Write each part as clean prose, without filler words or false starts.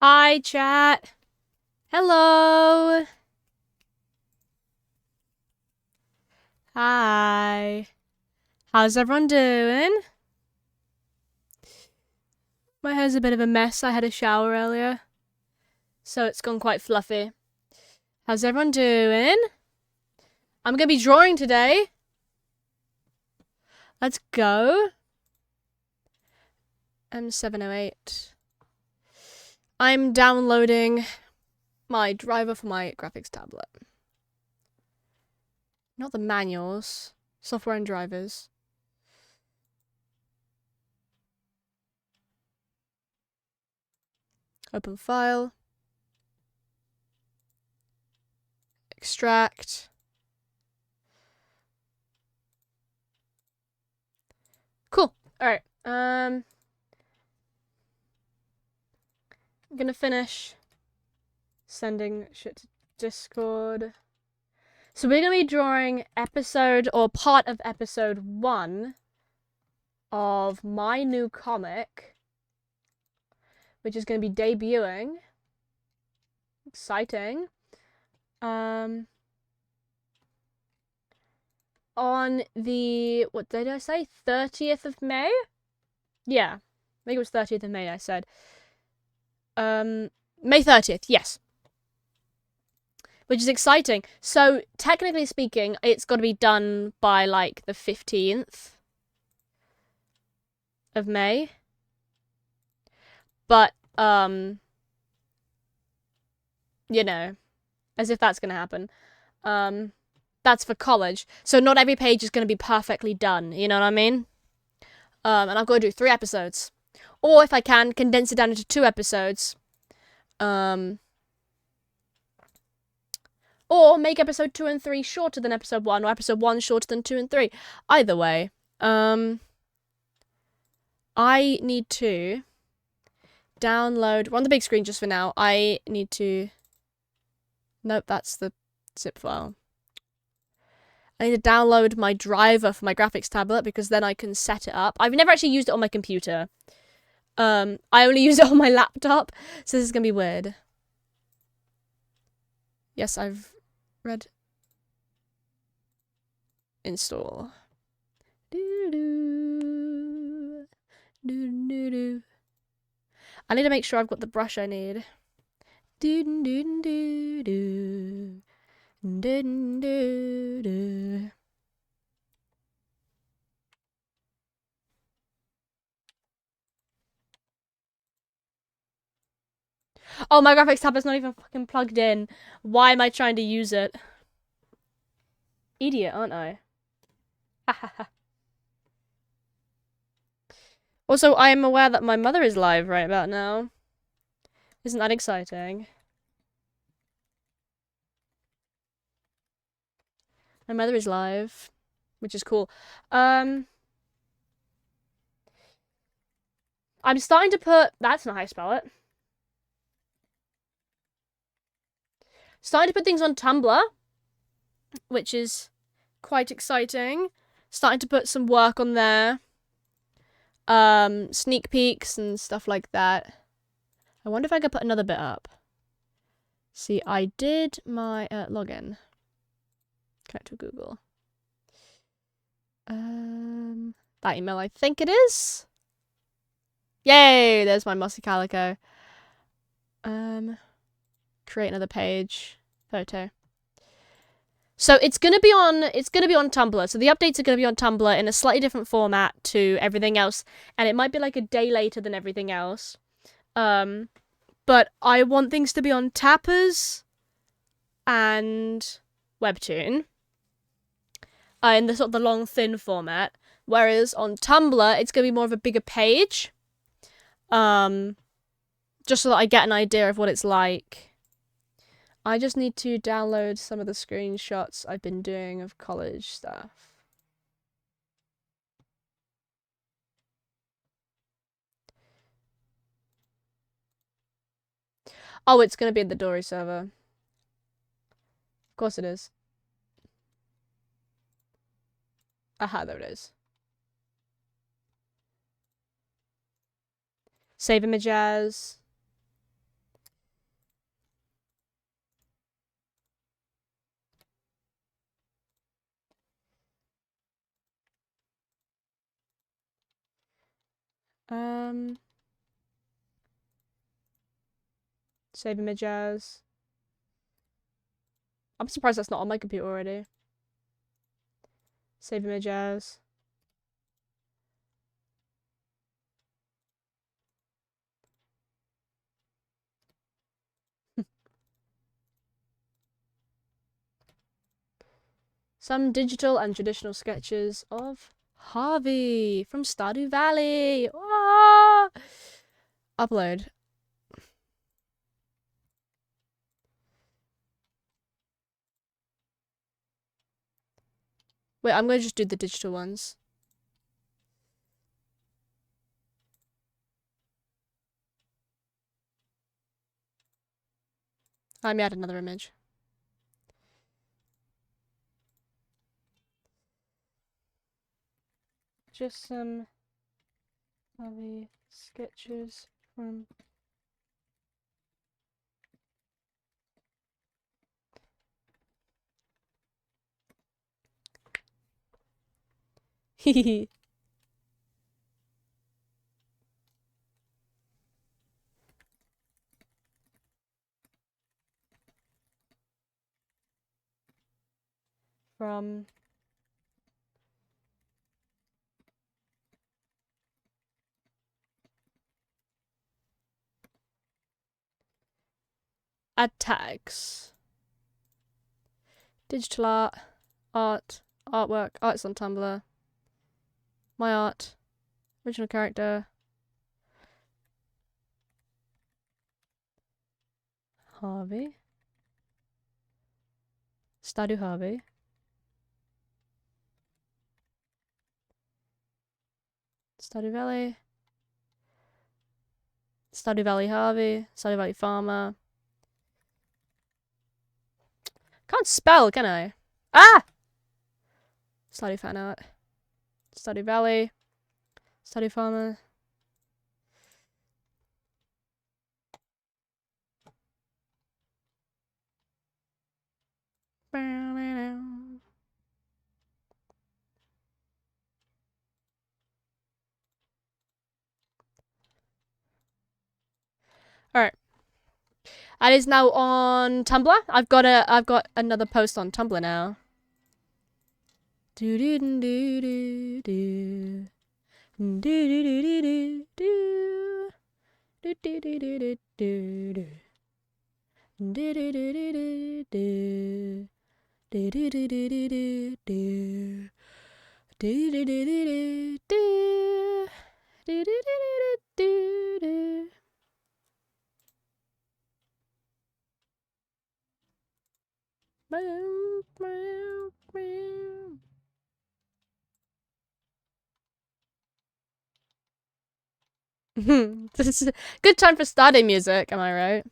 Hi, chat. Hello. Hi. How's everyone doing? My hair's a bit of a mess. I had a shower earlier, so it's gone quite fluffy. How's everyone doing? I'm gonna be drawing today. Let's go. M708. I'm downloading my driver for my graphics tablet. Not the manuals. Software and drivers. Open file. Extract. Cool. Alright. I'm gonna finish sending shit to Discord. So we're gonna be drawing episode or part of episode 1 of my new comic, which is gonna be debuting. Exciting. On the, what did I say? 30th of May? Yeah. I think it was 30th of May I said. May 30th, yes. Which is exciting. So, technically speaking, it's got to be done by, like, the 15th of May. But, you know, as if that's going to happen. That's for college. So not every page is going to be perfectly done, you know what I mean? And I've got to do 3 episodes. Or, if I can, condense it down into 2 episodes. Or make episode 2 and 3 shorter than episode 1, or episode 1 shorter than 2 and 3. Either way. I need to download... We're on the big screen just for now. I need to... Nope, that's the zip file. I need to download my driver for my graphics tablet, because then I can set it up. I've never actually used it on my computer. I only use it on my laptop, so this is gonna be weird. Yes, I've read... Install. Doo-doo. Doo-doo-doo. I need to make sure I've got the brush I need. Doo-doo-doo-doo. Doo-doo-doo-doo. Oh, my graphics tablet's not even fucking plugged in. Why am I trying to use it? Idiot, aren't I? Also, I am aware that my mother is live right about now. Isn't that exciting? My mother is live, which is cool. I'm starting to put... That's not how I spell it. Starting to put things on Tumblr, which is quite exciting. Starting to put some work on there. Sneak peeks and stuff like that. I wonder if I could put another bit up. See, I did my login. Connect to Google. That email, I think it is. Yay! There's my Mossy Calico. Create another page. Photo. So it's gonna be on Tumblr. So the updates are gonna be on Tumblr in a slightly different format to everything else, and it might be like a day later than everything else. But I want things to be on Tappers and Webtoon. In the sort of the long thin format. Whereas on Tumblr, it's gonna be more of a bigger page. Just so that I get an idea of what it's like. I just need to download some of the screenshots I've been doing of college stuff. Oh, it's gonna be in the Dory server. Of course it is. Aha, there it is. Save image as. Save image as. I'm surprised that's not on my computer already. Save image as. Some digital and traditional sketches of Harvey from Stardew Valley. Ah! Upload. Wait, I'm gonna just do the digital ones. Let me add another image. Just some Harvey sketches from. Hehe. From. Add tags. Digital art, artwork, arts on Tumblr, my art, original character, Harvey, Stardew Harvey, Stardew Valley, Stardew Valley Harvey, Stardew Valley Farmer. Can't spell, can I? Ah! Stardew Fan Art, Stardew Valley, Stardew Farmer. Alright. That is now on Tumblr. I've got another post on Tumblr now. Do do do do do do do do do do do do do do do do. Do do do do do do. Do do do do do do do. Do do do do do do. Do do do do do do. This is a good time for starting music, am I right?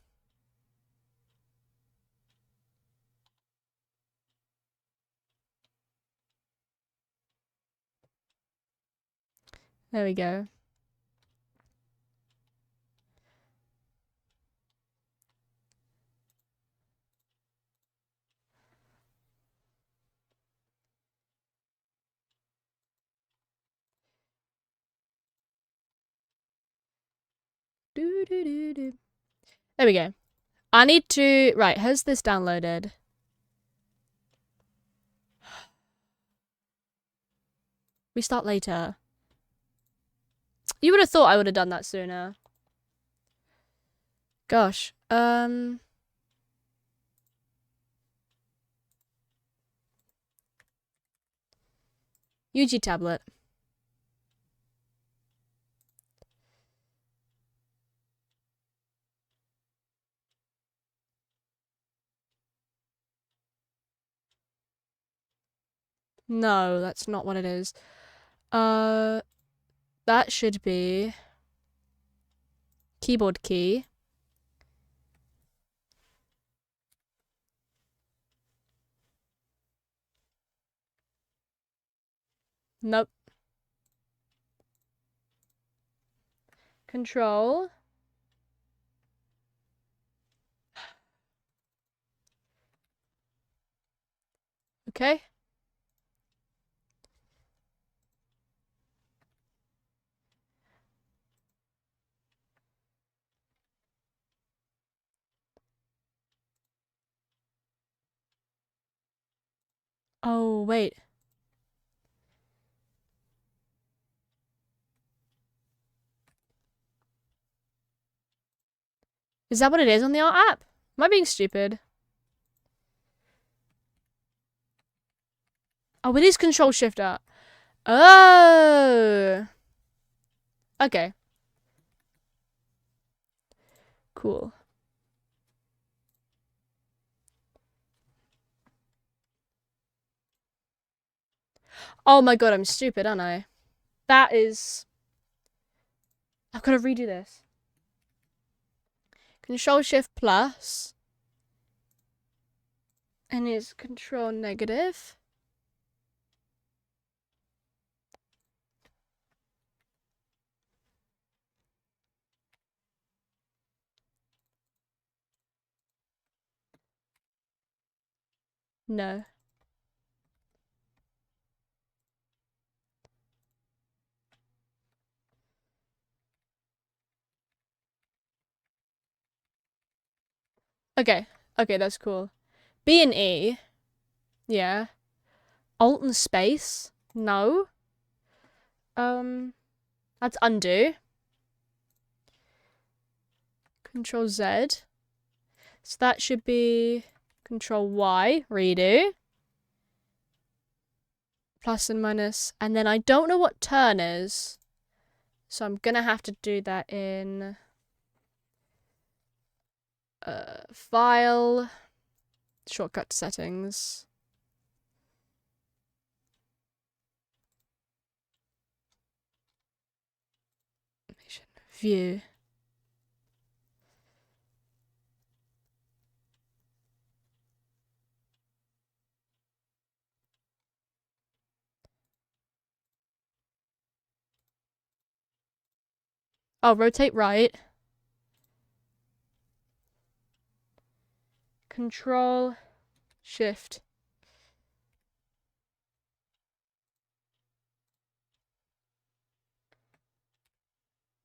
There we go. Do do do do. There we go. I need to. Right, has this downloaded? Restart later. You would have thought I would have done that sooner. Gosh. UG tablet. No, that's not what it is. That should be keyboard key. Nope. Control. Okay. Oh, wait. Is that what it is on the art app? Am I being stupid? Oh, it is Control Shift Art. Oh. Okay. Cool. Oh my god, I'm stupid, aren't I? That is... I've got to redo this. Control Shift plus. And it's Control negative. No. Okay. Okay, that's cool. B and E. Yeah. Alt and space. No. That's undo. Control Z. So that should be Control Y. Redo. Plus and minus. And then I don't know what turn is. So I'm gonna have to do that in... File. Shortcut settings. View. Oh, rotate right. Control Shift.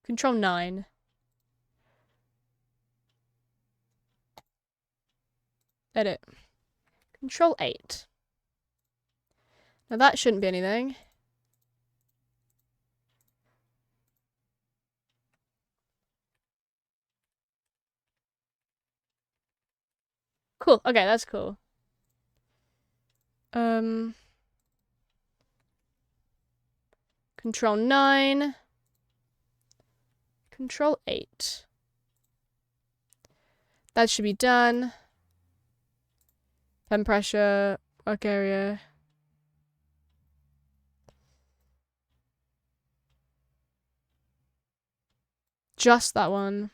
Control 9. Edit. Control 8. Now that shouldn't be anything. Cool. Okay, that's cool. Control 9. Control 8. That should be done. Pen pressure, work area. Just that one.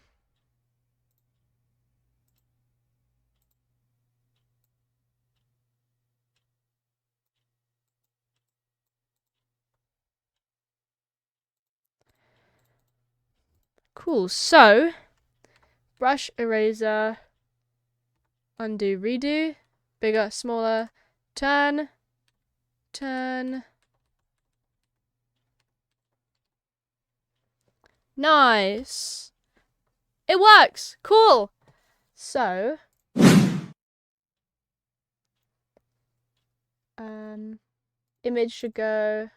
Cool. So, brush, eraser, undo, redo, bigger, smaller, turn, turn. Nice. It works. Cool. So, image should go.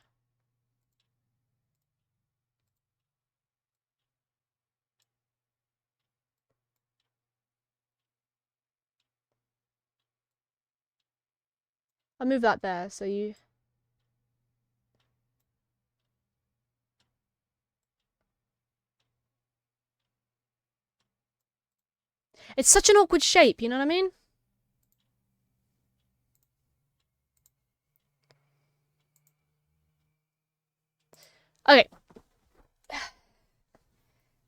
I'll move that there so you... It's such an awkward shape, you know what I mean? Okay.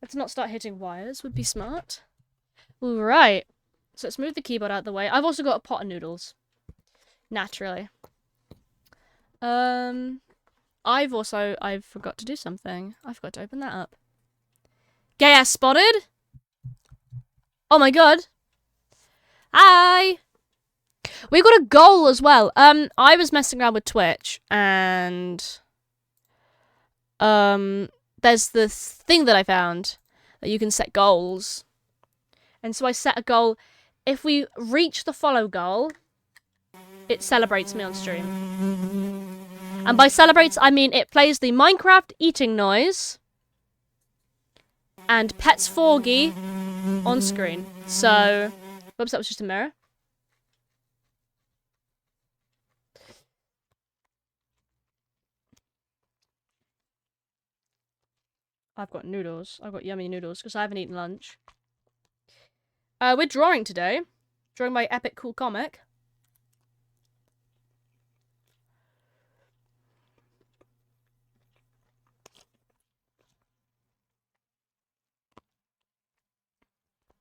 Let's not start hitting wires, would be smart. Alright. So let's move the keyboard out of the way. I've also got a pot of noodles. Naturally. I forgot to do something. I forgot to open that up. Gay ass spotted? Oh my god. Hi! We got a goal as well. I was messing around with Twitch and there's this thing that I found that you can set goals. And so I set a goal. If we reach the follow goal, it celebrates me on stream. And by celebrates, I mean it plays the Minecraft eating noise and Pets Forgy on screen. So, whoops, that was just a mirror. I've got noodles. I've got yummy noodles because I haven't eaten lunch. We're drawing today. Drawing my epic cool comic.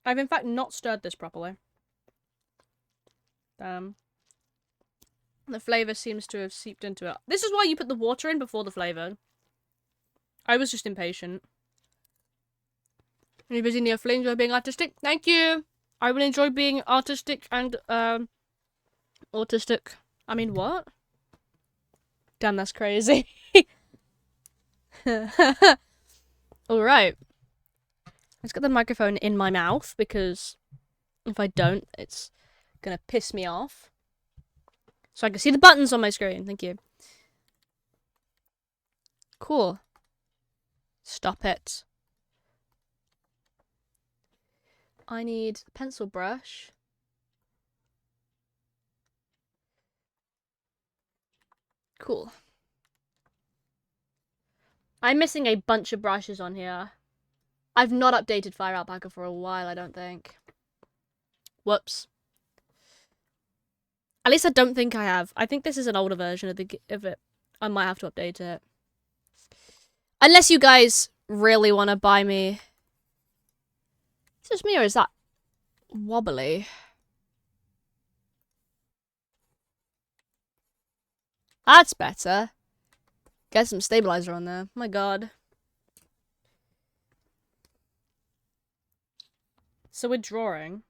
I've in fact not stirred this properly. The flavour seems to have seeped into it. This is why you put the water in before the flavour. I was just impatient. Are you busy near flames by being artistic? Thank you! I will enjoy being artistic and, autistic. I mean, what? Damn, that's crazy. Alright. Let's get the microphone in my mouth, because if I don't, it's gonna piss me off. So I can see the buttons on my screen. Thank you. Cool. Stop it. I need a pencil brush. Cool. I'm missing a bunch of brushes on here. I've not updated Fire Alpaca for a while, I don't think. Whoops. At least I don't think I have. I think this is an older version of it. I might have to update it. Unless you guys really want to buy me... Is this me or is that wobbly? That's better. Get some stabilizer on there. Oh my god. So we're drawing.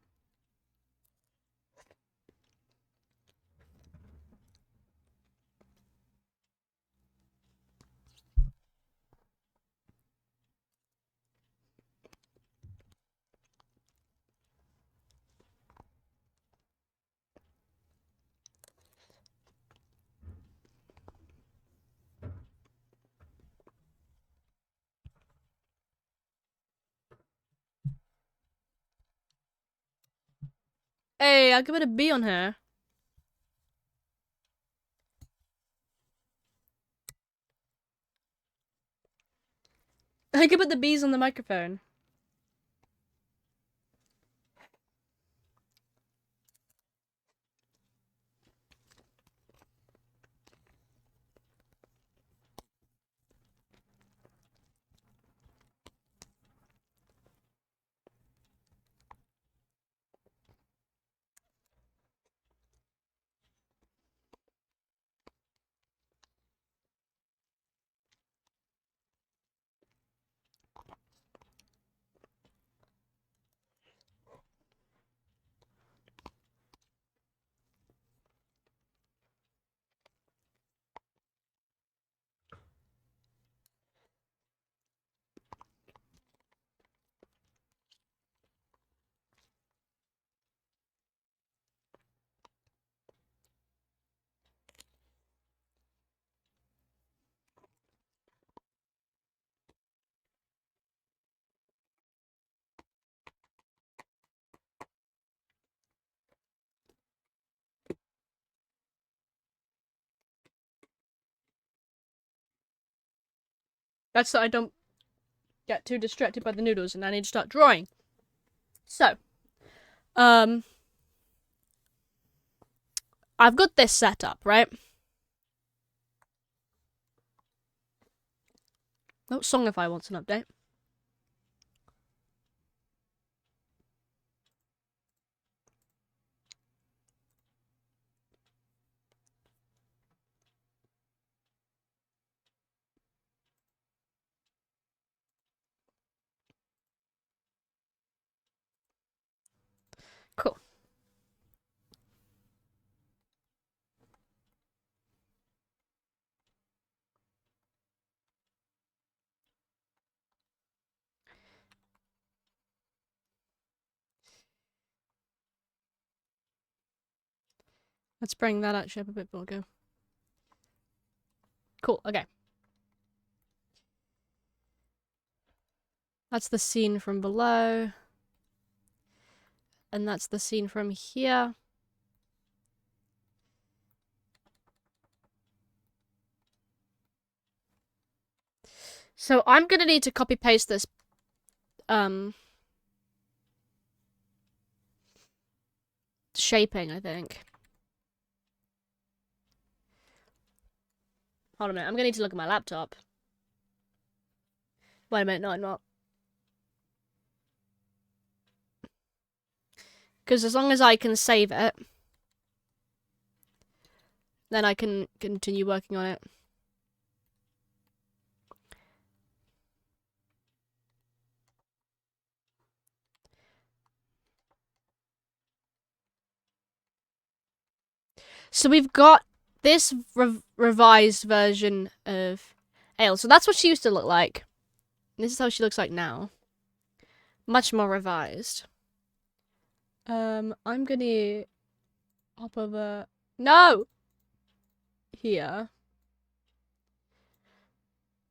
Hey, I could put a B on her. I could put the B's on the microphone. That's so I don't get too distracted by the noodles and I need to start drawing. So, I've got this set up, right? Oh, Songify wants an update. Cool. Let's bring that actually up a bit more. Go. Cool. Okay. That's the scene from below. And that's the scene from here. So I'm gonna need to copy paste this shaping, I think. Hold on a minute, I'm gonna need to look at my laptop. Wait a minute, no I'm not. Because as long as I can save it, then I can continue working on it. So we've got this revised version of Ale. So that's what she used to look like. This is how she looks like now. Much more revised. I'm gonna hop over. No! Here.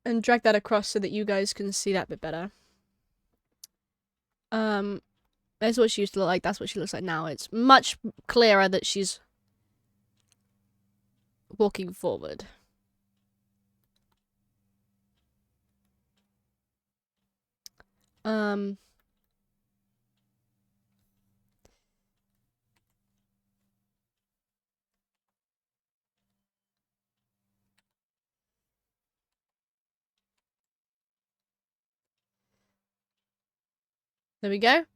And drag that across so that you guys can see that bit better. That's what she used to look like. That's what she looks like now. It's much clearer that she's walking forward. There we go.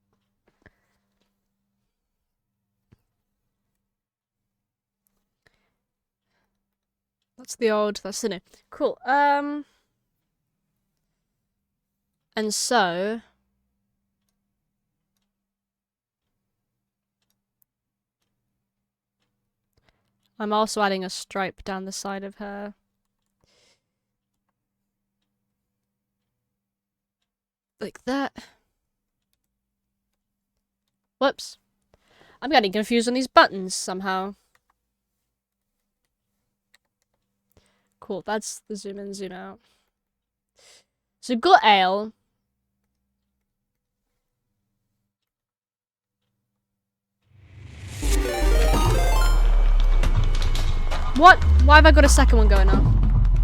That's the old, that's the new. Cool. And so I'm also adding a stripe down the side of her. Like that. Whoops. I'm getting confused on these buttons somehow. Cool, that's the zoom in, zoom out. So we've got Ale. What? Why have I got a second one going on?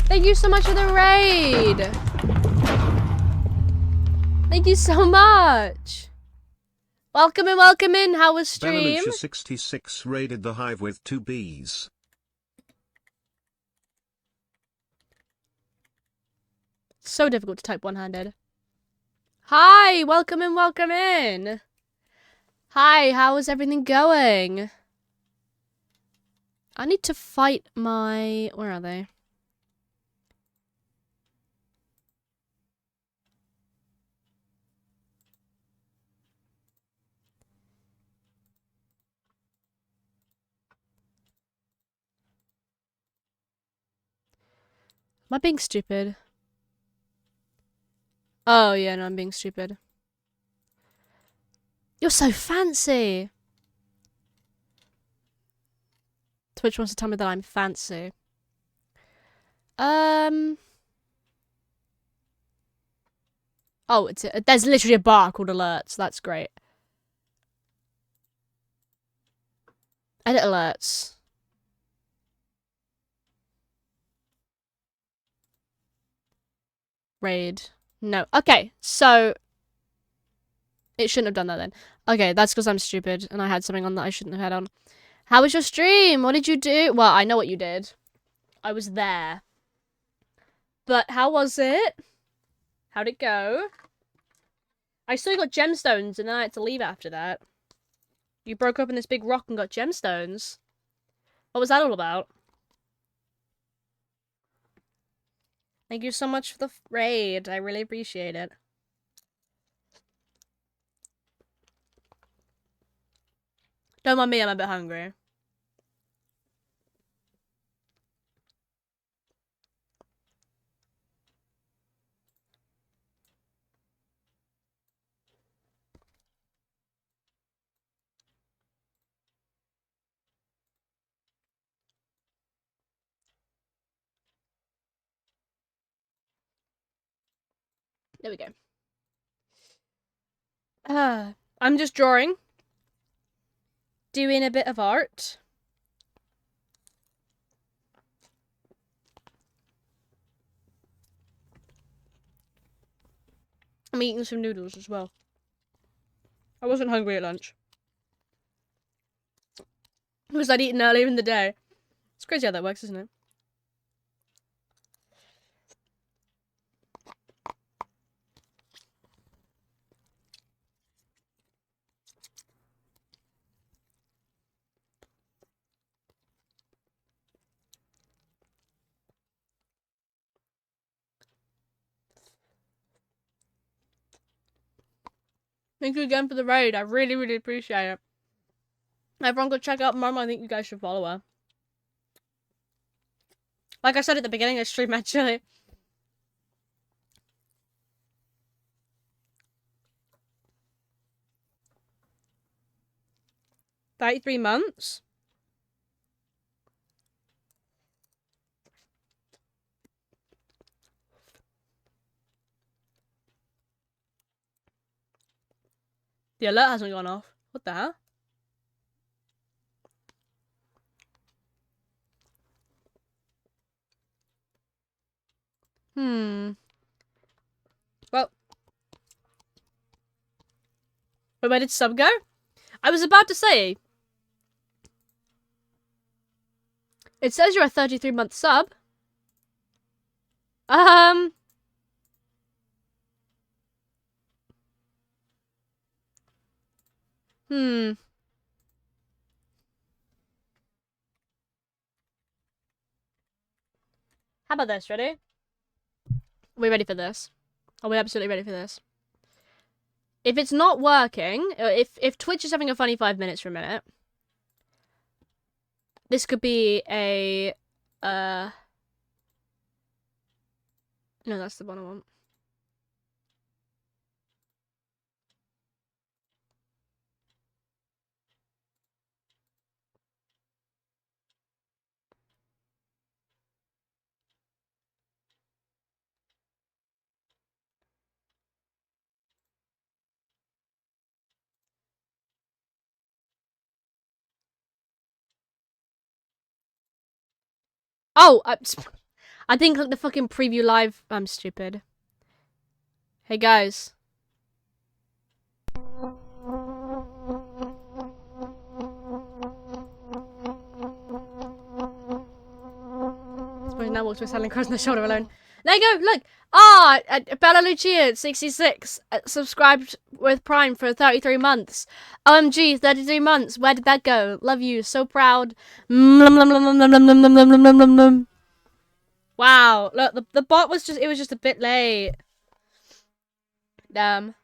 Thank you so much for the raid! Thank you so much! Welcome in, welcome in. How was stream? Benelucia66 raided the hive with 2 Bs. So difficult to type one-handed. Hi, welcome in, welcome in. Hi, how is everything going? I need to fight my... Where are they? Am I being stupid? Oh, yeah, no, I'm being stupid. You're so fancy! Twitch wants to tell me that I'm fancy. Oh, there's literally a bar called alerts. That's great. Edit alerts. Raid. No. Okay, so... It shouldn't have done that then. Okay, that's because I'm stupid and I had something on that I shouldn't have had on. How was your stream? What did you do? Well, I know what you did. I was there. But how was it? How'd it go? I saw you got gemstones and then I had to leave after that. You broke open this big rock and got gemstones. What was that all about? Thank you so much for the raid. I really appreciate it. Don't mind me, I'm a bit hungry. There we go. I'm just drawing. Doing a bit of art. I'm eating some noodles as well. I wasn't hungry at lunch. Was I eating earlier in the day? It's crazy how that works, isn't it? Thank you again for the raid. I really, really appreciate it. Everyone go check out Mum. I think you guys should follow her. Like I said at the beginning of the stream, actually. $33 months? The alert hasn't gone off. What the hell? Well. Wait, where did sub go? I was about to say. It says you're a 33-month sub. How about this? Ready? Are we ready for this? Are we absolutely ready for this? If it's not working, if Twitch is having a funny 5 minutes for a minute, this could be a, no, that's the one I want. Oh, I didn't click the fucking preview live. I'm stupid. Hey guys. Now walks with Helen crossing the shoulder alone. There you go, look! Ah, Bella Lucia, 66, subscribed with Prime for 33 months. OMG, 33 months, where did that go? Love you, so proud. Wow, look, the bot was just, it was just a bit late. Damn.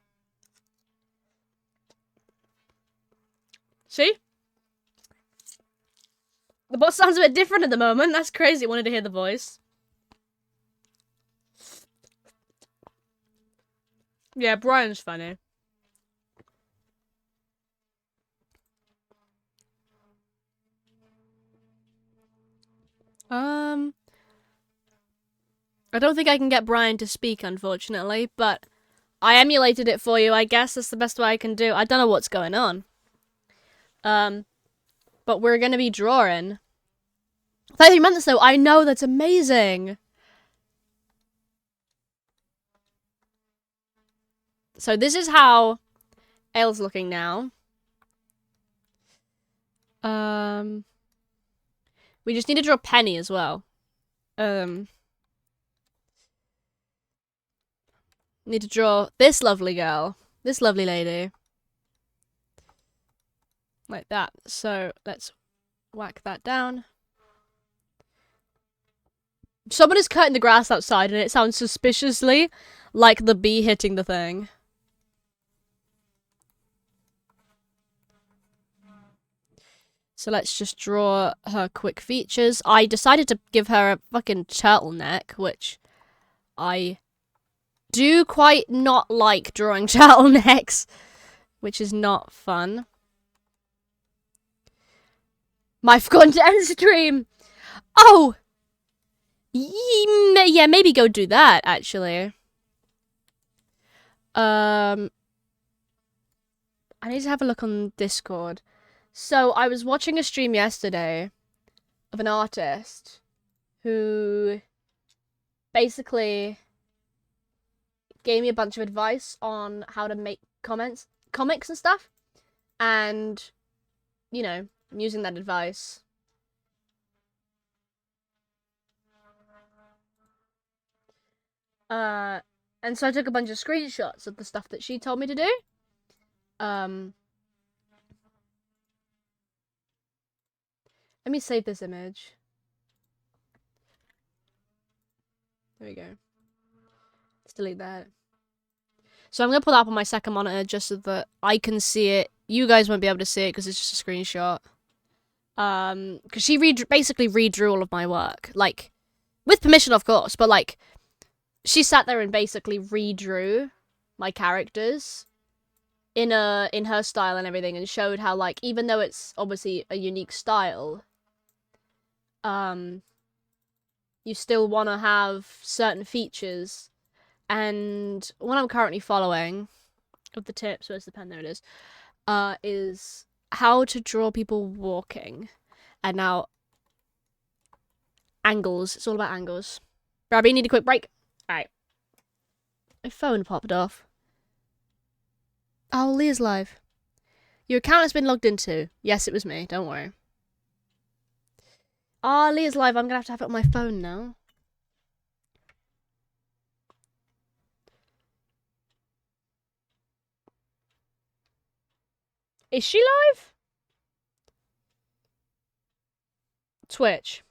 See? The bot sounds a bit different at the moment, that's crazy, I wanted to hear the voice. Yeah, Brian's funny. I don't think I can get Brian to speak, unfortunately, but I emulated it for you, I guess. That's the best way I can do. I don't know what's going on. But we're gonna be drawing. 30 months, though. I know, that's amazing. So this is how Aile's looking now. We just need to draw Penny as well. Need to draw this lovely girl. This lovely lady. Like that. So, let's whack that down. Someone is cutting the grass outside and it sounds suspiciously like the bee hitting the thing. So let's just draw her quick features. I decided to give her a fucking turtleneck, which I do quite not like drawing turtlenecks, which is not fun. My forgotten to end stream! Oh! Yeah, maybe go do that, actually. I need to have a look on Discord. So I was watching a stream yesterday of an artist who basically gave me a bunch of advice on how to make comics and stuff. And, you know, I'm using that advice. And so I took a bunch of screenshots of the stuff that she told me to do. Let me save this image. There we go. Let's delete that. So I'm going to pull that up on my second monitor just so that I can see it. You guys won't be able to see it because it's just a screenshot. Because she basically redrew all of my work. Like, with permission, of course, but like, she sat there and basically redrew my characters in her style and everything, and showed how, like, even though it's obviously a unique style, you still want to have certain features. And what I'm currently following of the tips, where's the pen? There it is how to draw people walking. And now angles. It's all about angles. Brabby, need a quick break. Alright. My phone popped off. Oh, Leah's live. Your account has been logged into. Yes, it was me. Don't worry. Ah, Leah's live. I'm gonna have it on my phone now. Is she live? Twitch.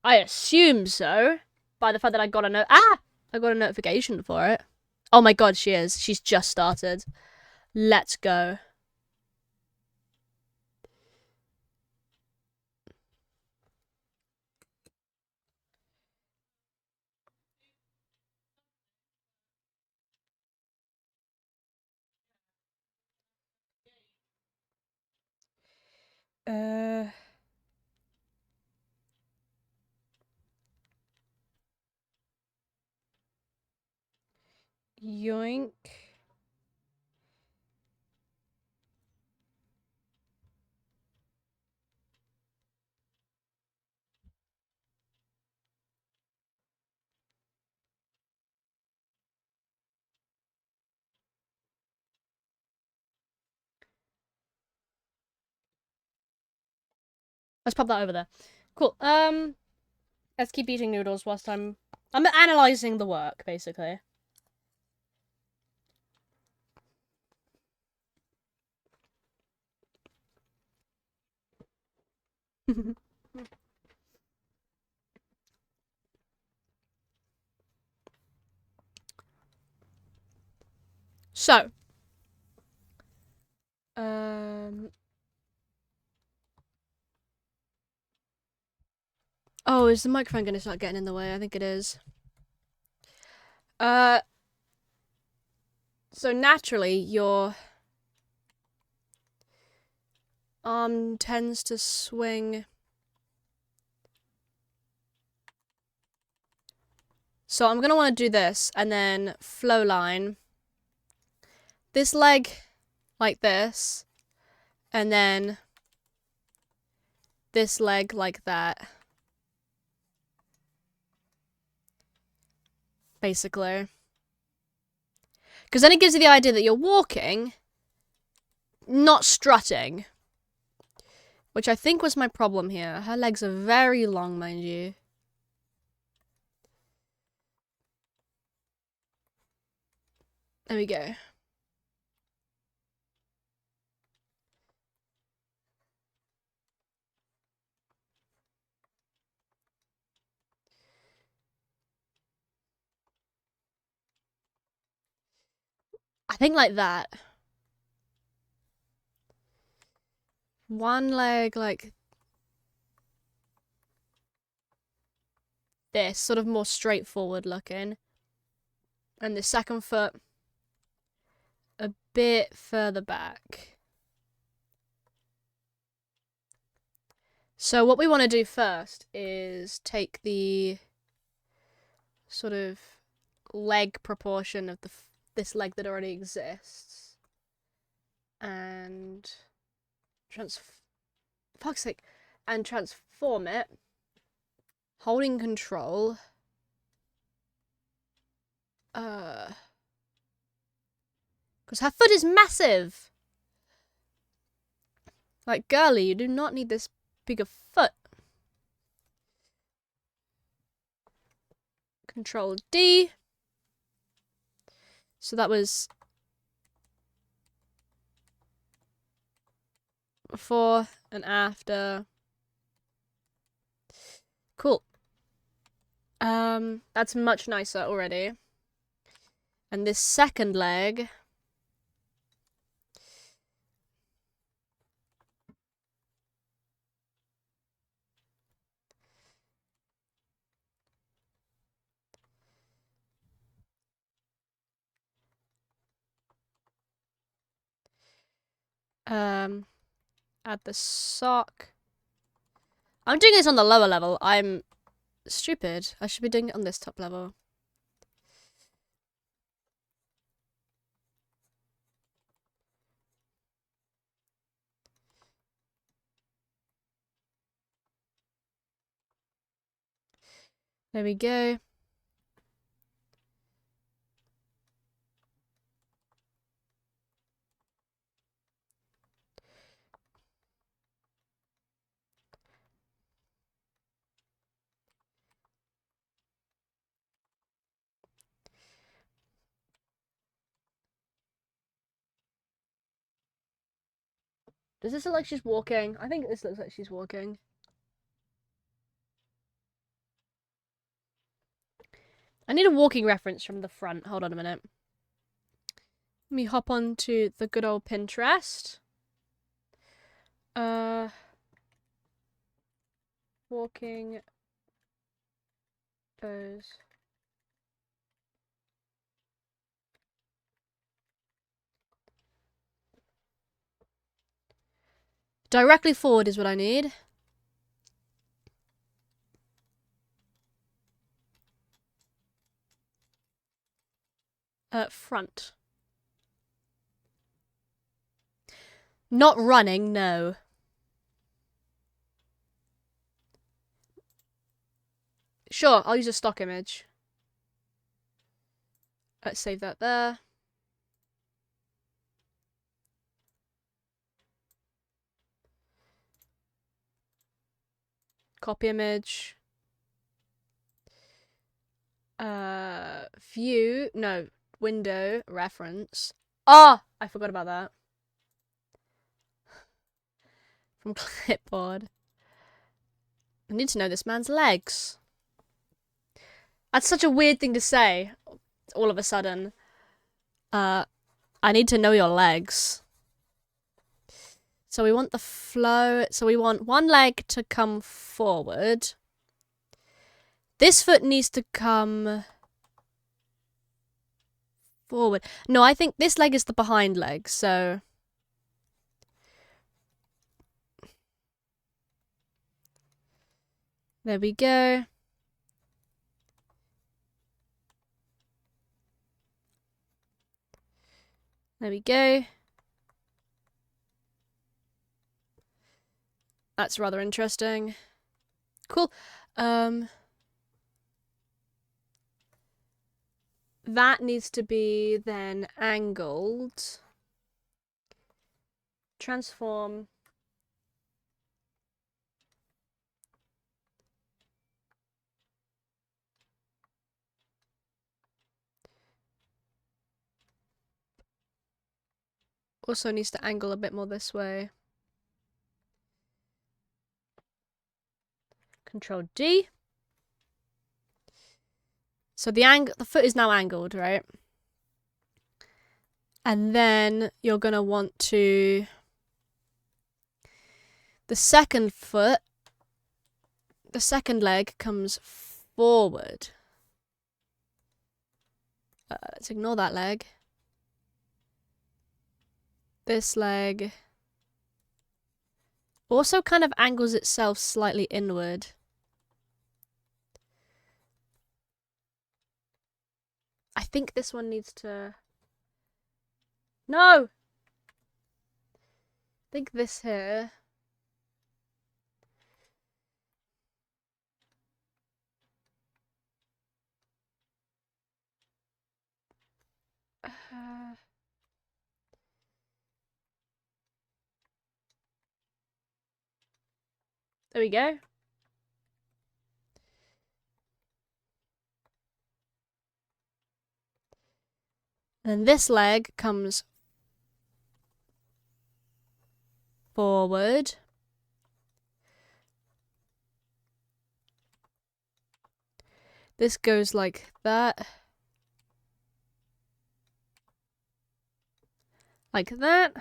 I assume so. By the fact that I got I got a notification for it. Oh my god, she is. She's just started. Let's go. Yoink. Let's pop that over there. Cool. Let's keep eating noodles whilst I'm analysing the work, basically. So, oh, is the microphone gonna start getting in the way? I think it is. So naturally, your arm tends to swing. So I'm gonna want to do this, and then flow line. This leg, like this, and then this leg like that. Basically. Because then it gives you the idea that you're walking, not strutting. Which I think was my problem here. Her legs are very long, mind you. There we go. I think like that. One leg like this, sort of more straightforward looking. And the second foot a bit further back. So what we want to do first is take the sort of leg proportion of this leg that already exists and fuck's sake, and transform it, holding control. Because her foot is massive. Like, girly, you do not need this bigger foot. Control D. So that was before and after. Cool. That's much nicer already. And this second leg. Add the sock. I'm doing this on the lower level. I'm stupid. I should be doing it on this top level. There we go. Does this look like she's walking? I think this looks like she's walking. I need a walking reference from the front. Hold on a minute. Let me hop on to the good old Pinterest. Walking pose. Directly forward is what I need. Front. Not running, no. Sure, I'll use a stock image. Let's save that there. Copy image. View, no, window, reference. Ah, I forgot about that. From clipboard. I need to know this man's legs. That's such a weird thing to say, all of a sudden. I need to know your legs. So we want the flow. So we want one leg to come forward. This foot needs to come forward. No, I think this leg is the behind leg, so... There we go. There we go. That's rather interesting. Cool. That needs to be then angled. Transform. Also needs to angle a bit more this way. Control D. So the foot is now angled, right? And then you're gonna want to... The second foot, the second leg comes forward. Let's ignore that leg. This leg also kind of angles itself slightly inward. I think this one needs to No! I think this here. There we go. And this leg comes forward. This goes like that. Like that.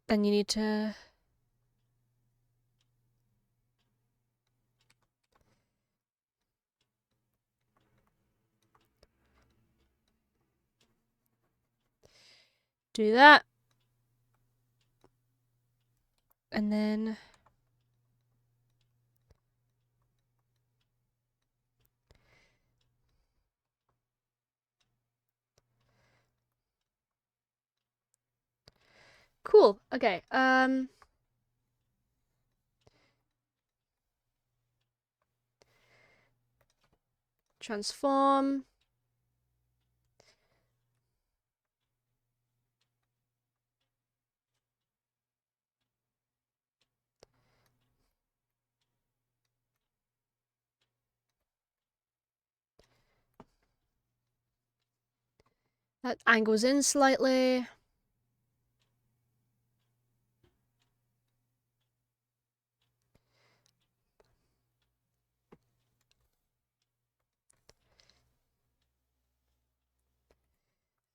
Then you need to do that. And then cool. Okay. Transform. That angles in slightly.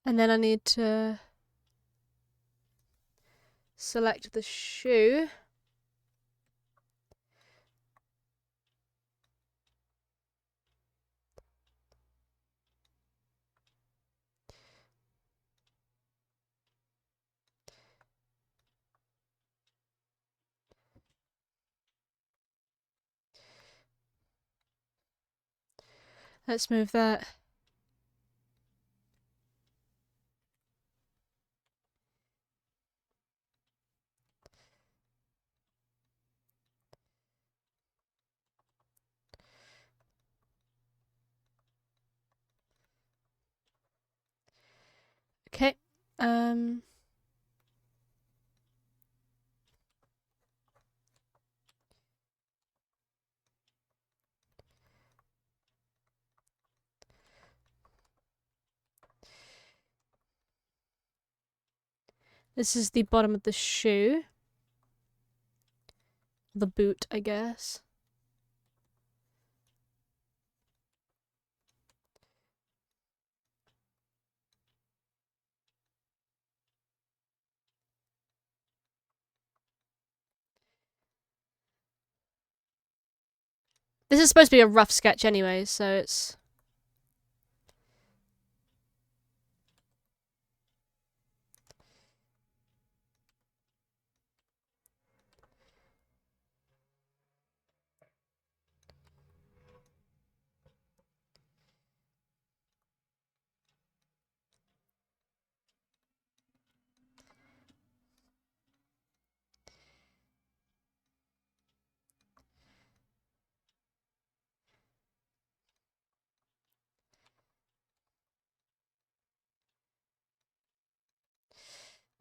And then I need to select the shoe. Let's move that. Okay. This is the bottom of the shoe. The boot, I guess. This is supposed to be a rough sketch anyway, so it's...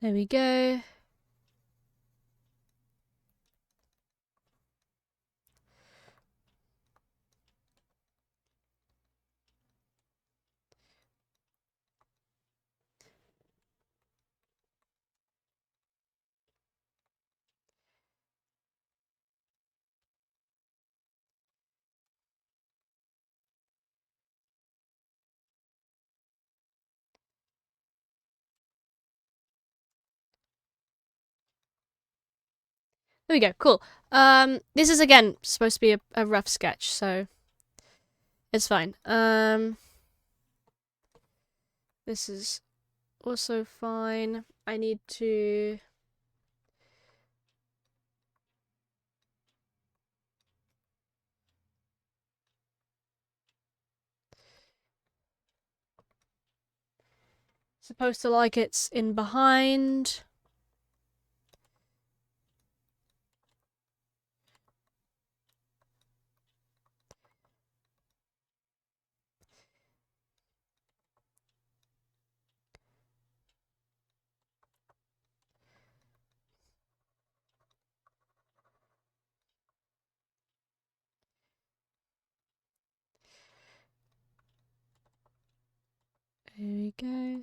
There we go. There we go, cool. This is again supposed to be a rough sketch, so It's fine. This is also fine. I need to... Supposed to like it's in behind. Here we go.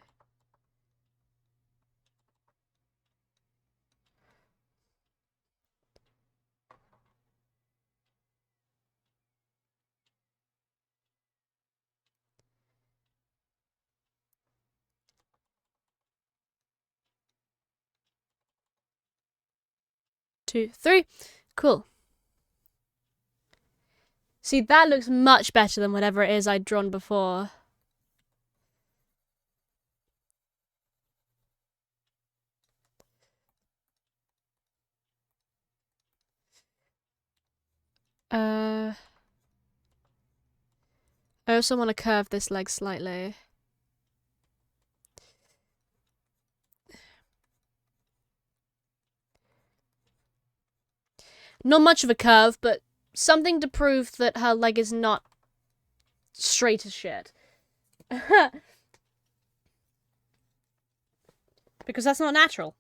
Two, three. Cool. See, that looks much better than whatever it is I'd drawn before. I also want to curve this leg slightly. Not much of a curve, but something to prove that her leg is not straight as shit. Because that's not natural.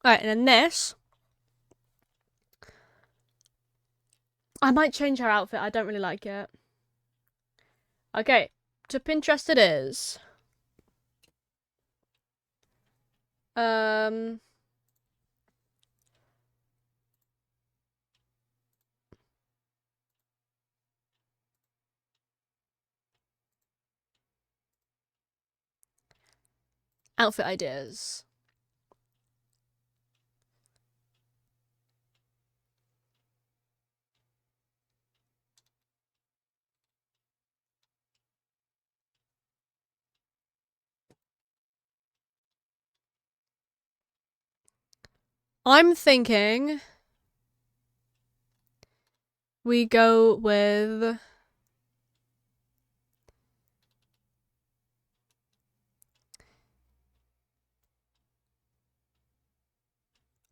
Alright, and then this. I might change her outfit. I don't really like it. Okay, to Pinterest it is. Outfit ideas. I'm thinking we go with...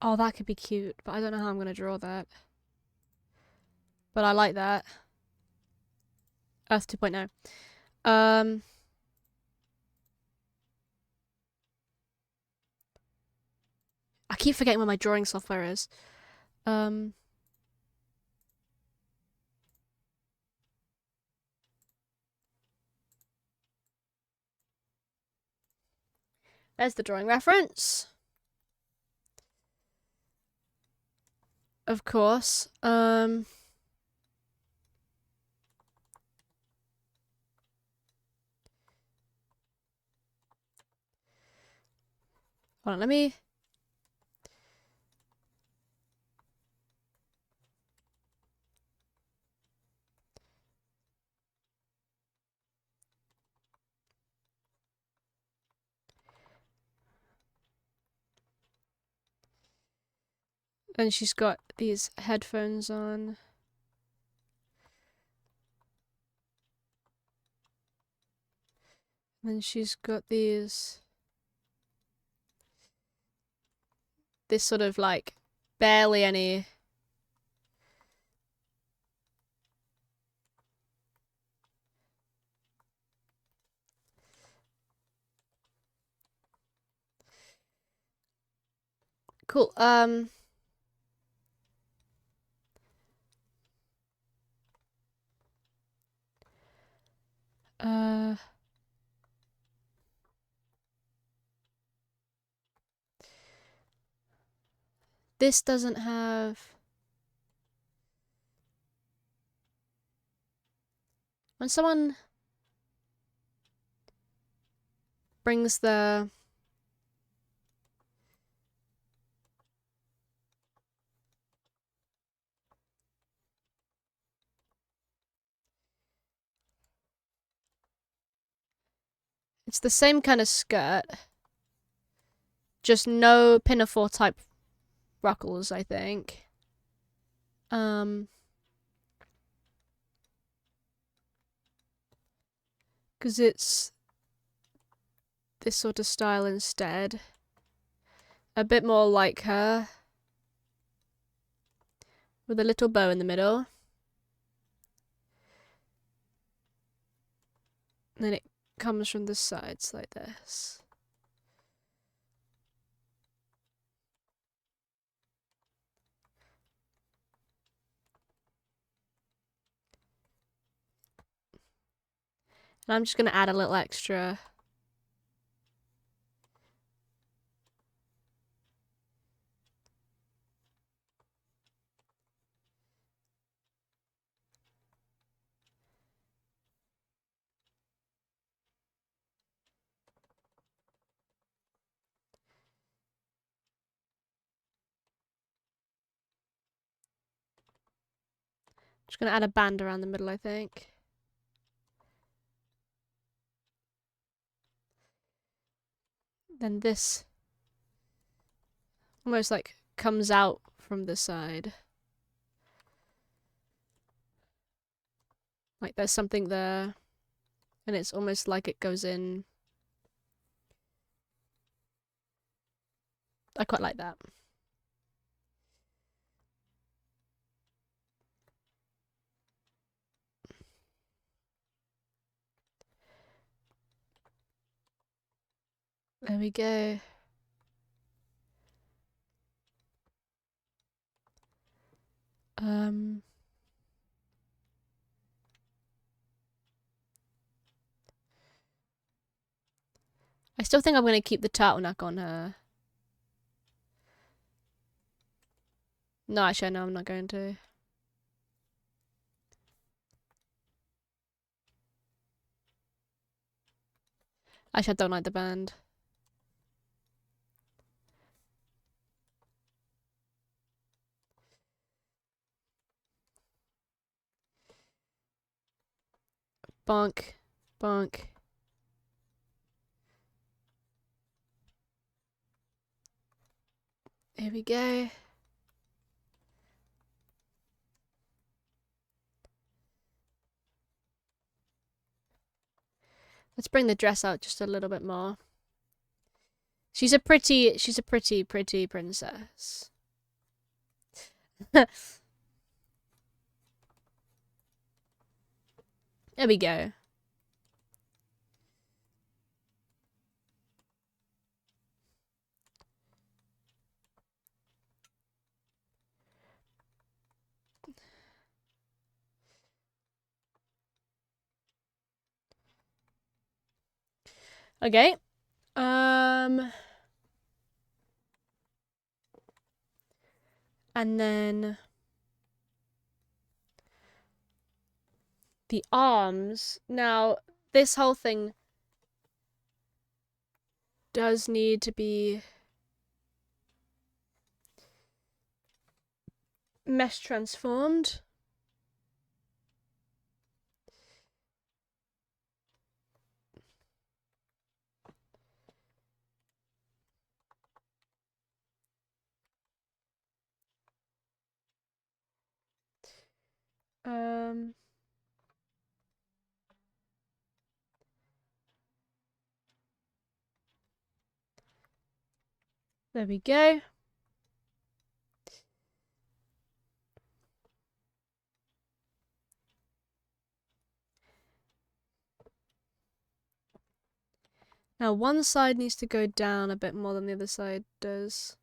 Oh, that could be cute, but I don't know how I'm going to draw that. But I like that. Earth 2.0. I keep forgetting what my drawing software is. There's the drawing reference. Of course. Hold on, let me... And she's got these headphones on. And she's got these... This sort of like barely any... Cool. This doesn't have... When someone... brings the... It's the same kind of skirt. Just no pinafore type ruckles, I think. Because it's this sort of style instead. A bit more like her. With a little bow in the middle. And then it comes from the sides like this. And I'm just going to add a little extra. Just going to add a band around the middle, I think. Then this almost like comes out from the side. Like there's something there. And it's almost like it goes in. I quite like that. There we go. I still think I'm going to keep the turtleneck on her. No, actually, no, I'm not going to. Actually, I don't like the band. Bonk. Bonk. Here we go. Let's bring the dress out just a little bit more. She's a pretty princess. There we go. Okay. And then the arms. Now, this whole thing does need to be mesh transformed. There we go. Now one side needs to go down a bit more than the other side does.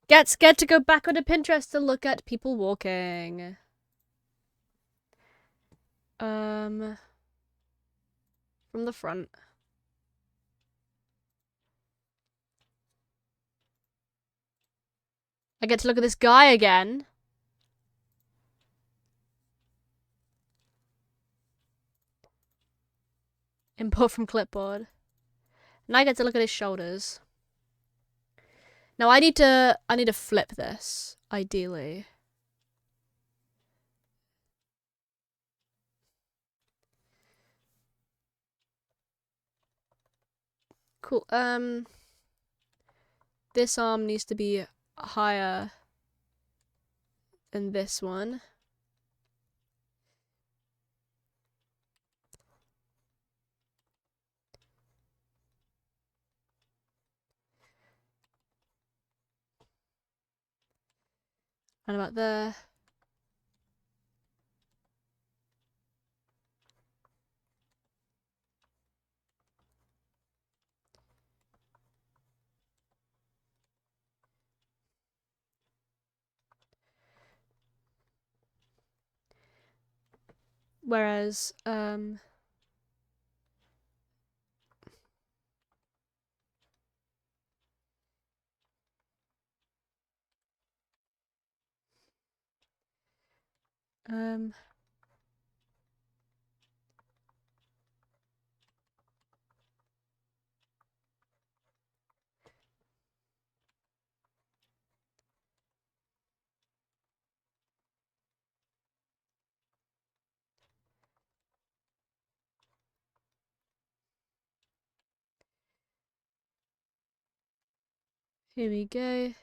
Get scared to go back onto Pinterest to look at people walking. From the front. I get to look at this guy again. Import from clipboard. Now I get to look at his shoulders. Now I need to flip this, ideally. Cool. This arm needs to be higher than this one. And about there. Whereas, here we go.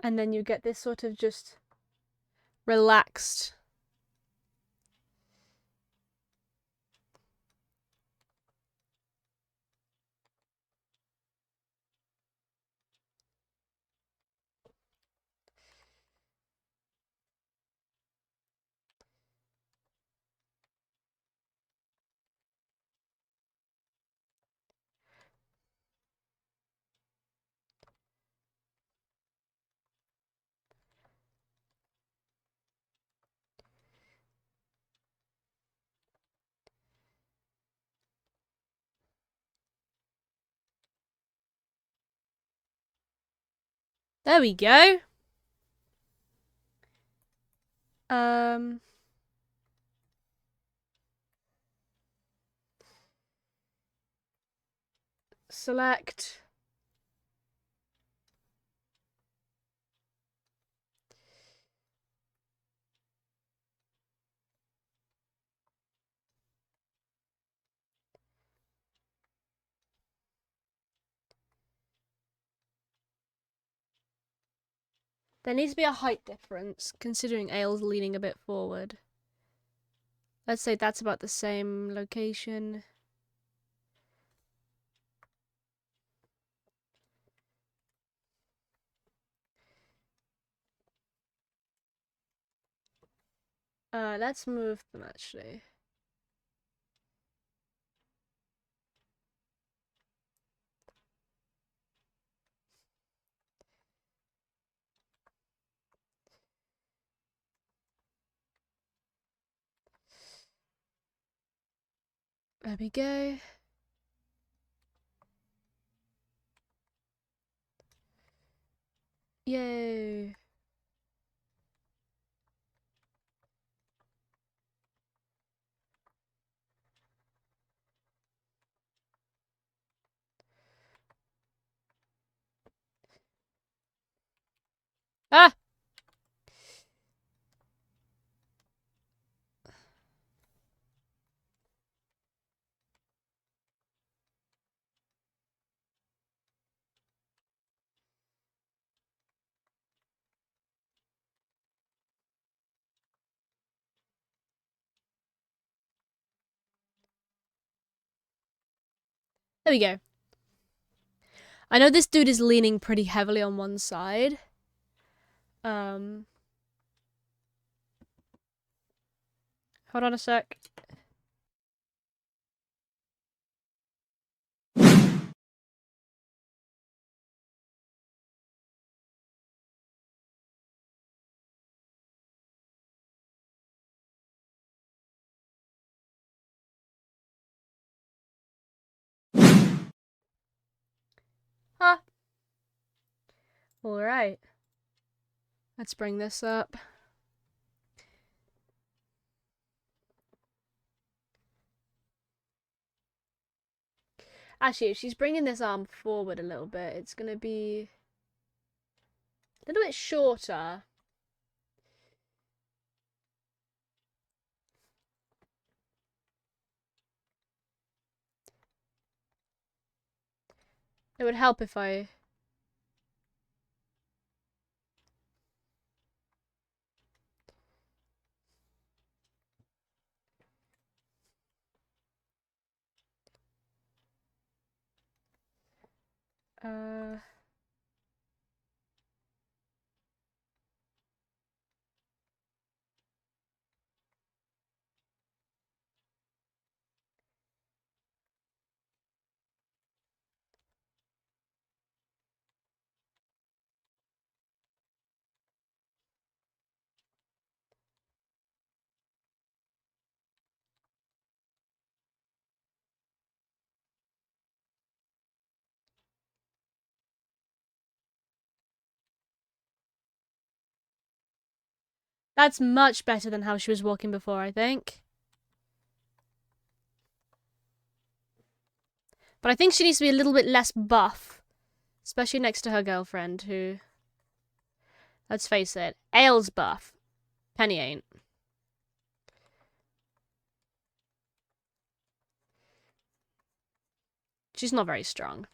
And then you get this sort of just relaxed. There we go. Select. There needs to be a height difference, considering Aile's leaning a bit forward. Let's say that's about the same location. Let's move them actually. There we go. Yay. Ah! There we go. I know this dude is leaning pretty heavily on one side. Hold on a sec. Alright. Let's bring this up. Actually, if she's bringing this arm forward a little bit, it's going to be a little bit shorter. It would help if I... That's much better than how she was walking before, I think. But I think she needs to be a little bit less buff. Especially next to her girlfriend, who... Let's face it, Aile's buff. Penny ain't. She's not very strong.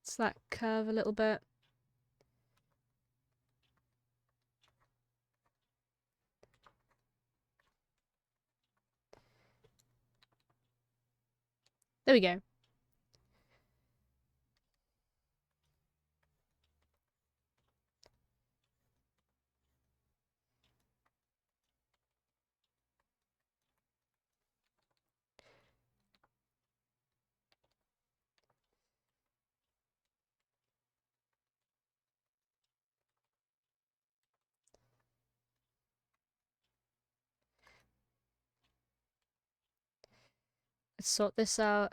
It's that curve a little bit. There we go. Let's sort this out.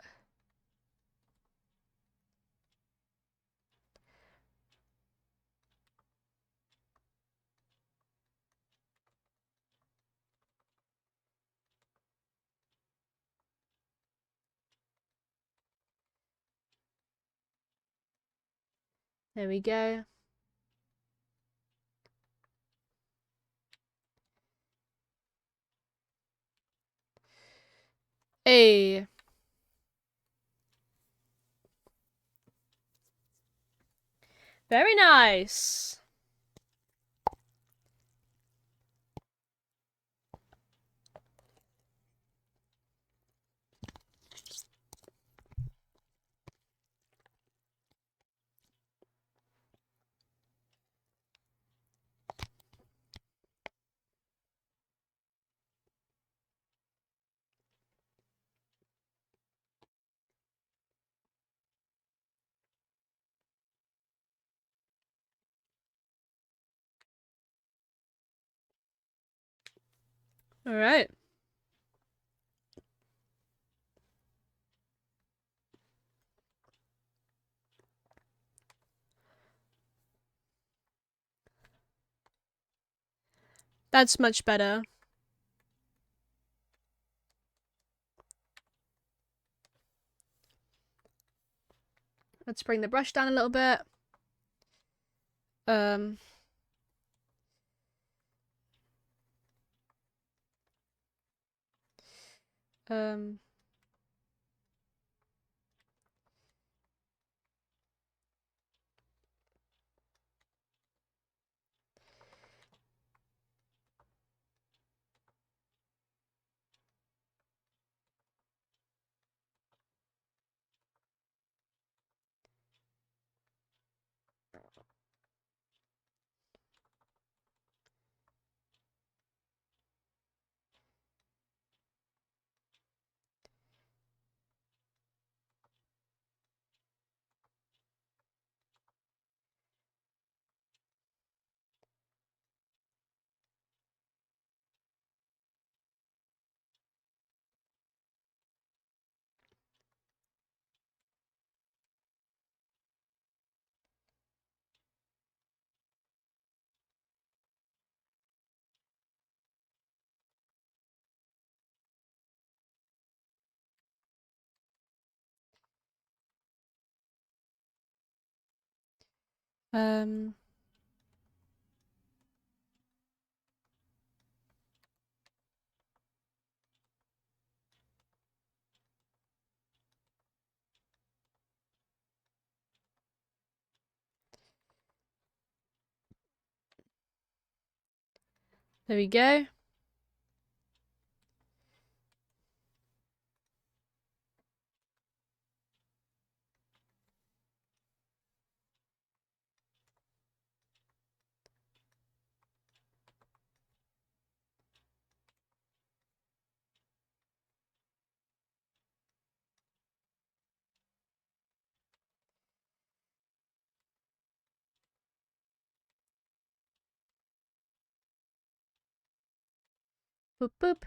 There we go. Hey. Very nice. All right. That's much better. Let's bring the brush down a little bit. Um, um, Um. There we go. Boop boop.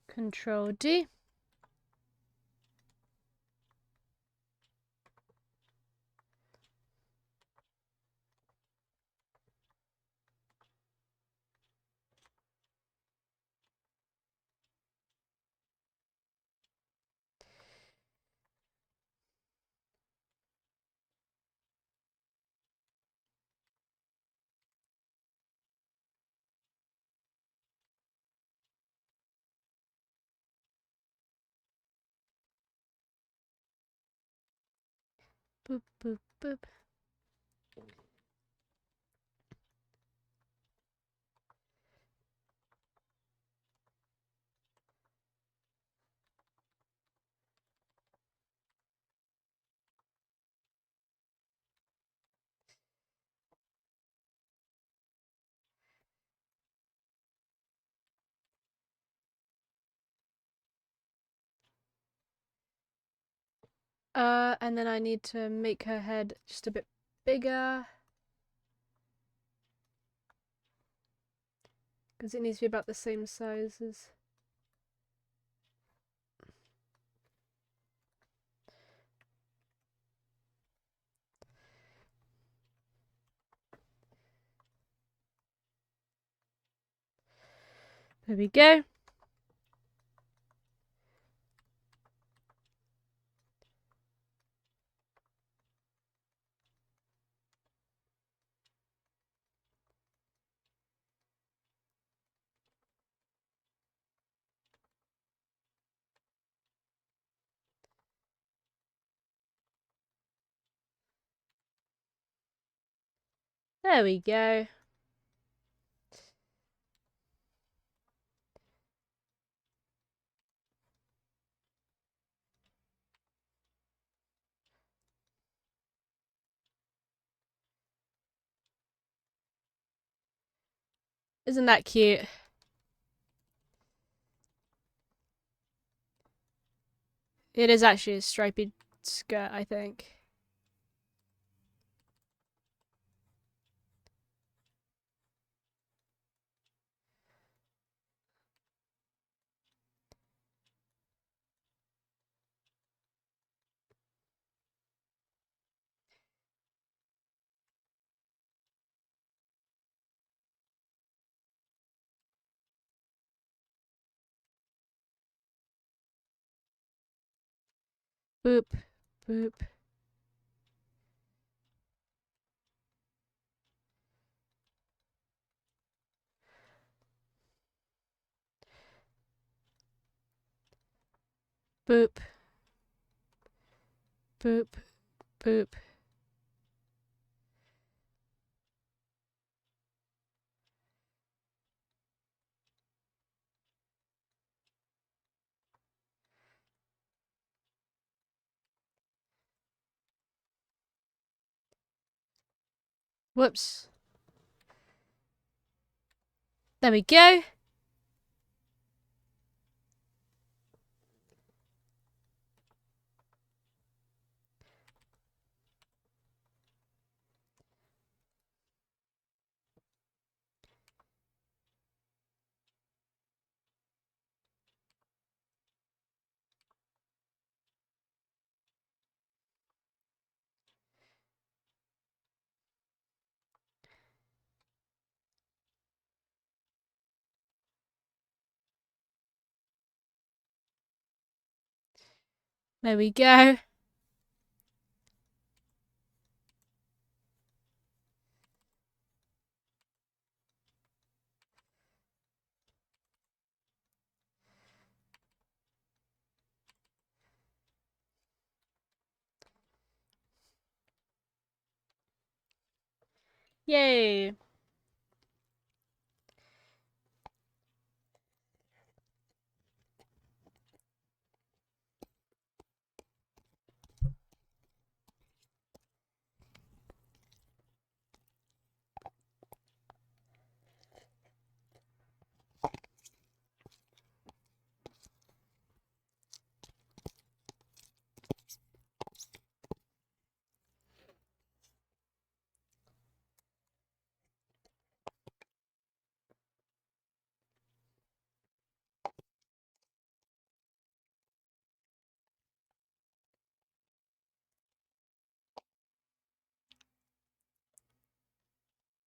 Control D. Boop boop boop. And then I need to make her head just a bit bigger. Because it needs to be about the same size as... There we go. There we go. Isn't that cute? It is actually a stripy skirt, I think. Boop, boop. Boop. Boop. Boop. Whoops. There we go. There we go. Yay.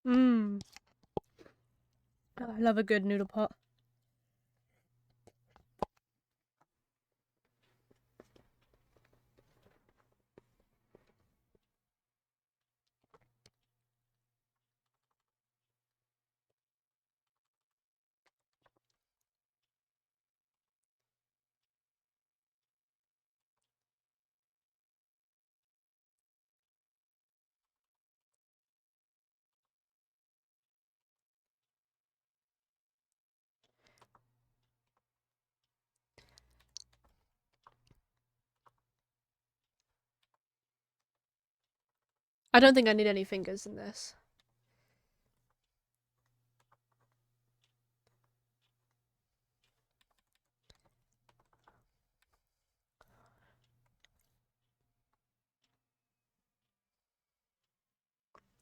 Mmm. I love a good noodle pot. I don't think I need any fingers in this.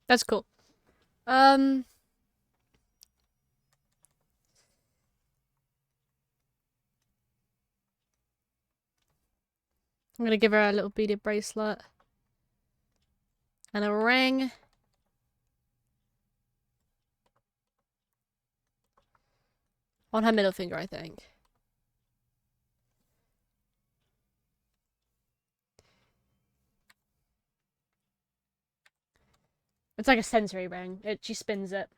That's cool. I'm gonna give her a little beaded bracelet. And a ring. On her middle finger, I think. It's like a sensory ring. She spins it.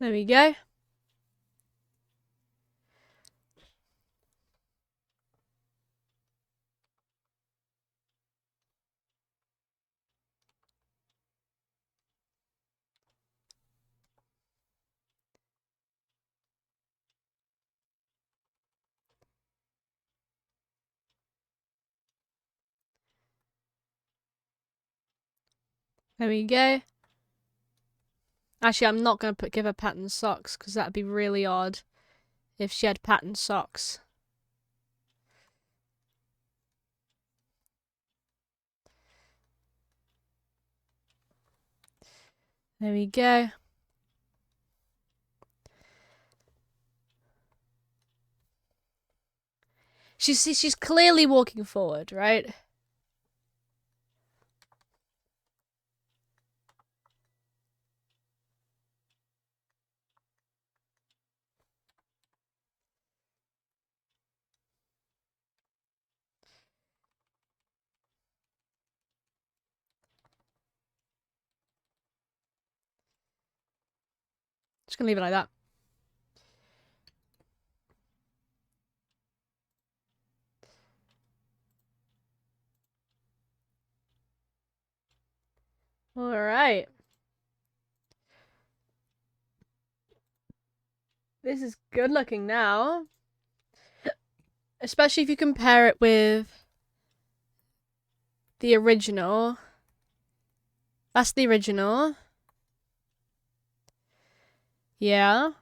There we go. There we go. Actually, I'm not going to give her patterned socks because that'd be really odd if she had patterned socks. There we go. She's clearly walking forward, right? Just gonna leave it like that. Alright. This is good looking now. Especially if you compare it with the original. That's the original. Yeah.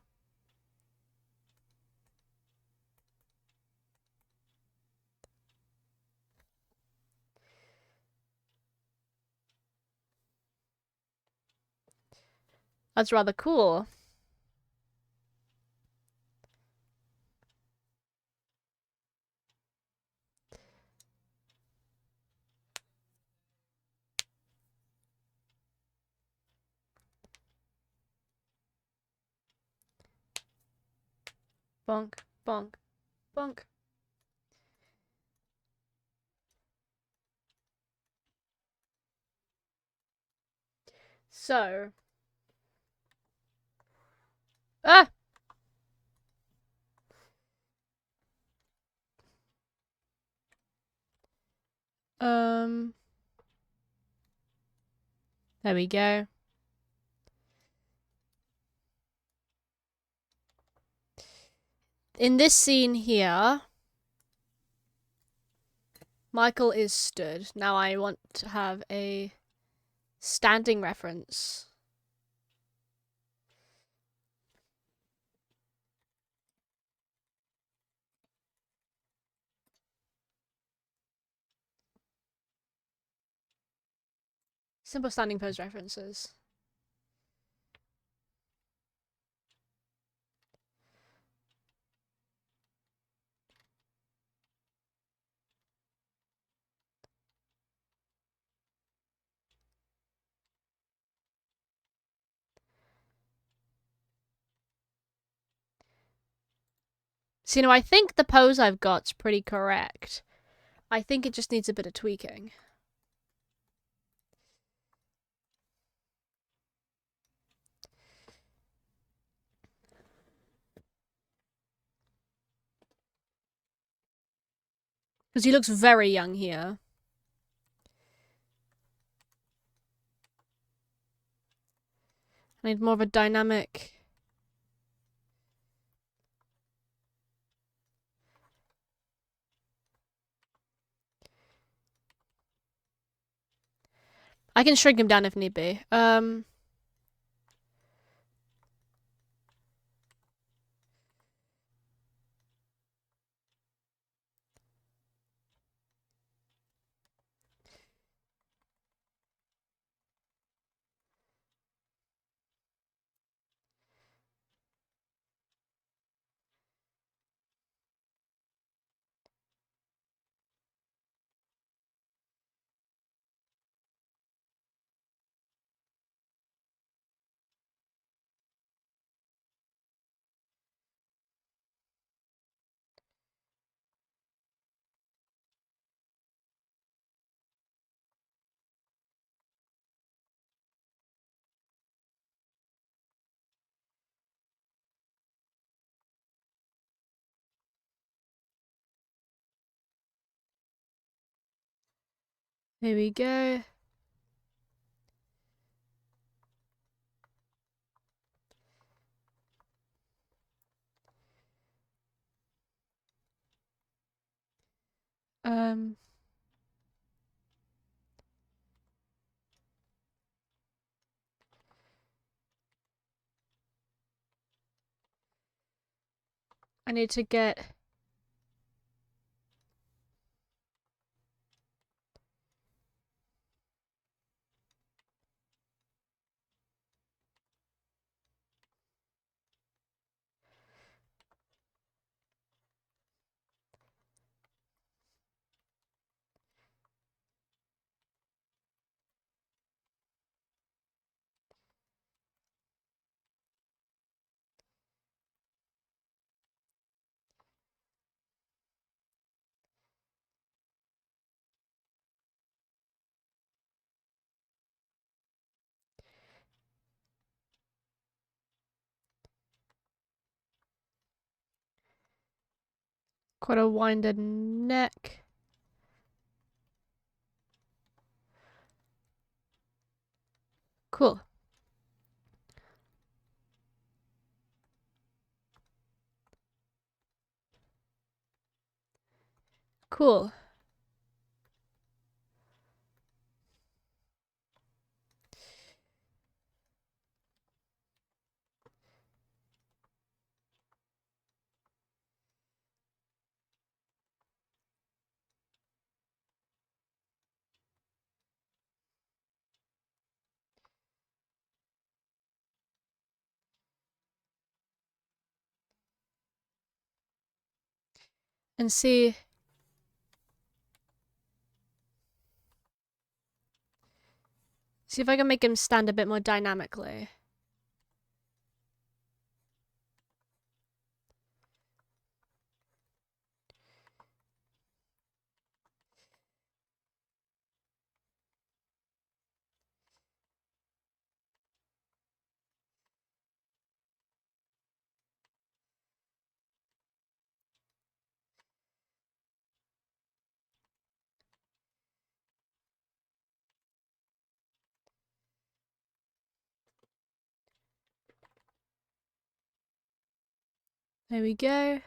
That's rather cool. Bonk, bonk, bonk. So. Ah! There we go. In this scene here, Michael is stood. Now I want to have a standing reference. Simple standing pose references. So, I think the pose I've got's pretty correct. I think it just needs a bit of tweaking. Because he looks very young here. I need more of a dynamic... I can shrink him down if need be. Here we go. I need to get... Quite a winded neck. Cool. Cool. And see if I can make him stand a bit more dynamically. There we go.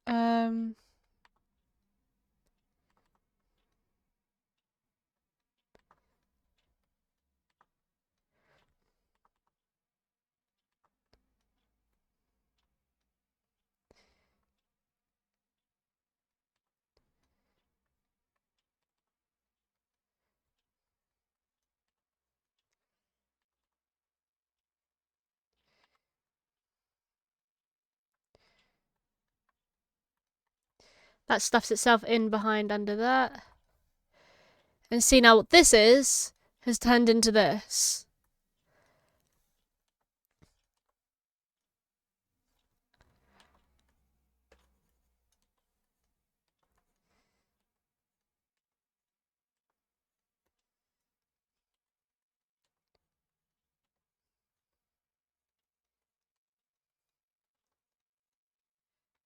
Um, that stuffs itself in behind under that. And see now what this is has turned into this.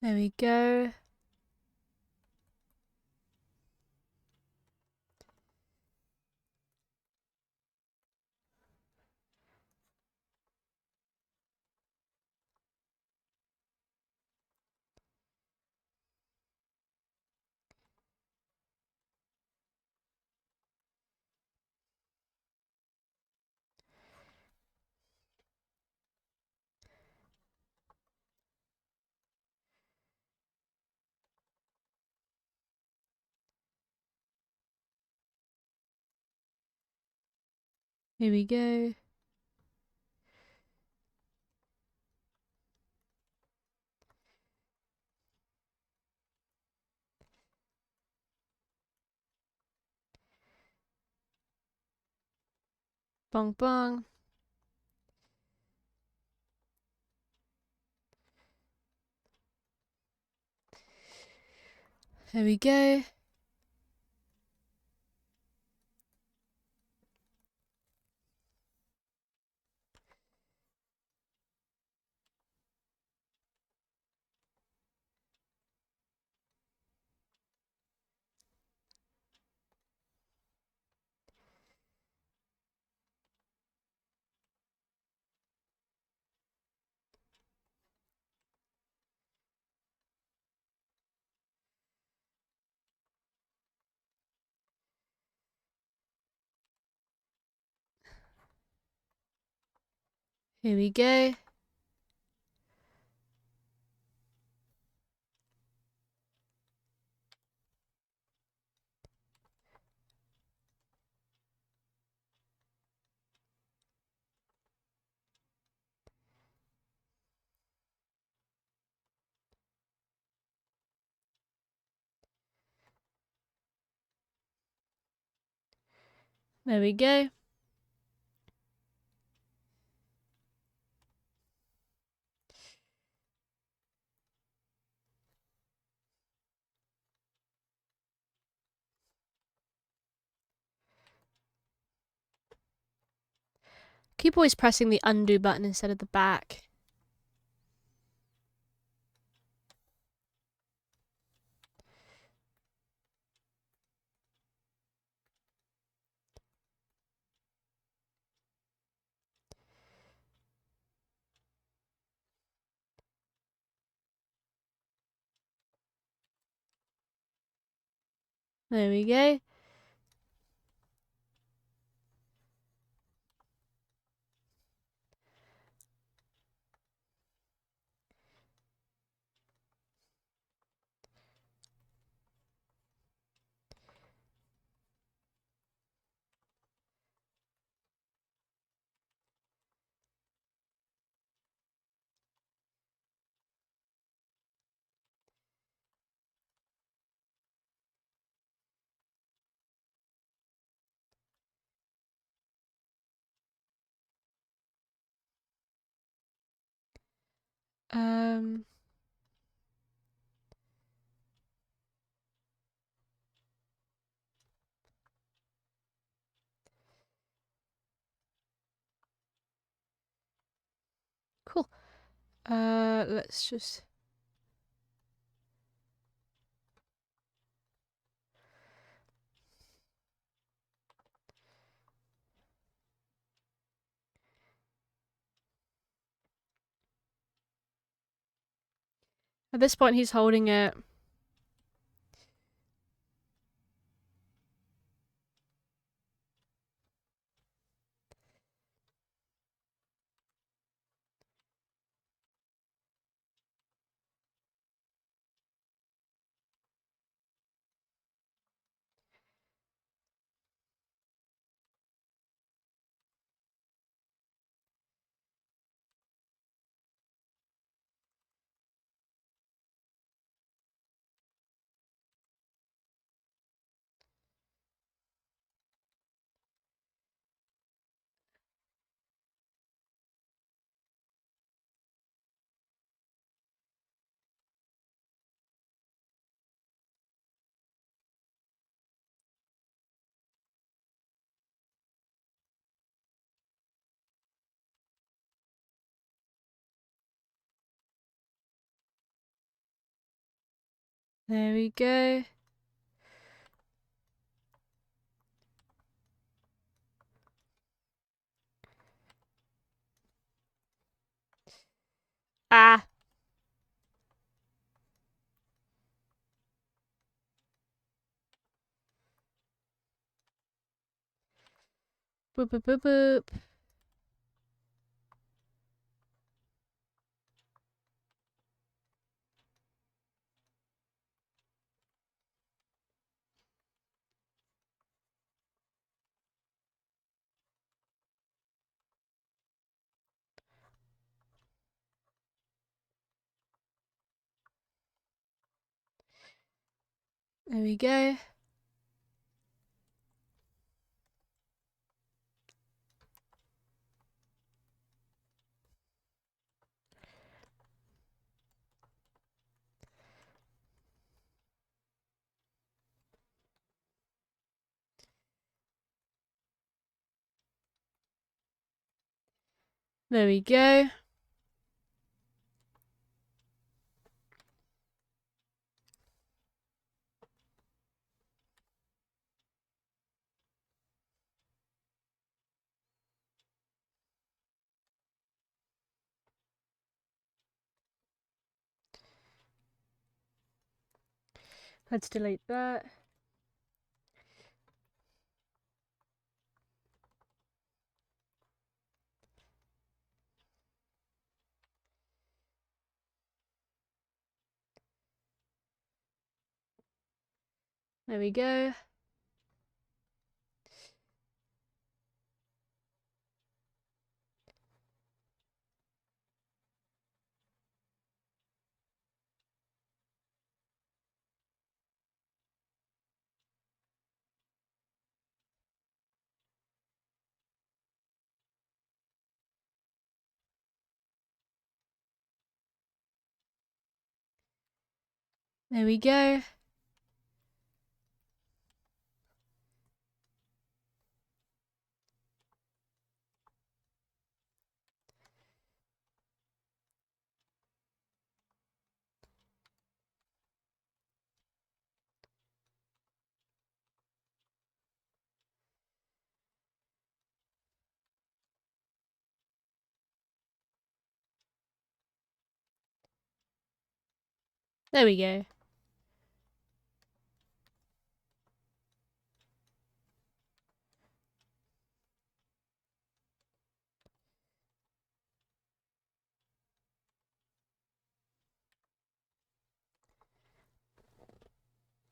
There we go. Here we go. Bong bong. There we go. Here we go. There we go. Keep always pressing the undo button instead of the back. There we go. Um. Cool. Let's just. At this point, he's holding it. There we go. Ah. Boop boop boop boop. There we go. There we go. Let's delete that. There we go. There we go. There we go.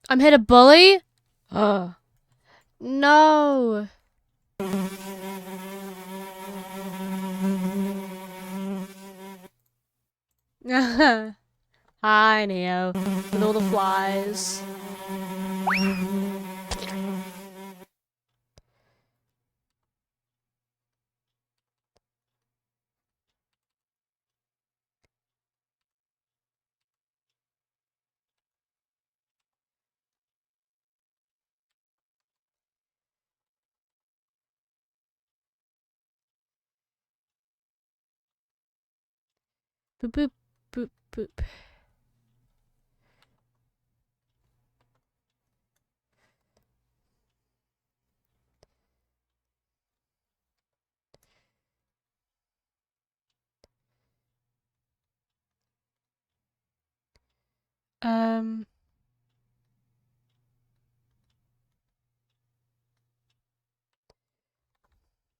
I'm here to bully? Oh. No. Hi, Neo. With all the flies. Boop, boop, boop, boop.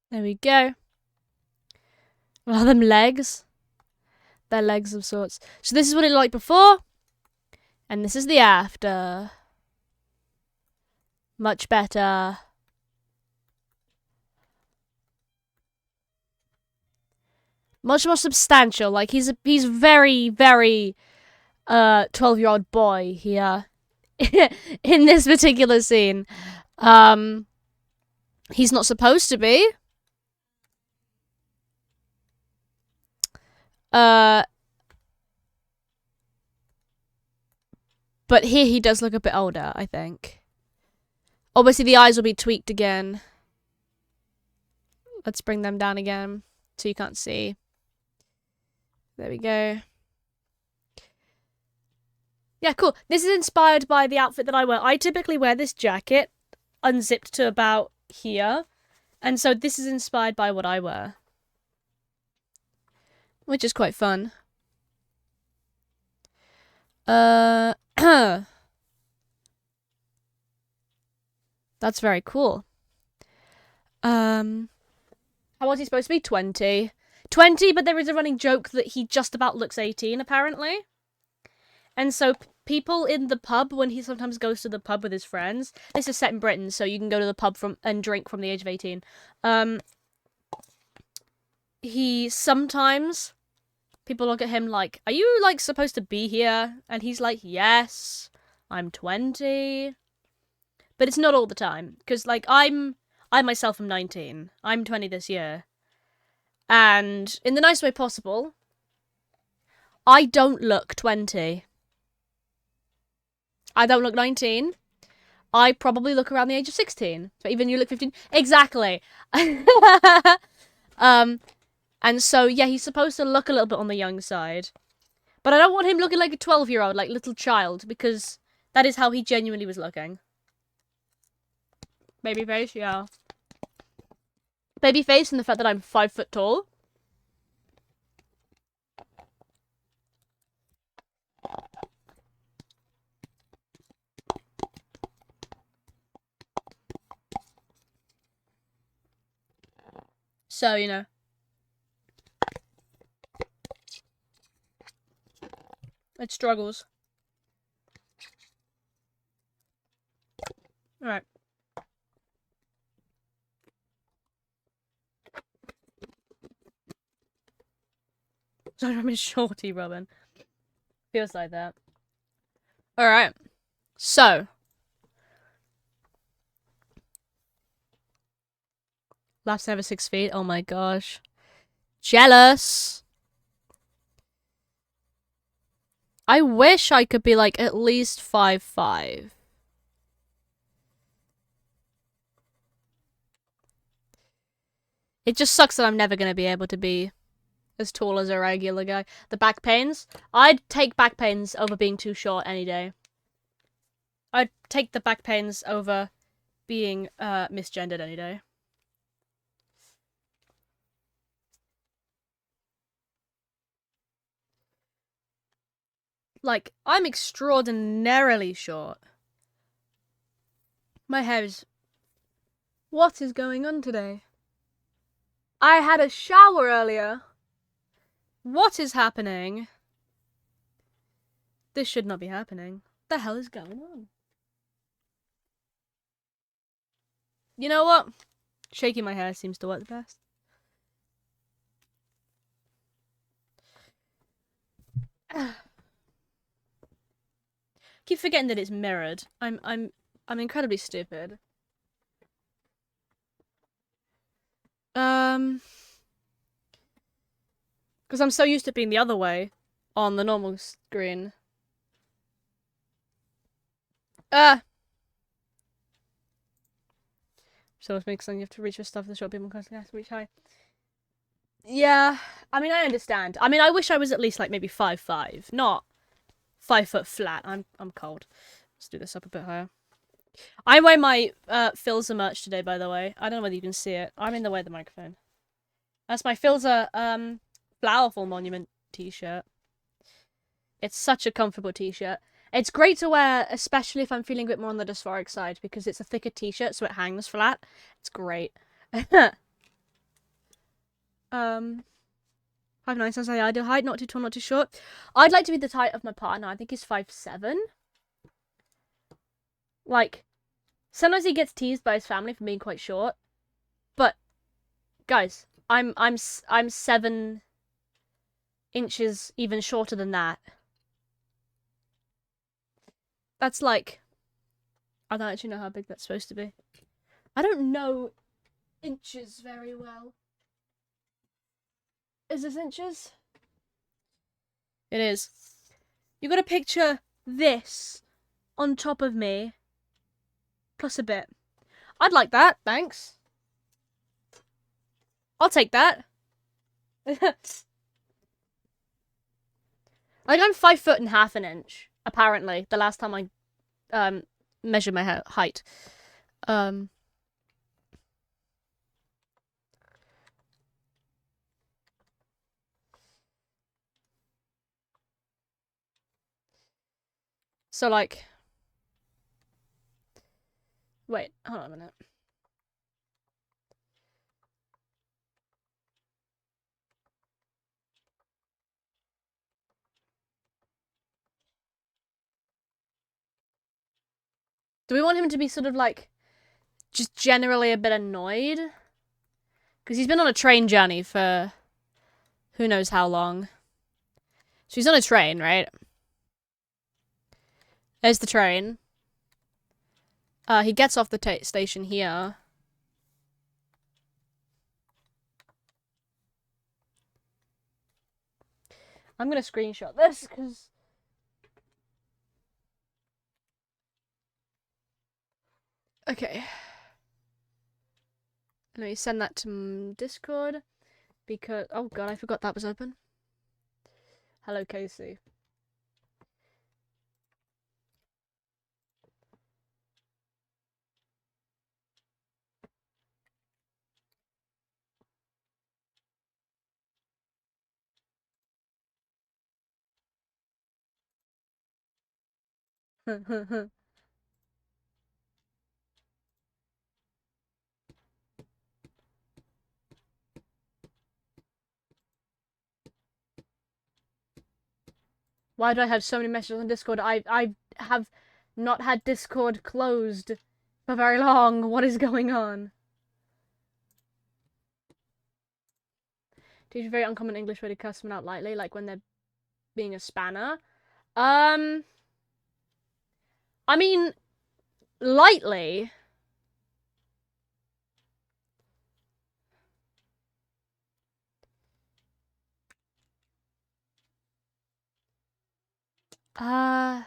There we go. Are them legs? They're legs of sorts. So this is what it looked like before. And this is the after. Much better. Much more substantial. Like, he's very, very 12-year-old boy here. In this particular scene. He's not supposed to be. But here he does look a bit older, I think. Obviously, the eyes will be tweaked again. Let's bring them down again so you can't see. There we go. Yeah, cool. This is inspired by the outfit that I wear. I typically wear this jacket unzipped to about here. And so this is inspired by what I wear. Which is quite fun. That's very cool. How old is he supposed to be? 20. 20, but there is a running joke that he just about looks 18, apparently. And so people in the pub, when he sometimes goes to the pub with his friends, this is set in Britain, so you can go to the pub and drink from the age of 18. He sometimes, people look at him like, are you, like, supposed to be here? And he's like, yes, I'm 20. But it's not all the time, because, like, I myself am 19. I'm 20 this year. And, in the nice way possible, I don't look 20. I don't look 19. I probably look around the age of 16. But even you look 15. Exactly. And so, yeah, he's supposed to look a little bit on the young side. But I don't want him looking like a 12-year-old, like little child, because that is how he genuinely was looking. Baby face, yeah. Baby face and the fact that I'm 5 foot tall. So, you know. It struggles. Alright. Sorry, I'm a shorty, Robin. Feels like that. Alright. So. Laughs never 6 feet. Oh my gosh. Jealous. I wish I could be like at least 5'5". It just sucks that I'm never gonna be able to be as tall as a regular guy. The back pains? I'd take back pains over being too short any day. I'd take the back pains over being misgendered any day. Like, I'm extraordinarily short. My hair is... What is going on today? I had a shower earlier. What is happening? This should not be happening. What the hell is going on? You know what? Shaking my hair seems to work the best. Keep forgetting that it's mirrored. I'm incredibly stupid. Because I'm so used to being the other way on the normal screen. So it makes sense you have to reach for stuff the short people constantly have to reach high. Yeah, I mean, I understand. I mean, I wish I was at least like maybe 5'5", not 5 foot flat. I'm cold. Let's do this up a bit higher. I'm wearing my Filza merch today, by the way. I don't know whether you can see it. I'm in the way of the microphone. That's my Filza Flowerful Monument t-shirt. It's such a comfortable t-shirt. It's great to wear, especially if I'm feeling a bit more on the dysphoric side, because it's a thicker t-shirt, so it hangs flat. It's great. 5'9" sounds like the ideal height, not too tall, not too short. I'd like to be the height of my partner. I think he's 5'7". Like, sometimes he gets teased by his family for being quite short, but guys, I'm 7 inches even shorter than that. That's like, I don't actually know how big that's supposed to be. I don't know inches very well. Is this inches? It is. You gotta picture this on top of me, plus a bit. I'd like that, thanks. I'll take that. Like, I'm 5'1.5" apparently, the last time I measured my height. So like, wait, hold on a minute. Do we want him to be sort of like, just generally a bit annoyed? Because he's been on a train journey for who knows how long. So he's on a train, right? There's the train. He gets off the station here. I'm gonna screenshot this, because... Okay. Let me send that to Discord, because... Oh god, I forgot that was open. Hello, Casey. Why do I have so many messages on Discord? I have not had Discord closed for very long. What is going on? Teach a very uncommon English way to cuss someone out lightly, like when they're being a spanner. I mean, lightly. Like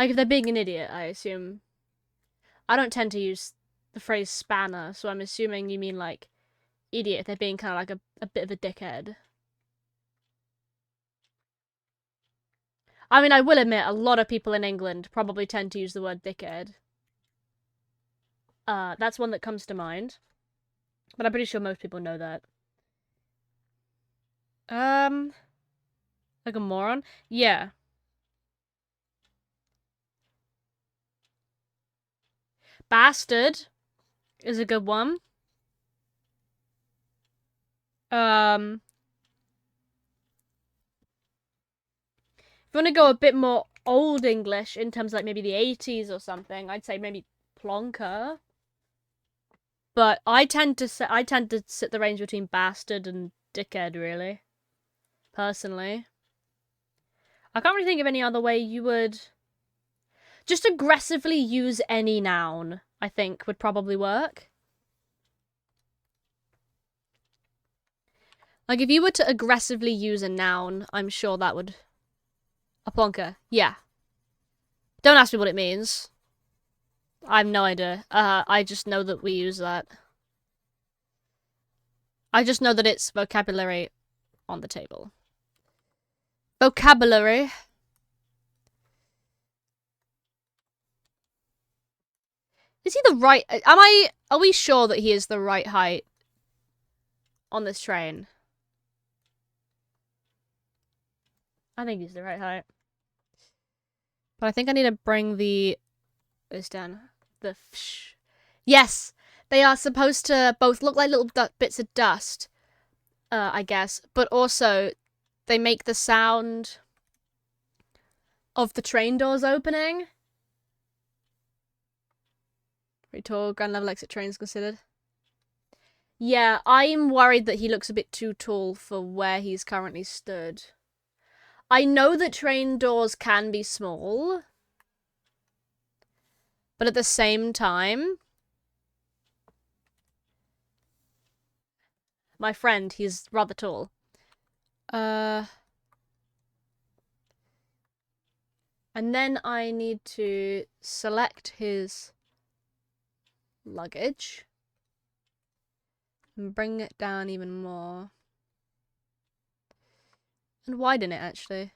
if they're being an idiot, I assume. I don't tend to use the phrase spanner, so I'm assuming you mean like idiot if they're being kind of like a bit of a dickhead. I mean, I will admit, a lot of people in England probably tend to use the word dickhead. That's one that comes to mind. But I'm pretty sure most people know that. Like a moron? Yeah. Bastard is a good one. If you want to go a bit more old English in terms of like maybe the 80s or something, I'd say maybe plonker. But I tend to sit the range between bastard and dickhead, really. Personally. I can't really think of any other way you would just aggressively use any noun, I think would probably work. Like if you were to aggressively use a noun, I'm sure that would a plonker. Yeah. Don't ask me what it means. I have no idea. I just know that we use that. I just know that it's vocabulary on the table. Vocabulary. Is he the right... Are we sure that he is the right height on this train? I think he's the right height. But I think I need to bring this down. Yes! They are supposed to both look like little bits of dust, I guess. But also, they make the sound of the train doors opening. Very tall, ground level exit trains considered. Yeah, I'm worried that he looks a bit too tall for where he's currently stood. I know that train doors can be small, but at the same time, my friend, he's rather tall. And then I need to select his luggage and bring it down even more. And widen it, actually.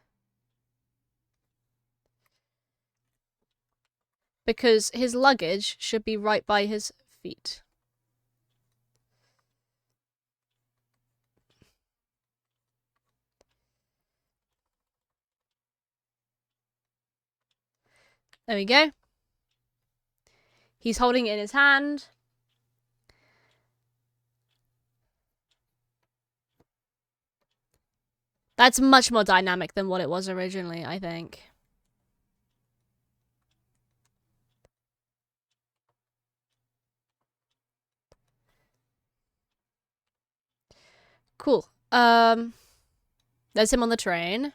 Because his luggage should be right by his feet. There we go. He's holding it in his hand. That's much more dynamic than what it was originally, I think. Cool. There's him on the train.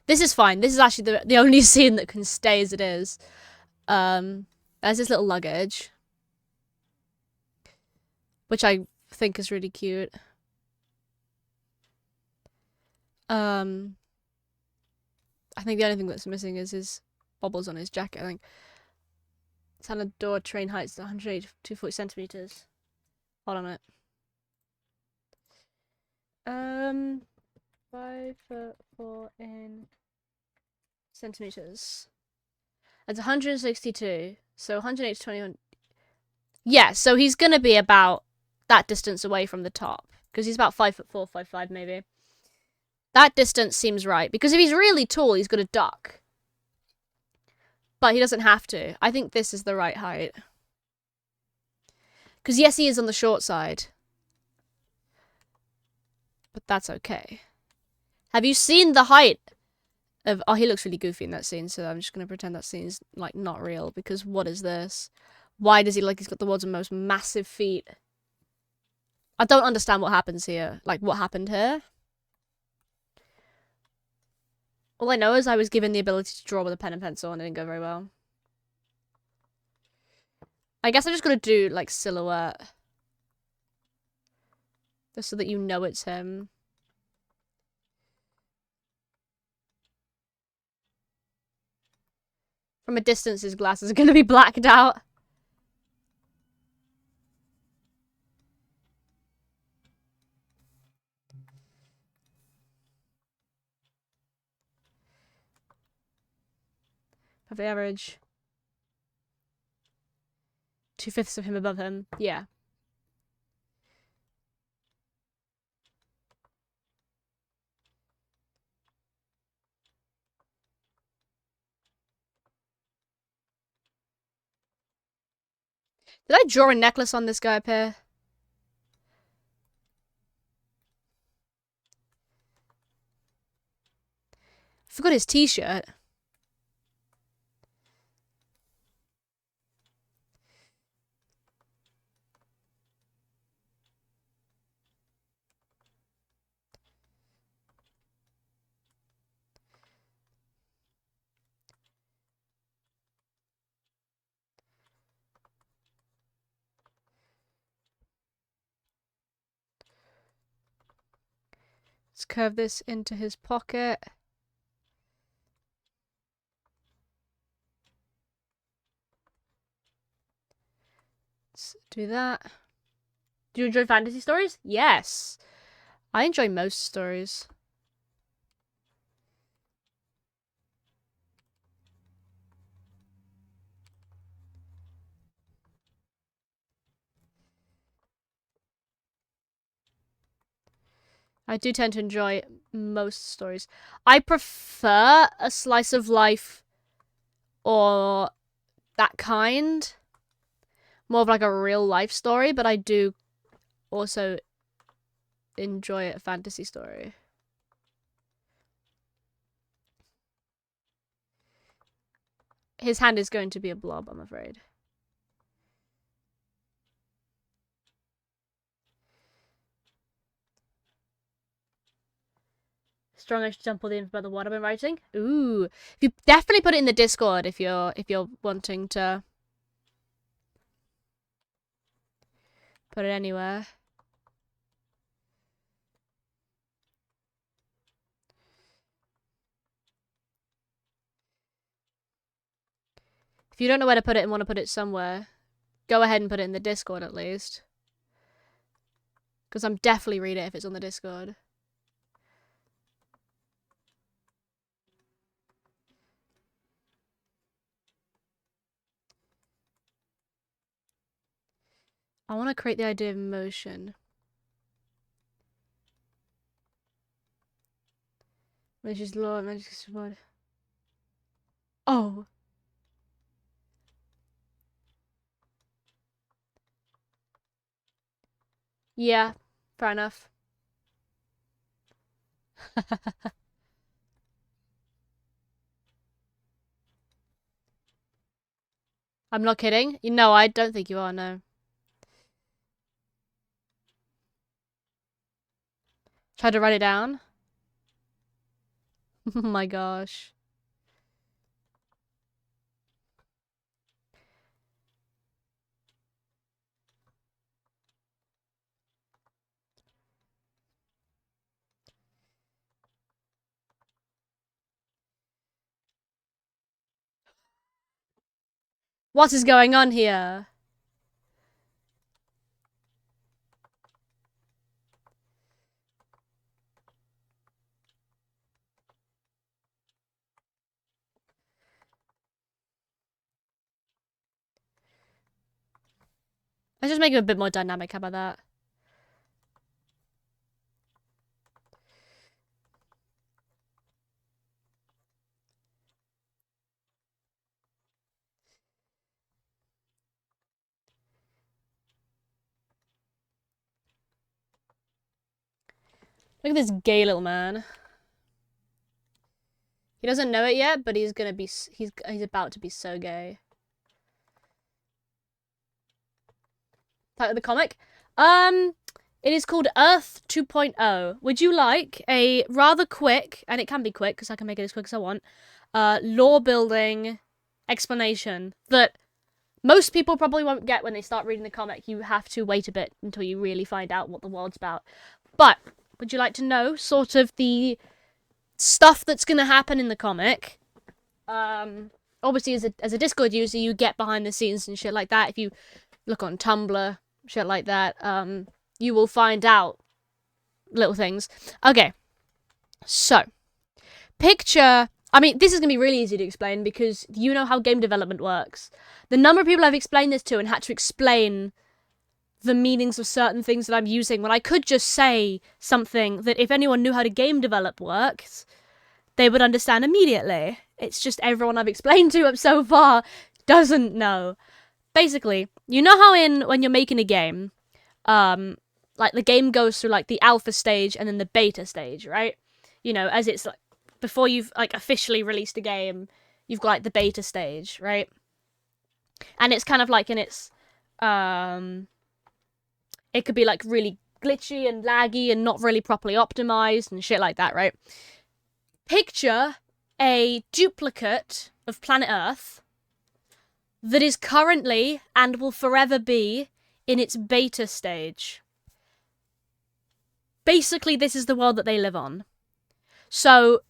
This is fine. This is actually the only scene that can stay as it is. There's his little luggage, which I think is really cute. I think the only thing that's missing is his bobbles on his jacket, I think. Standard door train height is 180 to 240 centimeters. Hold on a minute. 5'4" in centimeters. That's 162. So 180 to 21. Yeah, so he's gonna be about that distance away from the top. Because he's about 5'4", 5'5" maybe. That distance seems right. Because if he's really tall, he's gonna duck. But he doesn't have to. I think this is the right height. Because yes, he is on the short side. But that's okay. Have you seen the height of... Oh, he looks really goofy in that scene, so I'm just going to pretend that scene's, like, not real. Because what is this? Why does he look like he's got the world's most massive feet? I don't understand what happens here. Like, what happened here? All I know is I was given the ability to draw with a pen and pencil and it didn't go very well. I guess I'm just gonna do, like, silhouette. Just so that you know it's him. From a distance, his glasses are gonna be blacked out. Of the average. 2/5 of him above him. Yeah. Did I draw a necklace on this guy up here? Forgot his t-shirt. Let's curve this into his pocket. Let's do that. Do you enjoy fantasy stories? Yes. I enjoy most stories. I do tend to enjoy most stories. I prefer a slice of life or that kind. More of like a real life story, but I do also enjoy a fantasy story. His hand is going to be a blob, I'm afraid. Strong I should sample the info about the what I've been writing. Ooh. You definitely put it in the Discord if you're wanting to put it anywhere. If you don't know where to put it and want to put it somewhere, go ahead and put it in the Discord at least. Because I'm definitely read it if it's on the Discord. I want to create the idea of motion. Which is law of magic sword. Oh. Yeah, fair enough. I'm not kidding. No, I don't think you are, no. Try to write it down. Oh my gosh. What is going on here? Let's just make it a bit more dynamic. How about that? Look at this gay little man. He doesn't know it yet, but he's gonna be. He's about to be so gay. Title of the comic. It is called Earth 2.0. Would you like a rather quick, and it can be quick because I can make it as quick as I want, lore building explanation that most people probably won't get when they start reading the comic. You have to wait a bit until you really find out what the world's about. But would you like to know sort of the stuff that's going to happen in the comic? Obviously, as a Discord user, you get behind the scenes and shit like that. If you look on Tumblr, shit like that, you will find out little things. Okay, so picture. I mean, this is going to be really easy to explain because you know how game development works. The number of people I've explained this to and had to explain the meanings of certain things that I'm using when I could just say something that if anyone knew how to game develop works, they would understand immediately. It's just everyone I've explained to up so far doesn't know. Basically, you know how when you're making a game, like the game goes through like the alpha stage and then the beta stage, right? You know, as it's like before you've like officially released a game, you've got like the beta stage, right? And it's kind of like in its it could be like really glitchy and laggy and not really properly optimized and shit like that, right? Picture a duplicate of planet Earth that is currently and will forever be in its beta stage. Basically, this is the world that they live on. So,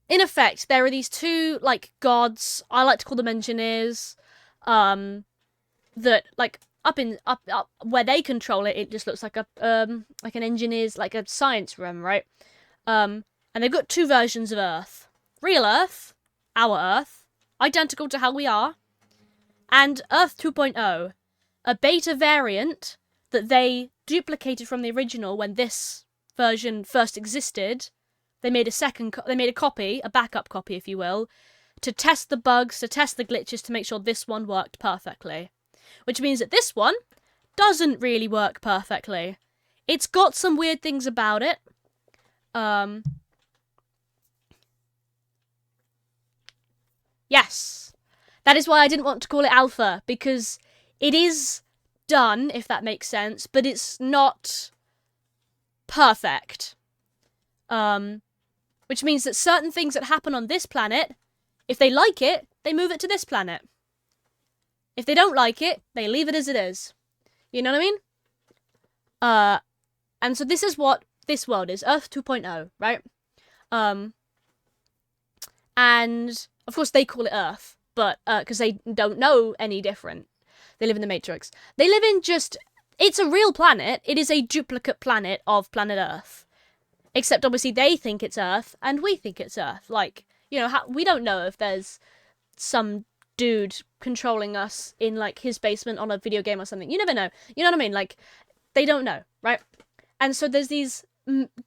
in effect, there are these two, like, gods, I like to call them engineers, that, like, up where they control it, it just looks like an engineer's, like a science room, right? And they've got two versions of Earth. Real Earth, our Earth, identical to how we are, and Earth 2.0, a beta variant that they duplicated from the original when this version first existed. They made a copy, a backup copy, if you will, to test the bugs, to test the glitches, to make sure this one worked perfectly. Which means that this one doesn't really work perfectly. It's got some weird things about it. Yes. That is why I didn't want to call it alpha, because it is done, if that makes sense, but it's not perfect. Which means that certain things that happen on this planet, if they like it, they move it to this planet. If they don't like it, they leave it as it is. You know what I mean? And so this is what this world is, Earth 2.0, right? And of course they call it Earth, but because they don't know any different. They live in the Matrix. They live in it's a real planet. It is a duplicate planet of planet Earth. Except obviously they think it's Earth and we think it's Earth. Like, you know, we don't know if there's some dude controlling us in like his basement on a video game or something. You never know. You know what I mean? Like, they don't know, right? And so there's these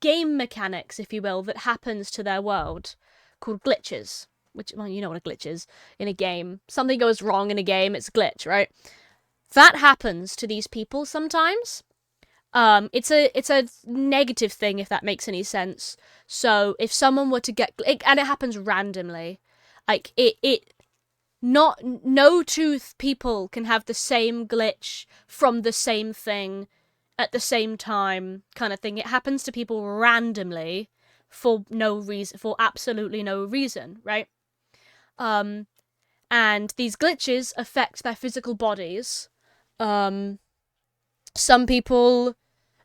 game mechanics, if you will, that happens to their world called glitches. Which, well, you know what a glitch is in a game. Something goes wrong in a game, it's a glitch, right? That happens to these people sometimes. It's a negative thing, if that makes any sense. So if someone were to and it happens randomly, like no two people can have the same glitch from the same thing at the same time, kind of thing. It happens to people randomly for no reason, for absolutely no reason, right? And these glitches affect their physical bodies. Some people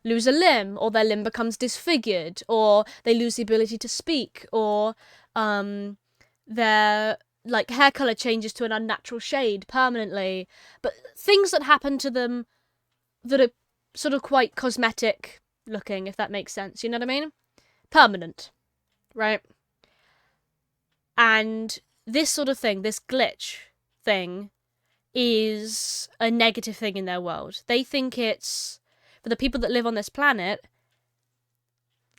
lose a limb, or their limb becomes disfigured, or they lose the ability to speak, or their like hair color changes to an unnatural shade permanently. But things that happen to them that are sort of quite cosmetic looking, if that makes sense. You know what I mean? Permanent, right? And this sort of thing, this glitch thing, is a negative thing in their world. They think it's, for the people that live on this planet,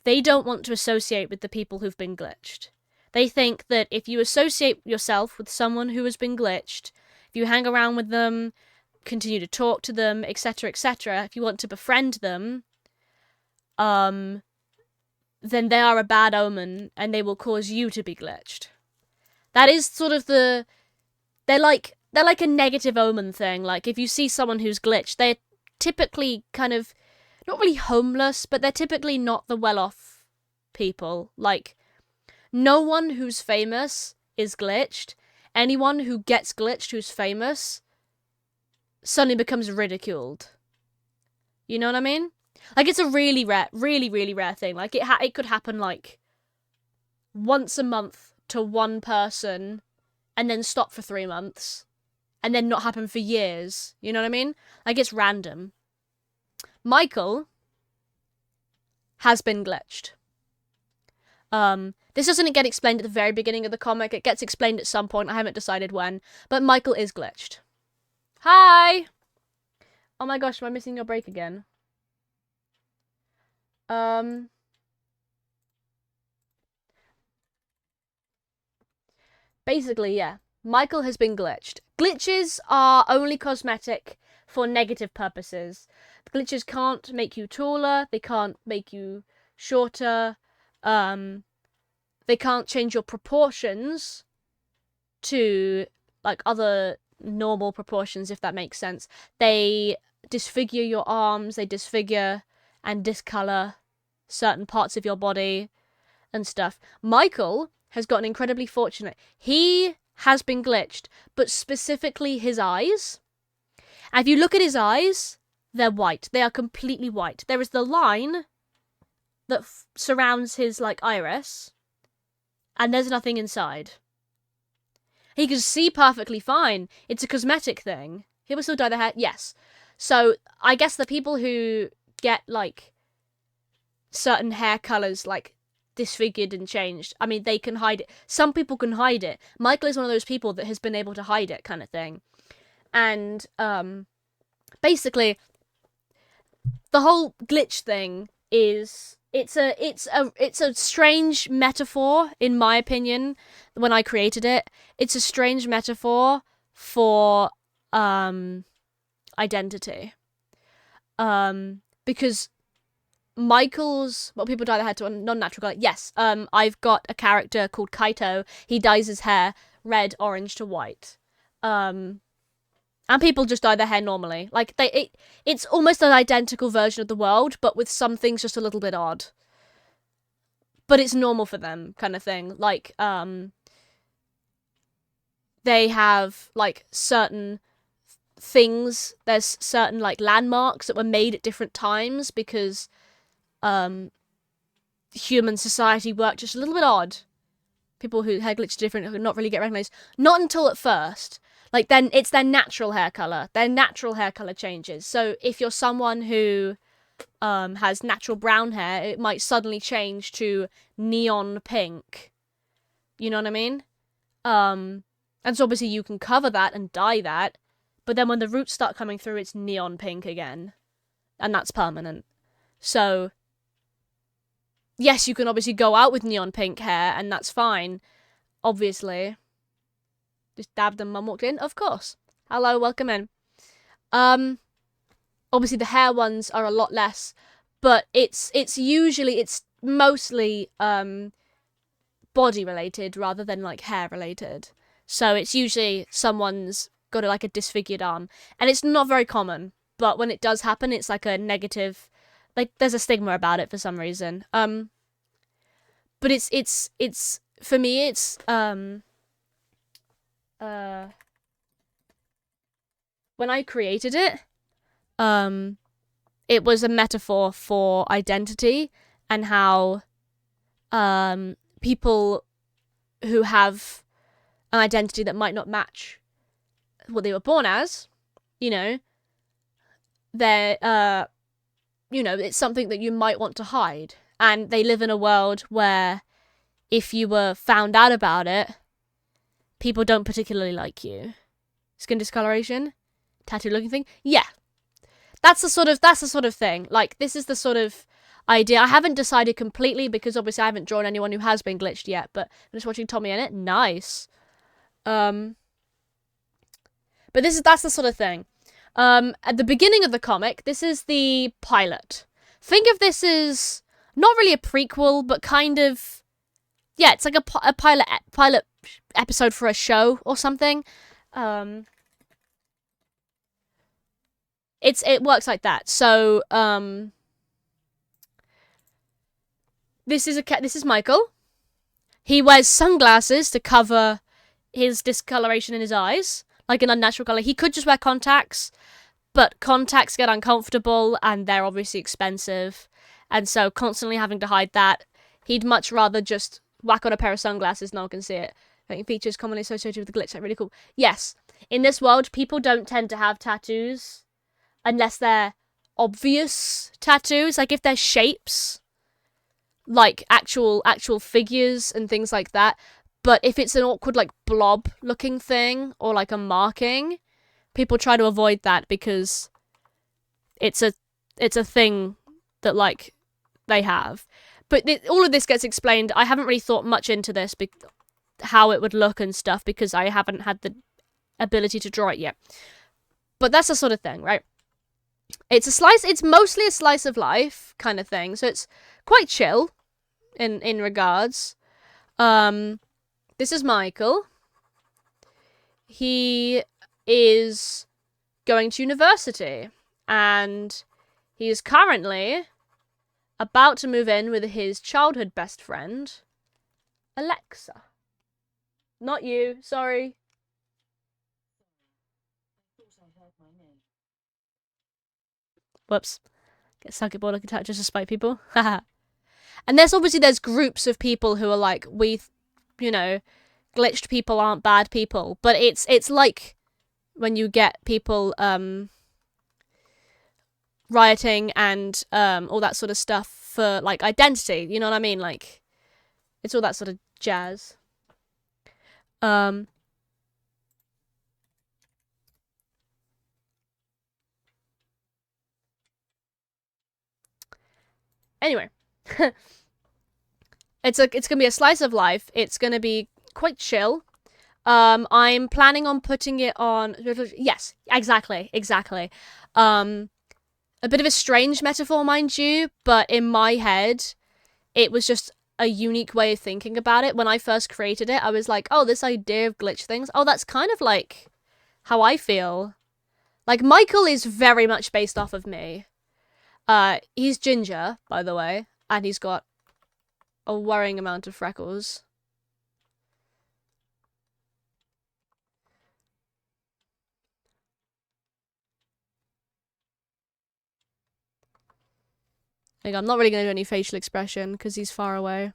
they don't want to associate with the people who've been glitched. They think that if you associate yourself with someone who has been glitched, if you hang around with them, continue to talk to them, etc., etc., if you want to befriend them, then they are a bad omen and they will cause you to be glitched. That is sort of they're like a negative omen thing. Like, if you see someone who's glitched, they're typically kind of, not really homeless, but they're typically not the well-off people. Like, no one who's famous is glitched. Anyone who gets glitched who's famous suddenly becomes ridiculed. You know what I mean? Like, it's a really rare, really, really rare thing. Like, it could happen, like, once a month to one person, and then stop for 3 months, and then not happen for years. You know what I mean? Like, it's random. Michael has been glitched. This doesn't get explained at the very beginning of the comic. It gets explained at some point. I haven't decided when. But Michael is glitched. Hi! Oh my gosh, am I missing your break again? Basically, yeah. Michael has been glitched. Glitches are only cosmetic for negative purposes. Glitches can't make you taller. They can't make you shorter. they can't change your proportions to like other normal proportions, if that makes sense. They disfigure your arms, they disfigure and discolor certain parts of your body and stuff. Michael has gotten incredibly fortunate. He has been glitched, but specifically his eyes. And if you look at his eyes, they're white. They are completely white. There is the line that surrounds his like iris, and there's nothing inside. He can see perfectly fine. It's a cosmetic thing. He will still dye their hair, yes. So I guess the people who get like certain hair colors like disfigured and changed, I mean, they can hide it. Some people can hide it. Michael is one of those people that has been able to hide it, kind of thing. And basically, the whole glitch thing is it's a strange metaphor, in my opinion. When I created it, it's a strange metaphor for identity, because Michael's, well, people dye their hair to a non-natural color. Yes, I've got a character called Kaito. He dyes his hair red, orange to white. And people just dye their hair normally. Like, it's almost an identical version of the world, but with some things just a little bit odd. But it's normal for them, kind of thing. Like, they have, like, certain things. There's certain, like, landmarks that were made at different times because human society worked just a little bit odd. People who hair glitch different who not really get recognized. Not until at first. Like, then it's their natural hair color. Their natural hair color changes. So if you're someone who has natural brown hair, it might suddenly change to neon pink. You know what I mean? And so obviously you can cover that and dye that, but then when the roots start coming through, it's neon pink again. And that's permanent. So, yes, you can obviously go out with neon pink hair, and that's fine. Obviously. Just dabbed and mum walked in? Of course. Hello, welcome in. Obviously the hair ones are a lot less, but it's mostly body related rather than like hair related. So it's usually someone's got like a disfigured arm, and it's not very common, but when it does happen, it's like a negative, like there's a stigma about it for some reason. But it's for me, it's when I created it, it was a metaphor for identity and how people who have an identity that might not match what they were born as, you know, they're it's something that you might want to hide, and they live in a world where if you were found out about it, people don't particularly like you. Skin discoloration? Tattoo looking thing? Yeah. That's the sort of thing. Like, this is the sort of idea. I haven't decided completely because obviously I haven't drawn anyone who has been glitched yet, but I'm just watching Tommy in it. Nice. But that's the sort of thing. At the beginning of the comic, this is the pilot. Think of this as not really a prequel, but kind of, yeah, it's like a pilot episode for a show or something. It works like that. So this is Michael. He wears sunglasses to cover his discoloration in his eyes, like an unnatural color. He could just wear contacts, but contacts get uncomfortable and they're obviously expensive, and so constantly having to hide that, he'd much rather just whack on a pair of sunglasses. No one can see it. Features commonly associated with the glitch. Like, really cool. Yes, in this world, people don't tend to have tattoos unless they're obvious tattoos. Like if they're shapes, like actual figures and things like that. But if it's an awkward like blob looking thing or like a marking, people try to avoid that because it's a thing that like they have. But all of this gets explained. I haven't really thought much into this, how it would look and stuff, because I haven't had the ability to draw it yet. But that's the sort of thing, right? It's mostly a slice of life kind of thing, so it's quite chill in regards. This is Michael. He is going to university, and he is currently about to move in with his childhood best friend, Alexa. Not you, sorry. Whoops. Get sucky boy looking at just to spite people. And there's groups of people who are like, you know, glitched people aren't bad people. But it's like when you get people rioting and all that sort of stuff for like identity, you know what I mean? Like it's all that sort of jazz. Anyway. It's gonna be a slice of life. It's gonna be quite chill. I'm planning on putting it on. Yes, exactly. A bit of a strange metaphor, mind you, but in my head, it was just a unique way of thinking about it. When I first created it, I was like, oh, this idea of glitch things. Oh, that's kind of like how I feel. Like, Michael is very much based off of me. He's ginger, by the way, and he's got a worrying amount of freckles. Like, I'm not really gonna do any facial expression because he's far away.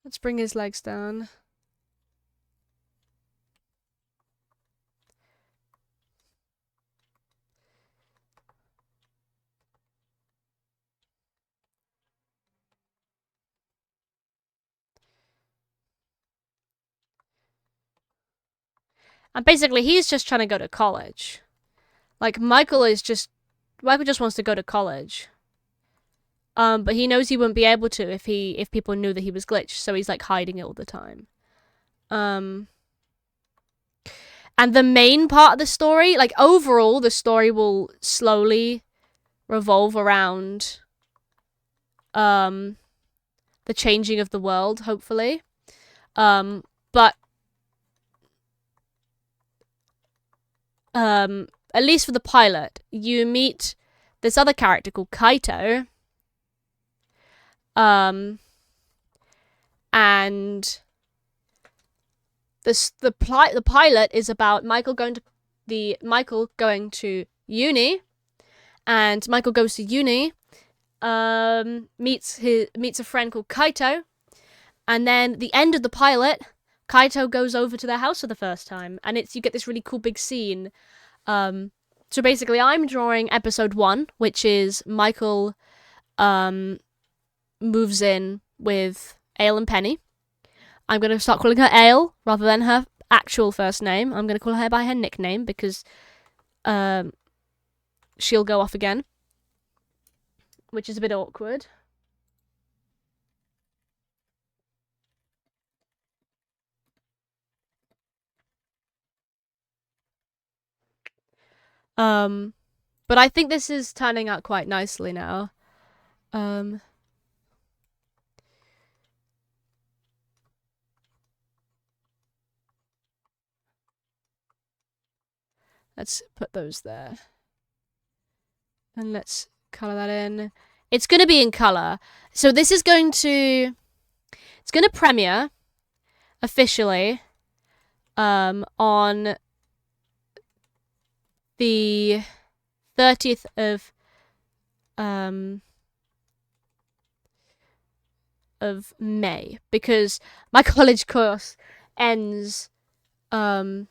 Let's bring his legs down. And basically, he's just trying to go to college. Like, Michael just wants to go to college. But he knows he wouldn't be able to if people knew that he was glitched, so he's like hiding it all the time. And the main part of the story, like overall, the story will slowly revolve around the changing of the world, hopefully. But at least for the pilot, you meet this other character called Kaito. And the pilot is about Michael going to uni, and Michael goes to uni, meets a friend called Kaito, and then the end of the pilot, Kaito goes over to their house for the first time, and you get this really cool big scene. So basically, I'm drawing episode 1, which is Michael moves in with Ale and Penny. I'm going to start calling her Ale rather than her actual first name. I'm going to call her by her nickname because she'll go off again, which is a bit awkward. But I think this is turning out quite nicely now. Let's put those there. And let's color that in. It's going to be in color. So this is going to premiere officially on the 30th of May, because my college course ends on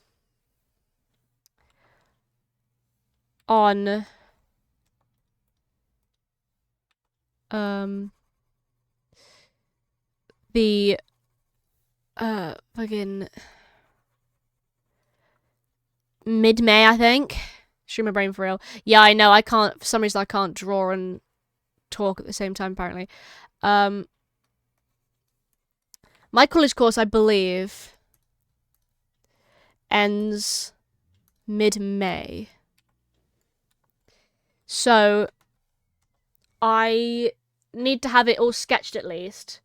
the fucking mid-May, I think. Shoot my brain for real. Yeah, I know, I can't, for some reason I can't draw and talk at the same time, apparently. My My college course, I believe, ends mid-May. So I need to have it all sketched at least.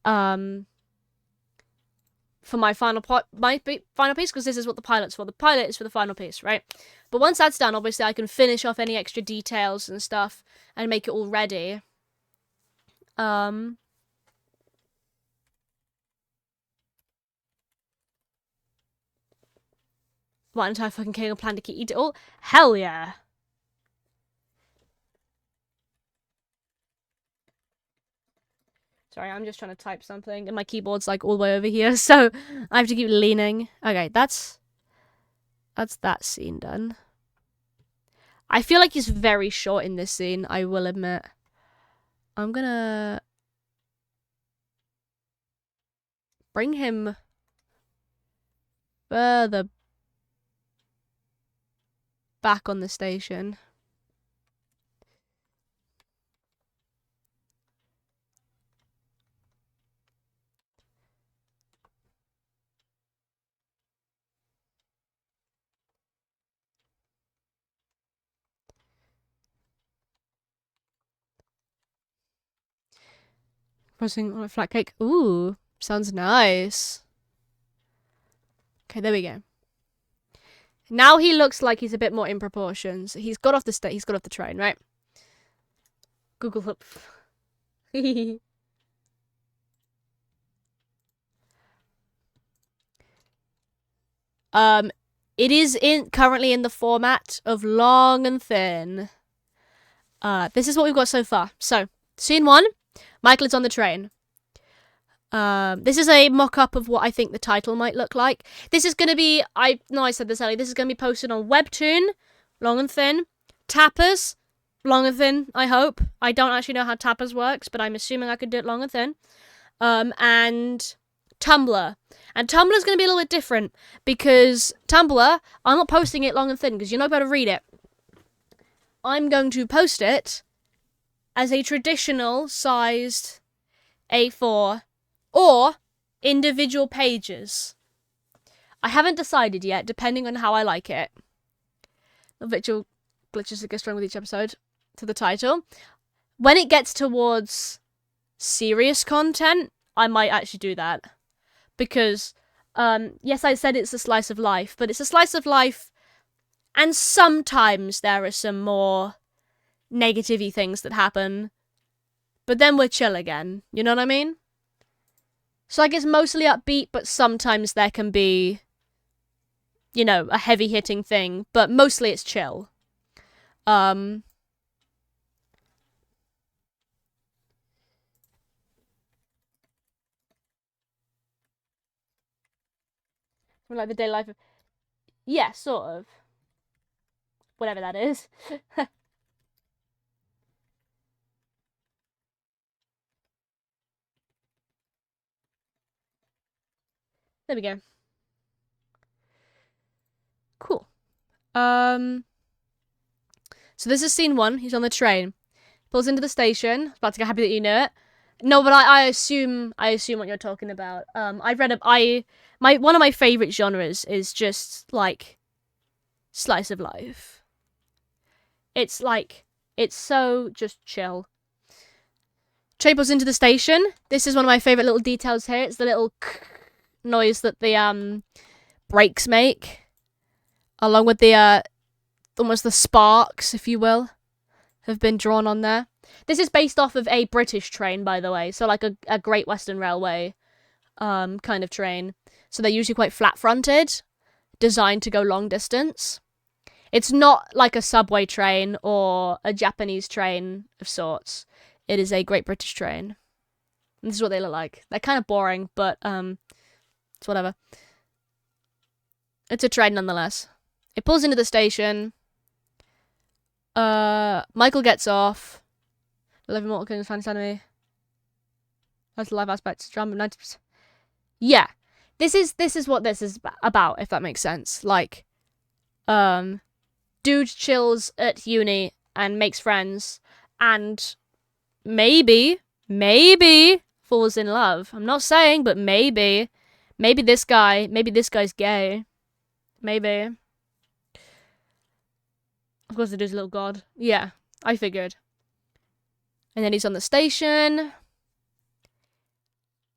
For my final final piece, because this is what the pilot's for. The pilot is for the final piece, right? But once that's done, obviously I can finish off any extra details and stuff and make it all ready. What entire fucking king plan to eat it all? Hell yeah. Sorry, I'm just trying to type something and my keyboard's like all the way over here, so I have to keep leaning. Okay, that's that scene done. I feel like he's very short in this scene, I will admit. I'm gonna bring him further back on the station. Pressing on a flat cake. Ooh, sounds nice. Okay, there we go. Now he looks like he's a bit more in proportions. He's got off the he's got off the train, right? Google flip. It is currently in the format of long and thin. This is what we've got so far. So, scene 1, Michael is on the train. This is a mock-up of what I think the title might look like. This is going to be, I know I said this earlier, this is going to be posted on Webtoon, long and thin, Tappers, long and thin, I hope. I don't actually know how Tappers works, but I'm assuming I could do it long and thin. And Tumblr. And Tumblr's going to be a little bit different, because Tumblr, I'm not posting it long and thin, because you're not going to read it. I'm going to post it as a traditional sized A4 or individual pages. I haven't decided yet, depending on how I like it. The visual glitches that get strong with each episode to the title. When it gets towards serious content, I might actually do that. Because, yes, I said it's a slice of life, but it's a slice of life, and sometimes there are some more negative-y things that happen, but then we're chill again, you know what I mean? So like it's mostly upbeat, but sometimes there can be, you know, a heavy-hitting thing, but mostly it's chill. Like the daily life of... Yeah, sort of. Whatever that is. There we go. Cool. So this is scene 1. He's on the train. Pulls into the station. About to get happy that you know it. No, but I assume what you're talking about. I've read one of my favorite genres is just like slice of life. It's like it's so just chill. Train pulls into the station. This is one of my favorite little details here. It's the little noise that the brakes make, along with the almost the sparks, if you will, have been drawn on there. This is based off of a British train, by the way, so like a Great Western Railway kind of train. So they're usually quite flat-fronted, designed to go long distance. It's not like a subway train or a Japanese train of sorts. It is a Great British train. And this is what they look like. They're kind of boring, but it's whatever. It's a train nonetheless. It pulls into the station. Michael gets off. 11 Mortal King's Fantasy Anime. That's the live aspects. Drama 90%. Yeah. This is what this is about, if that makes sense. Like, dude chills at uni and makes friends, and maybe, falls in love. I'm not saying, but maybe. Maybe this guy's gay. Maybe. Of course it is, little god. Yeah, I figured. And then he's on the station.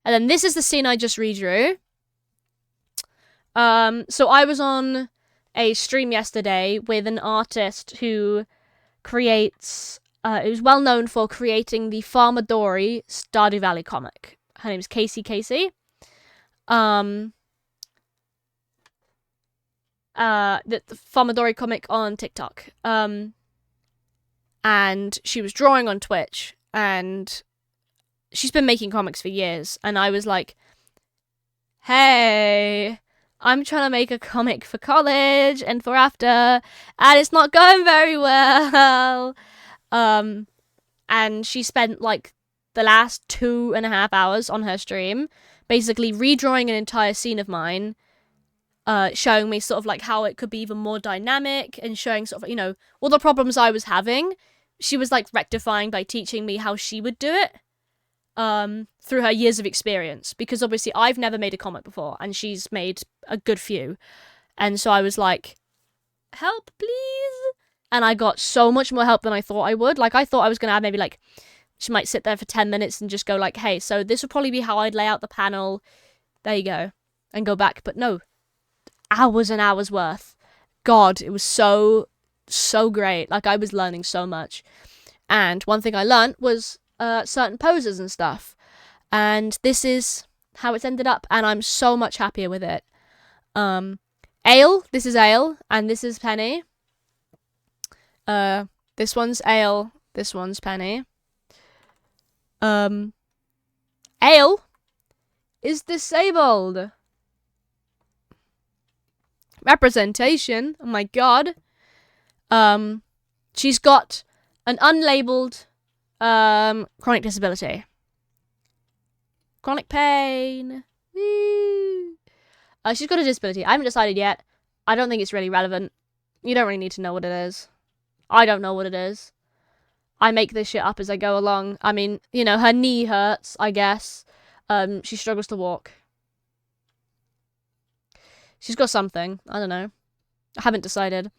And then this is the scene I just redrew. So I was on a stream yesterday with an artist who creates, who's well known for creating the Farmer Dory Stardew Valley comic. Her name's Casey. The Farmer Dory comic on TikTok. And she was drawing on Twitch, and she's been making comics for years, and I was like, hey, I'm trying to make a comic for college and for after, and it's not going very well. And she spent like the last 2.5 hours on her stream basically redrawing an entire scene of mine, showing me sort of like how it could be even more dynamic, and showing sort of, you know, all the problems I was having. She was like rectifying by teaching me how she would do it. Through her years of experience, because obviously I've never made a comic before, and she's made a good few, and so I was like, help please, and I got so much more help than I thought I would. Like, I thought I was gonna have maybe like, she might sit there for 10 minutes and just go like, hey, so this would probably be how I'd lay out the panel, there you go, and go back. But no, hours and hours worth. God, it was so great. Like, I was learning so much, and one thing I learned was certain poses and stuff, and this is how it's ended up, and I'm so much happier with it. Ale, this is Ale, and this is Penny. This one's Ale, this one's Penny. Ale is disabled. Representation, oh my god. She's got an unlabeled chronic disability. Chronic pain. Woo. She's got a disability. I haven't decided yet. I don't think it's really relevant. You don't really need to know what it is. I don't know what it is. I make this shit up as I go along. I mean, you know, her knee hurts, I guess. She struggles to walk. She's got something. I don't know. I haven't decided.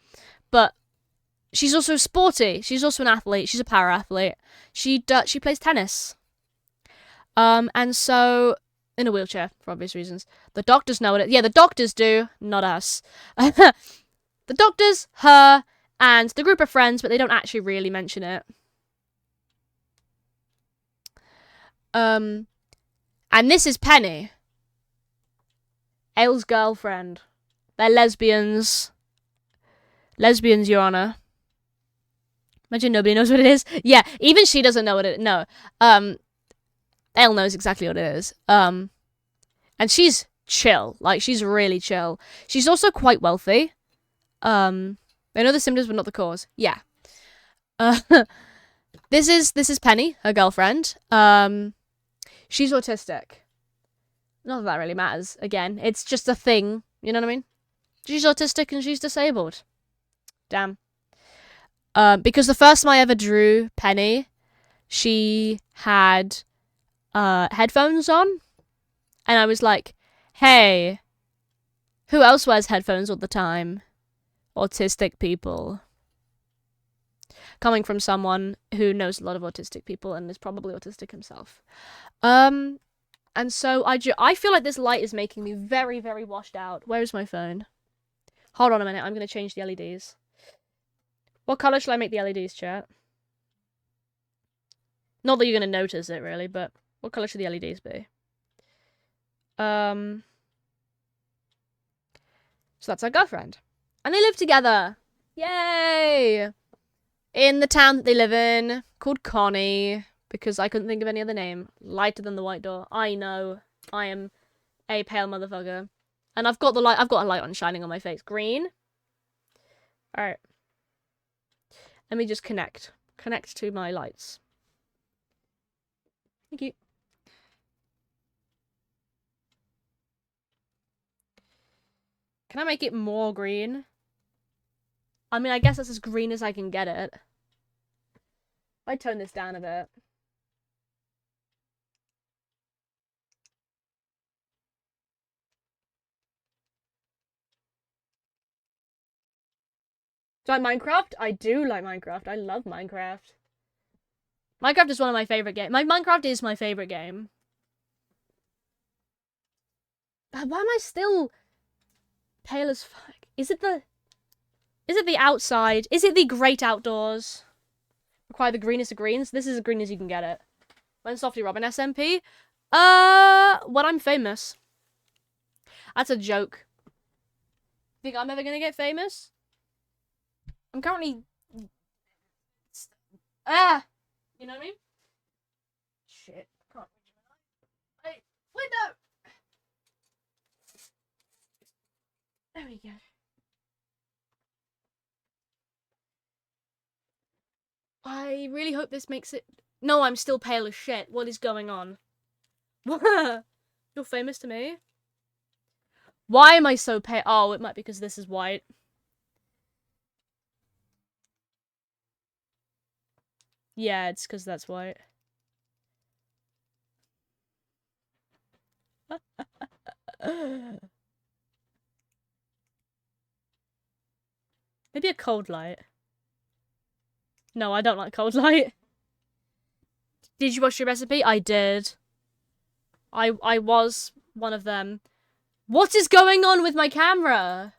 But she's also sporty. She's also an athlete. She's a para-athlete. She plays tennis. And so, in a wheelchair, for obvious reasons. The doctors know it. Yeah, the doctors do, not us. The doctors, her, and the group of friends, but they don't actually really mention it. And this is Penny, Ale's girlfriend. They're lesbians. Lesbians, Your Honor. Imagine nobody knows what it is. Yeah, even she doesn't know what it is. No. Ale knows exactly what it is. And she's chill. Like, she's really chill. She's also quite wealthy. I know the symptoms, but not the cause. Yeah. This is Penny, her girlfriend. She's autistic. Not that that really matters. Again, it's just a thing. You know what I mean? She's autistic and she's disabled. Damn. Because the first time I ever drew Penny, she had headphones on, and I was like, hey, who else wears headphones all the time? Autistic people. Coming from someone who knows a lot of autistic people and is probably autistic himself. And so I feel like this light is making me very, very washed out. Where is my phone? Hold on a minute, I'm going to change the LEDs. What colour shall I make the LEDs, chat? Not that you're going to notice it, really, but what colour should the LEDs be? So that's our girlfriend. And they live together! Yay! In the town that they live in, called Connie, because I couldn't think of any other name. Lighter than the white door. I know. I am a pale motherfucker. And I've got a light on shining on my face. Green. Alright. Let me just connect. Connect to my lights. Thank you. Can I make it more green? I mean, I guess that's as green as I can get it. I tone this down a bit. Do I like Minecraft? I do like Minecraft. I love Minecraft. Minecraft is one of my favorite games. Minecraft is my favorite game. Why am I still pale as fuck? Is it the outside? Is it the great outdoors? Require the greenest of greens? This is as green as you can get it. When Softly Robin SMP? When I'm famous. That's a joke. Think I'm ever gonna get famous? I'm currently... You know what I mean? Shit. Can't reach my eye. Hey, window! There we go. I really hope this makes it... No, I'm still pale as shit. What is going on? You're famous to me? Why am I so pale? Oh, it might be because this is white. Yeah, it's because that's white. Maybe a cold light. No, I don't like cold light. Did you watch your recipe? I did. I was one of them. What is going on with my camera?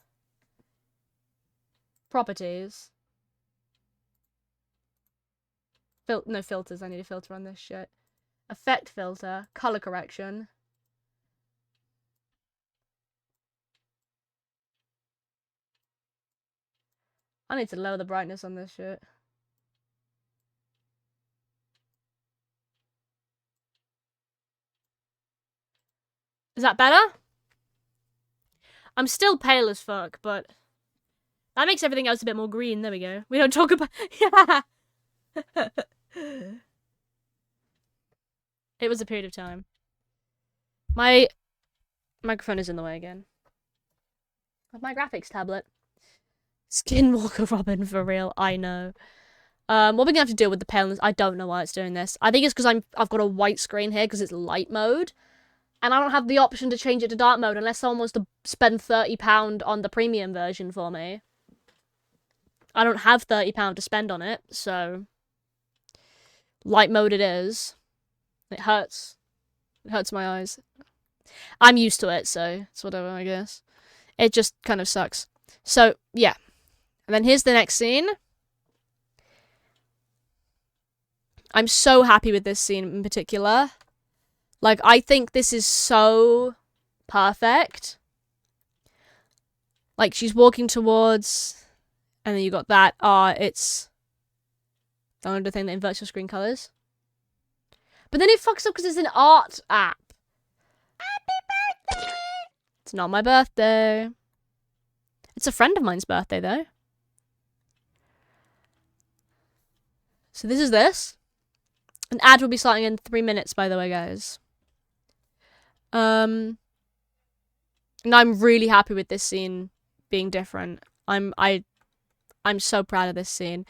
Properties. No filters. I need a filter on this shit. Effect filter. Color correction. I need to lower the brightness on this shit. Is that better? I'm still pale as fuck, but that makes everything else a bit more green. There we go. We don't talk about... Yeah! It was a period of time. My microphone is in the way again. My graphics tablet. Skinwalker Robin, for real. I know. What we're gonna have to do with the paleness, I don't know why it's doing this. I think it's because I've got a white screen here because it's light mode. And I don't have the option to change it to dark mode unless someone wants to spend £30 on the premium version for me. I don't have £30 to spend on it, so... Light mode it is. It hurts. It hurts my eyes. I'm used to it, so it's whatever, I guess. It just kind of sucks. So, yeah. And then here's the next scene. I'm so happy with this scene in particular. Like, I think this is so perfect. Like, she's walking towards... And then you got that. It's... Download the thing that inverts your screen colors. But then it fucks up because it's an art app. Happy birthday! It's not my birthday. It's a friend of mine's birthday, though. So this is this. An ad will be starting in 3 minutes, by the way, guys. And I'm really happy with this scene being different. I'm so proud of this scene.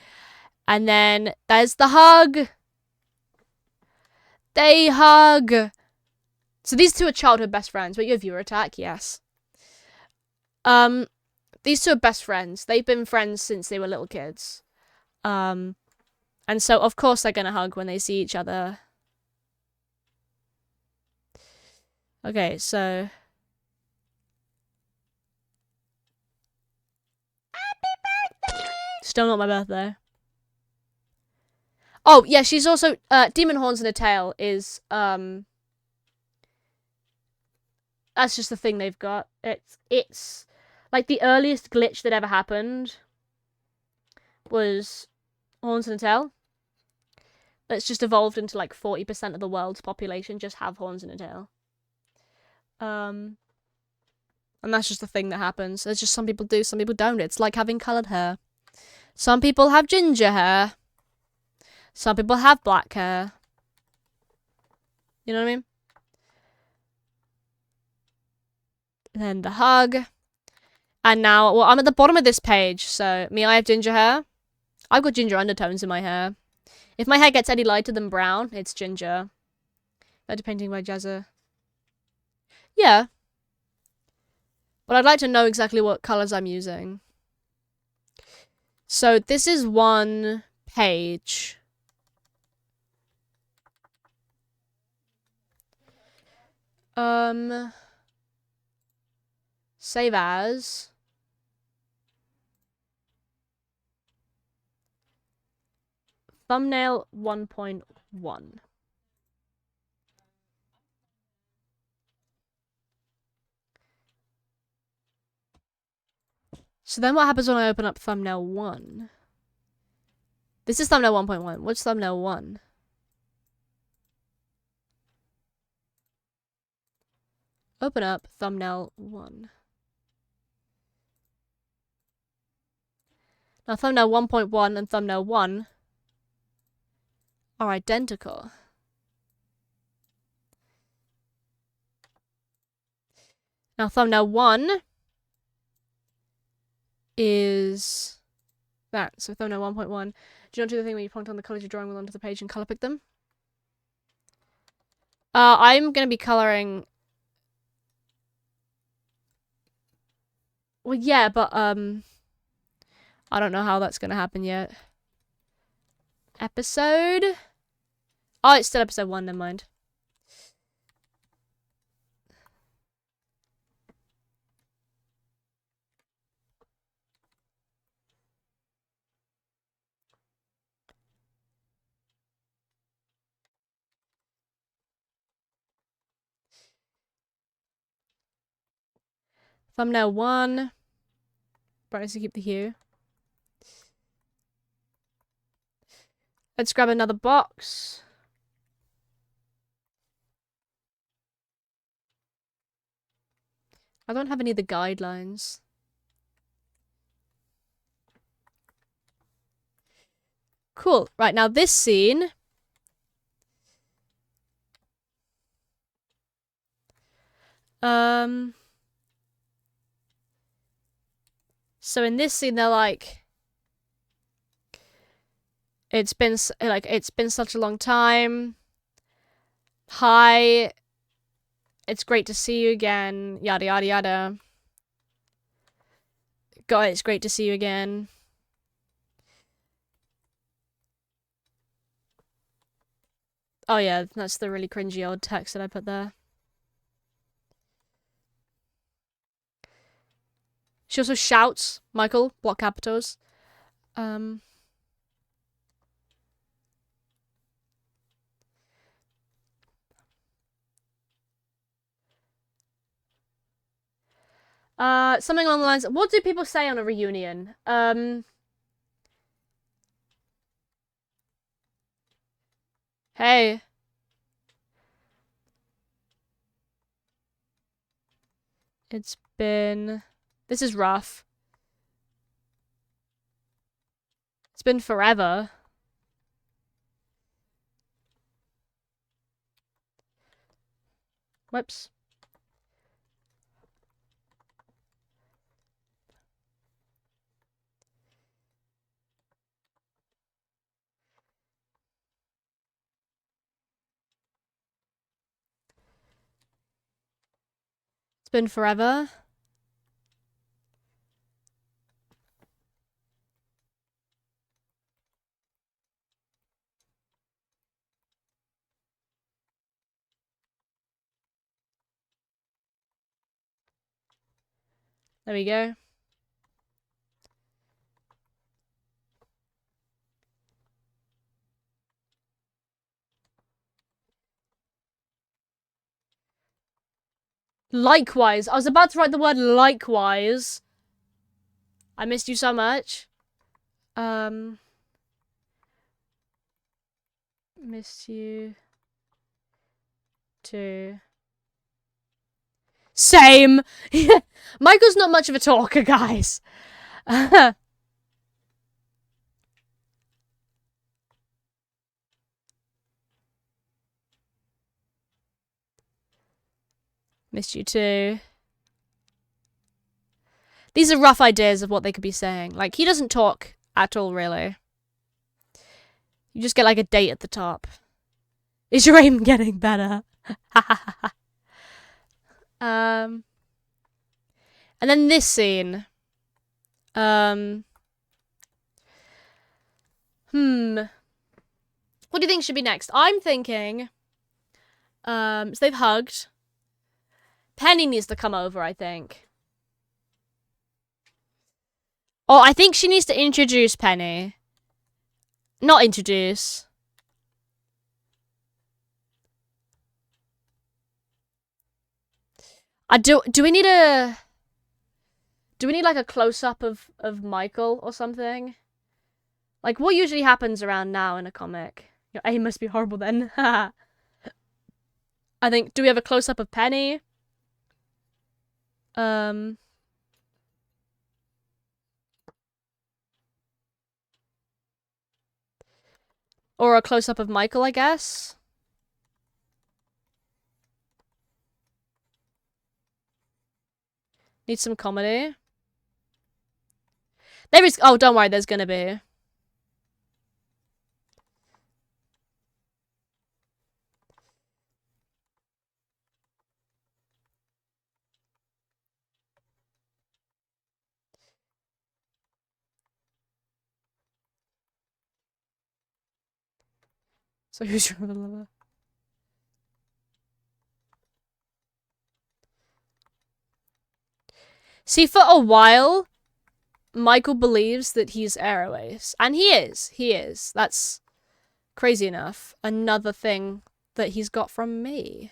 And then there's the hug. They hug. So these two are childhood best friends. But your viewer attack, yes. These two are best friends. They've been friends since they were little kids. And so of course they're gonna hug when they see each other. Okay, so happy birthday! Still not my birthday. Oh, yeah, she's also... Demon Horns and a Tail is... That's just the thing they've got. It's... Like, the earliest glitch that ever happened was Horns and a Tail. It's just evolved into, like, 40% of the world's population just have horns and a tail. And that's just the thing that happens. There's just some people do, some people don't. It's like having coloured hair. Some people have ginger hair. Some people have black hair. You know what I mean? And then the hug. And now, well, I'm at the bottom of this page. So, me, I have ginger hair. I've got ginger undertones in my hair. If my hair gets any lighter than brown, it's ginger. Better painting by Jazza. Yeah. But I'd like to know exactly what colours I'm using. So this is one page. Save as. Thumbnail 1.1. So then what happens when I open up thumbnail 1? This is thumbnail 1.1. What's thumbnail 1? Open up thumbnail 1. Now thumbnail 1.1 and thumbnail 1 are identical. Now thumbnail 1 is that. So thumbnail 1.1. Do you not do the thing where you point on the colours you're drawing with onto the page and colour pick them? I'm gonna be colouring. Well, yeah, but I don't know how that's gonna happen yet. Episode? Oh, it's still episode 1, never mind. Thumbnail 1. Brightness to keep the hue. Let's grab another box. I don't have any of the guidelines. Cool. Right, now this scene. So in this scene, they're like, it's been such a long time. Hi. It's great to see you again. Yada, yada, yada. God, it's great to see you again. Oh yeah, that's the really cringy old text that I put there. She also shouts, Michael, block capitals. Something along the lines, what do people say on a reunion? Hey. It's been... This is rough. It's been forever. Whoops. It's been forever. There we go. Likewise. I was about to write the word likewise. I missed you so much. Missed you too. Same. Michael's not much of a talker, guys. Missed you too. These are rough ideas of what they could be saying. Like, he doesn't talk at all, really. You just get, like, a date at the top. Is your aim getting better? And then this scene. What do you think should be next? I'm thinking, so they've hugged. Penny needs to come over, I think. Oh, I think she needs to introduce Penny. Not introduce. Do we need like a close-up of Michael or something? Like, what usually happens around now in a comic? Your aim must be horrible then. I think, do we have a close-up of Penny? Or a close-up of Michael, I guess? Need some comedy. There is- oh, don't worry, there's gonna be. So who's your other lover? See, for a while, Michael believes that he's Airways. And he is. He is. That's crazy enough. Another thing that he's got from me.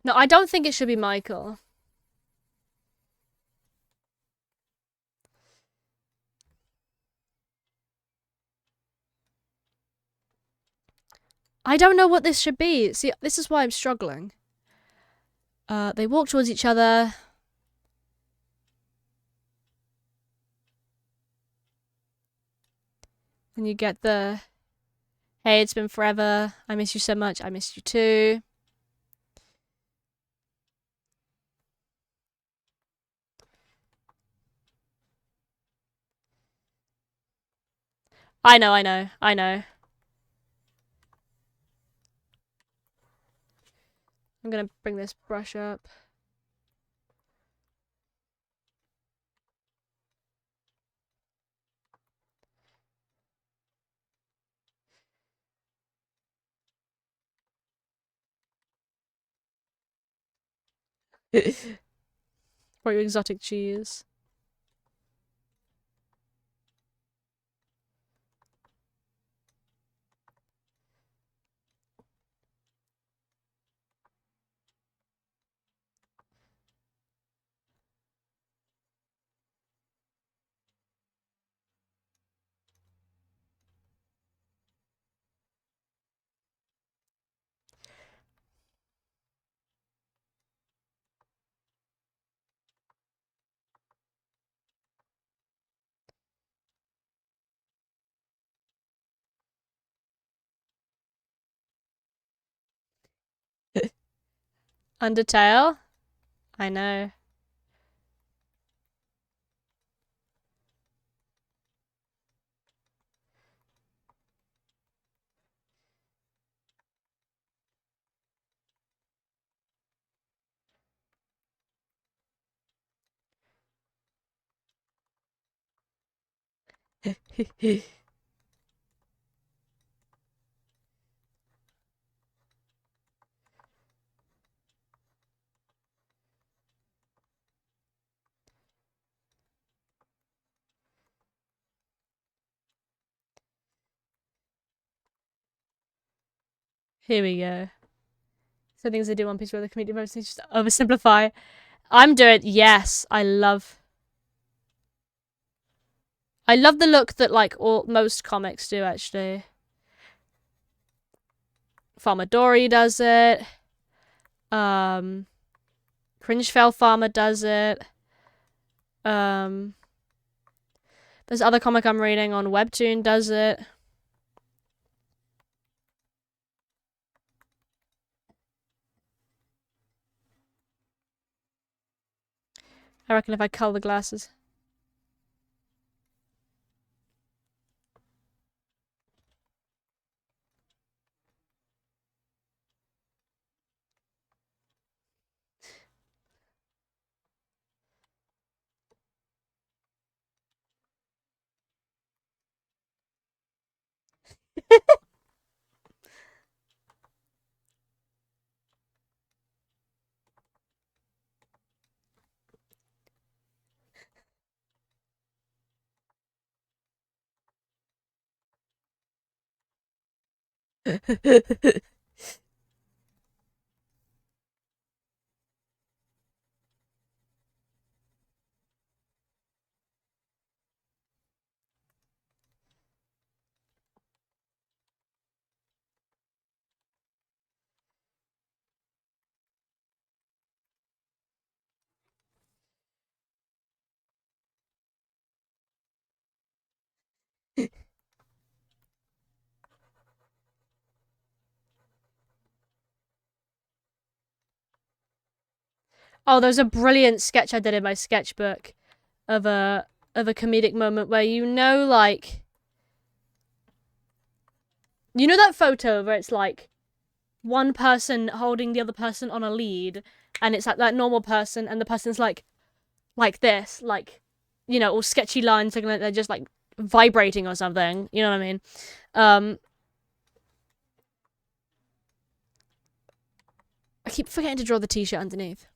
No, I don't think it should be Michael. I don't know what this should be. See, this is why I'm struggling. They walk towards each other. And you get the, hey, it's been forever. I miss you so much. I miss you too. I know. I'm gonna bring this brush up. For your exotic cheese. Undertale? I know. Here we go. So things they do One Piece where the community mostly just oversimplify. I'm doing, yes, I love the look that like most comics do actually. Farmadori does it. Cringefell Farmer does it. There's other comic I'm reading on Webtoon does it. I reckon if I colour the glasses. Oh, there's a brilliant sketch I did in my sketchbook of a comedic moment where like that photo where it's like one person holding the other person on a lead and it's like that normal person and the person's like this, like all sketchy lines looking like they're just like vibrating or something. You know what I mean? I keep forgetting to draw the t-shirt underneath.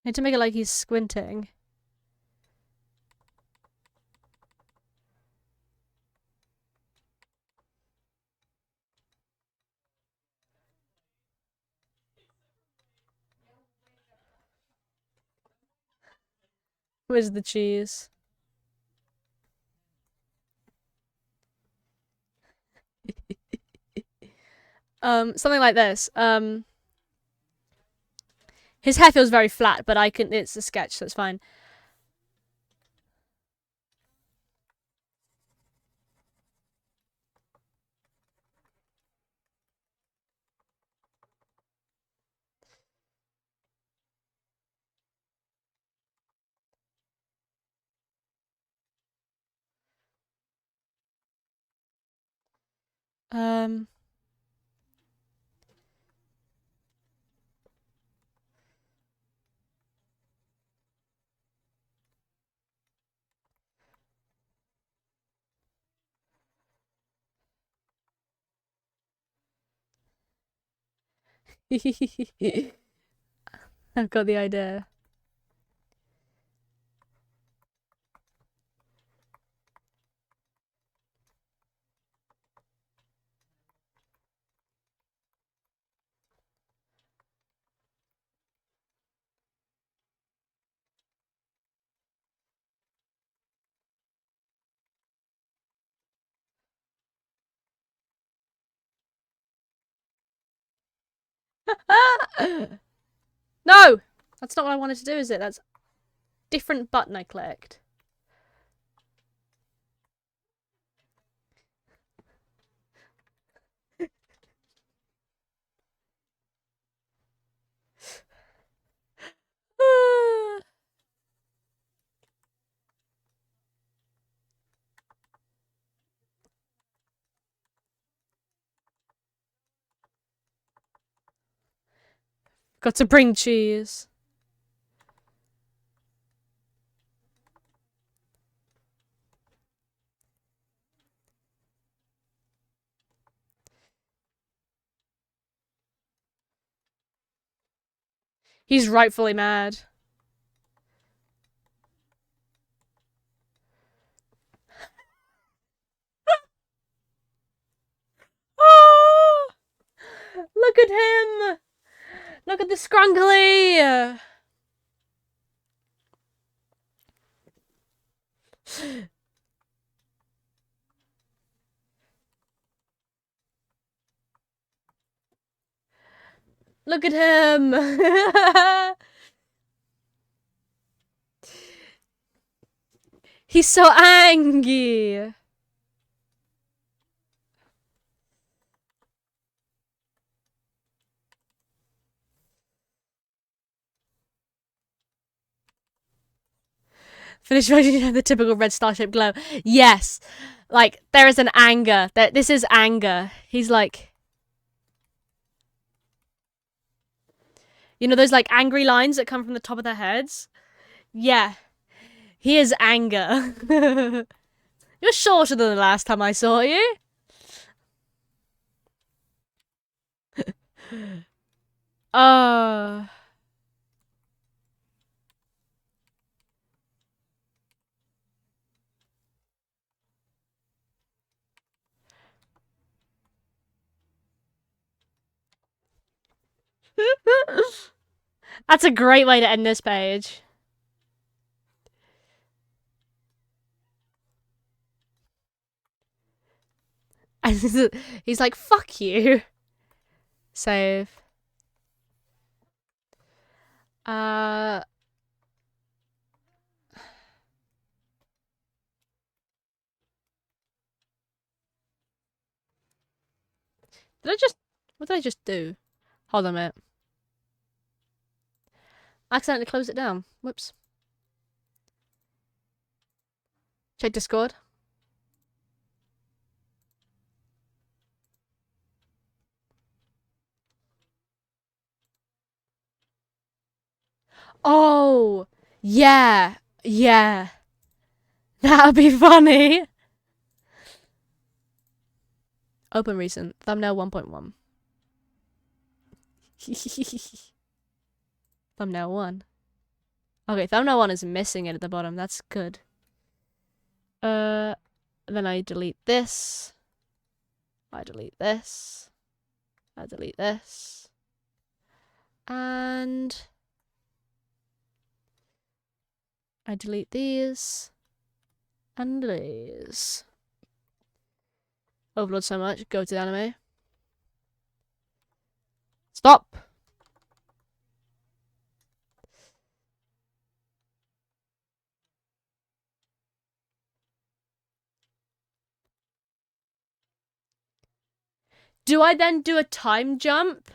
I need to make it like he's squinting. Where's the cheese? Something like this. His hair feels very flat, but it's a sketch, so it's fine. Um. I've got the idea. No! That's not what I wanted to do, is it? That's different button I clicked. Got to bring cheese. He's rightfully mad. Look at him! Look at the scrunkly! Look at him! He's so angry! Finish watching the typical red star-shaped glow. Yes! Like, there is an anger. This is anger. He's like... You know those, like, angry lines that come from the top of their heads? Yeah. He is anger. You're shorter than the last time I saw you. Uh... That's a great way to end this page. He's like, fuck you. Save. Uh... What did I just do? Hold on a minute. I accidentally closed it down. Whoops. Check Discord. Oh! Yeah! Yeah! That'd be funny! Open recent. Thumbnail 1.1. Thumbnail 1. Okay, thumbnail 1 is missing it at the bottom. That's good. Then I delete this. I delete this. I delete this. And... I delete these. And these. Overload so much. Go to the anime. Stop! Do I then do a time jump?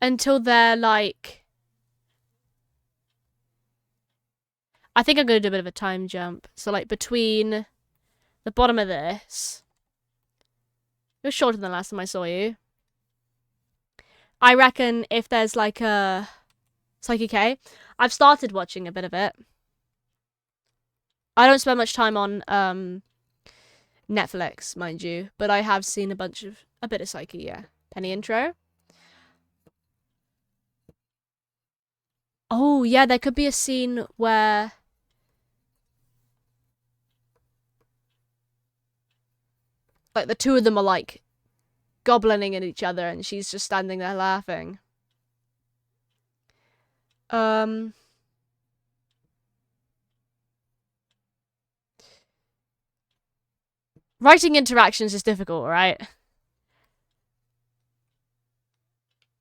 Until they're like... I think I'm going to do a bit of a time jump. So like between the bottom of this. You're shorter than the last time I saw you. I reckon if there's like a... Psyche K. I've started watching a bit of it. I don't spend much time on Netflix, mind you. But I have seen a bit of Psyche, yeah. Penny intro. Oh, yeah, there could be a scene where... Like, the two of them are, like, goblining at each other, and she's just standing there laughing. Writing interactions is difficult, right?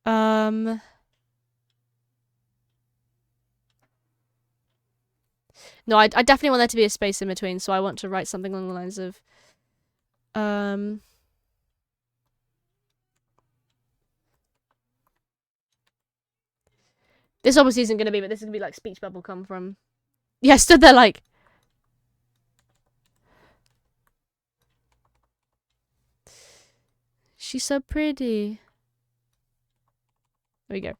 No, I definitely want there to be a space in between, so I want to write something along the lines of... This obviously isn't going to be, but this is going to be like speech bubble come from... Yeah, stood there like... She's so pretty. There we go.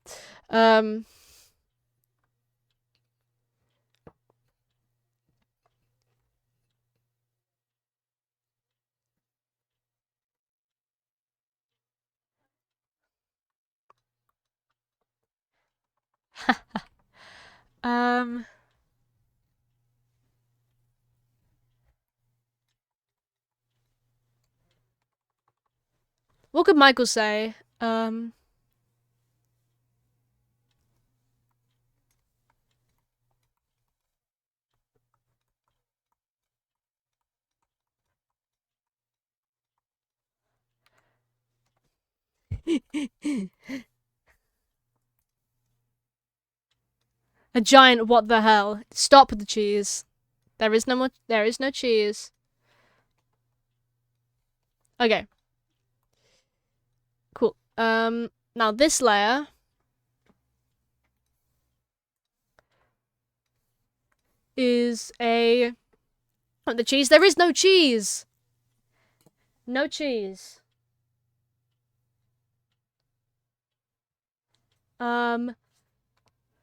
What could Michael say? Um. A giant what the hell. Stop the cheese. There is no more there is no cheese. Okay. Cool. Now this layer is a the cheese. There is no cheese. No cheese.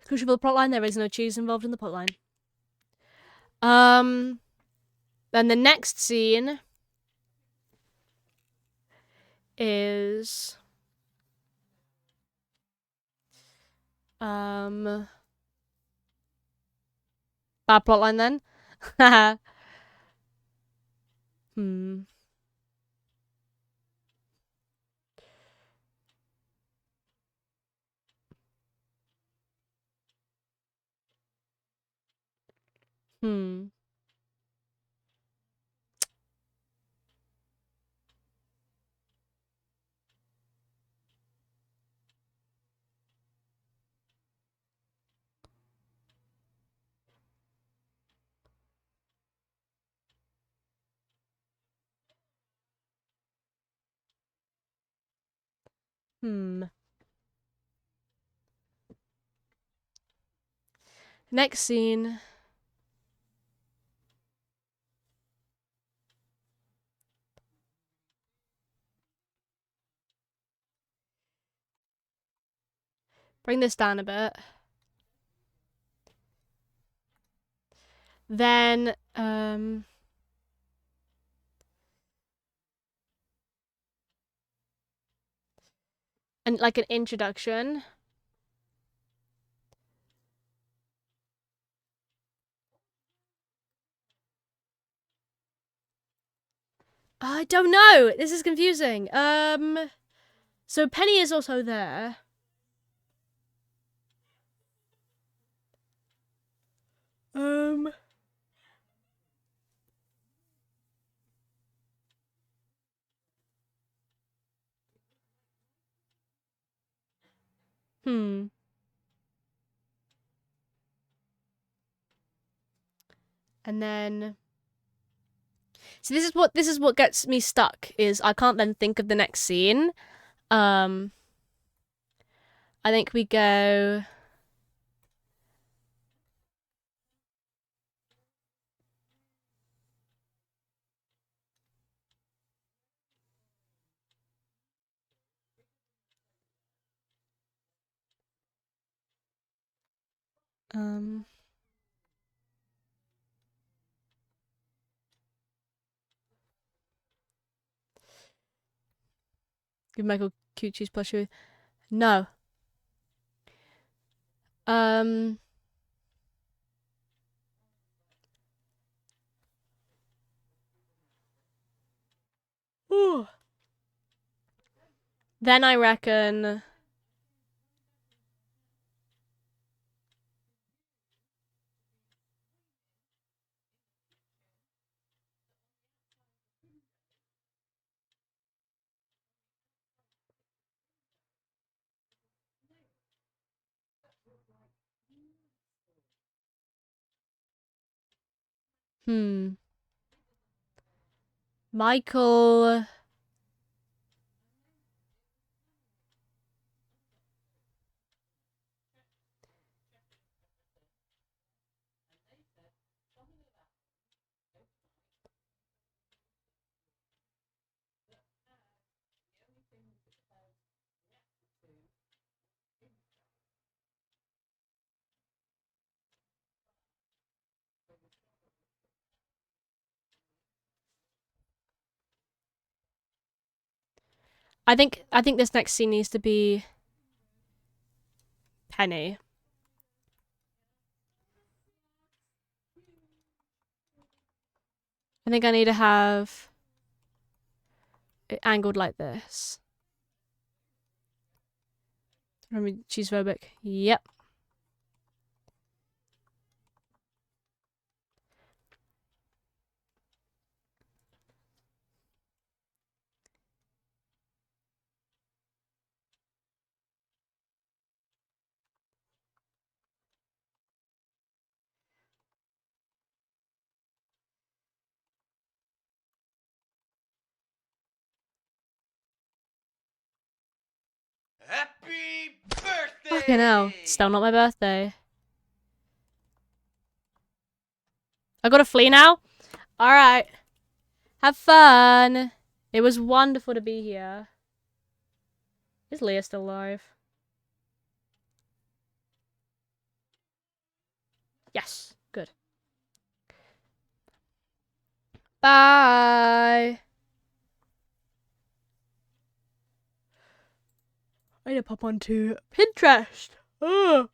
Crucial for the plotline, there is no cheese involved in the plotline. Then the next scene is bad plotline then. hmm. Hmm. Hmm. Next scene. Bring this down a bit. Then, and like an introduction. I don't know. This is confusing. So Penny is also there. Um. Hmm. And then, so this is what gets me stuck is I can't then think of the next scene. I think we go. Um. Give Michael cute cheese plushie. No. Um. Ooh. Then I reckon. Hmm. Michael. I think this next scene needs to be Penny. I think I need to have it angled like this. She's phobic. Yep. Happy birthday! Fucking hell. Still not my birthday. I gotta flee now? Alright. Have fun. It was wonderful to be here. Is Leah still alive? Yes. Good. Bye. I need to pop onto Pinterest. Ugh.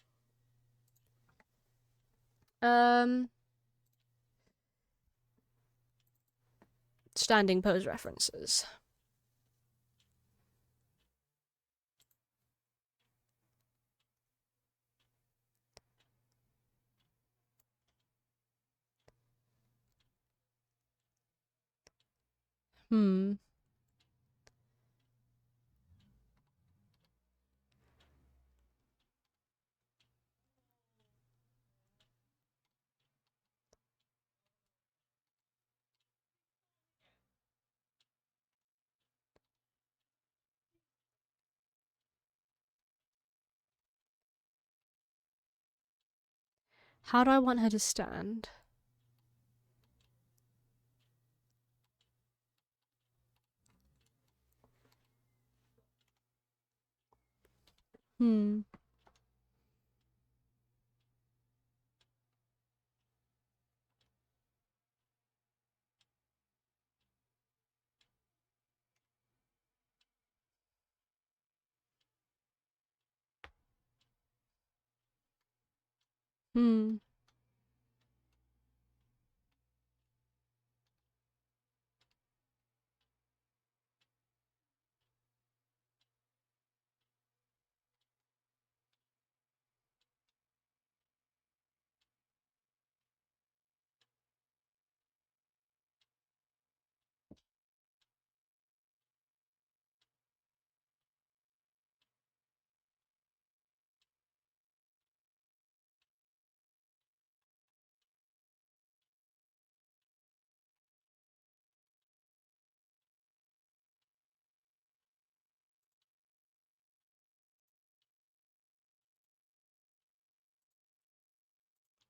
Standing pose references. How do I want her to stand? Hmm. Hmm.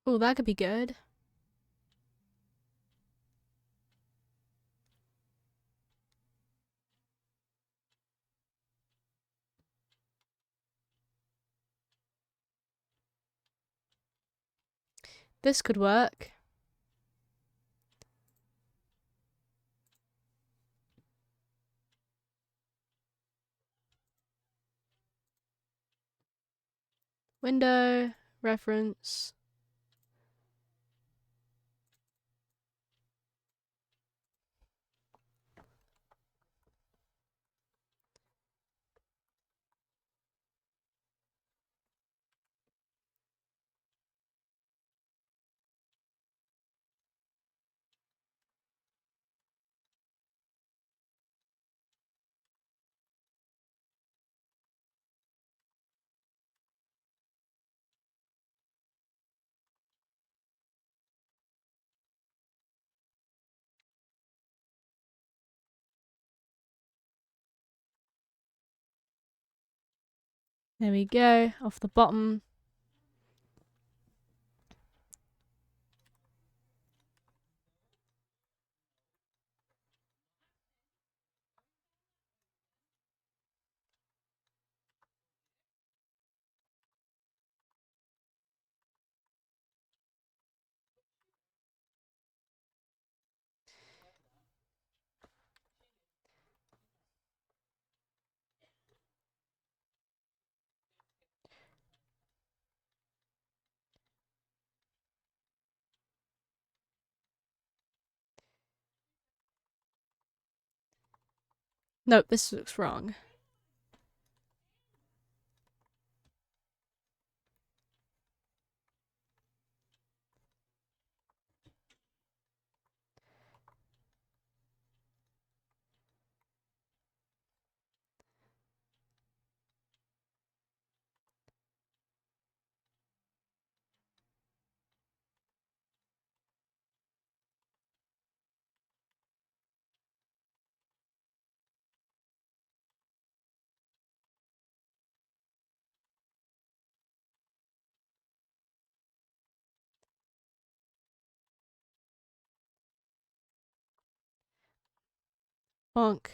Oh, that could be good. This could work. Window, reference. There we go, off the bottom. Nope, this looks wrong. Bonk.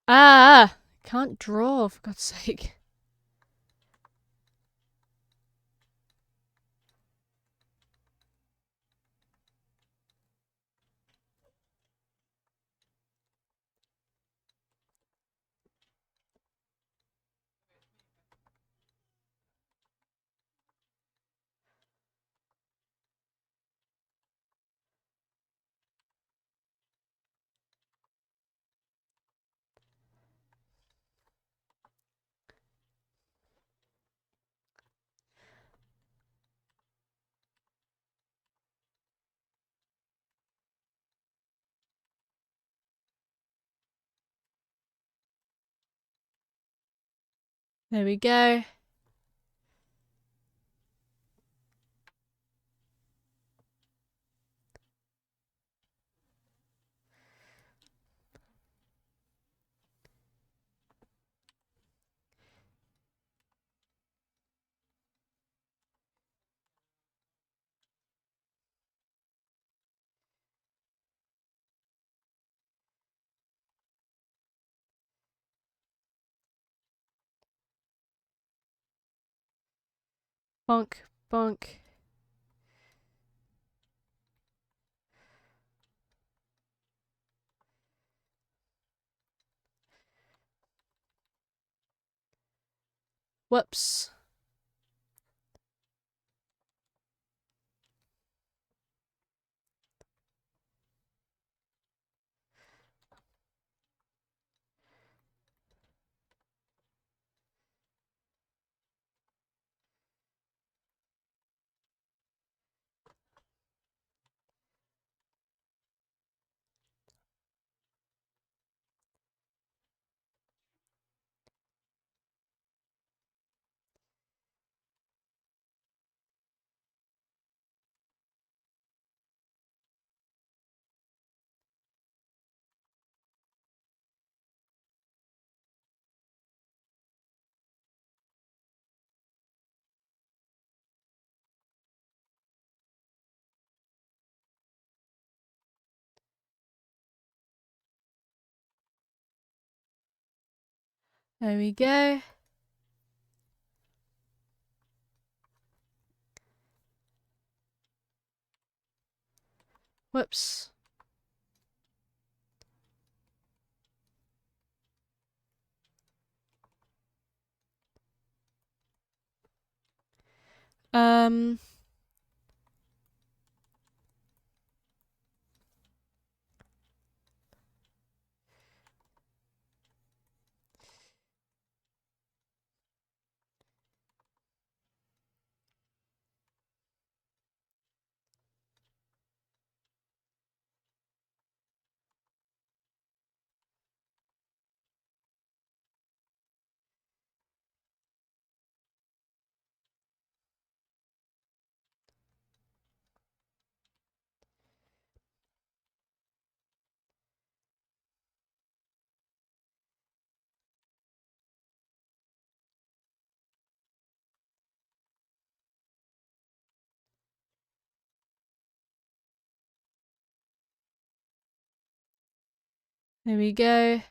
Ah! Can't draw, for God's sake. There we go. Bonk, bonk. Whoops. There we go. Whoops. Um. There we go.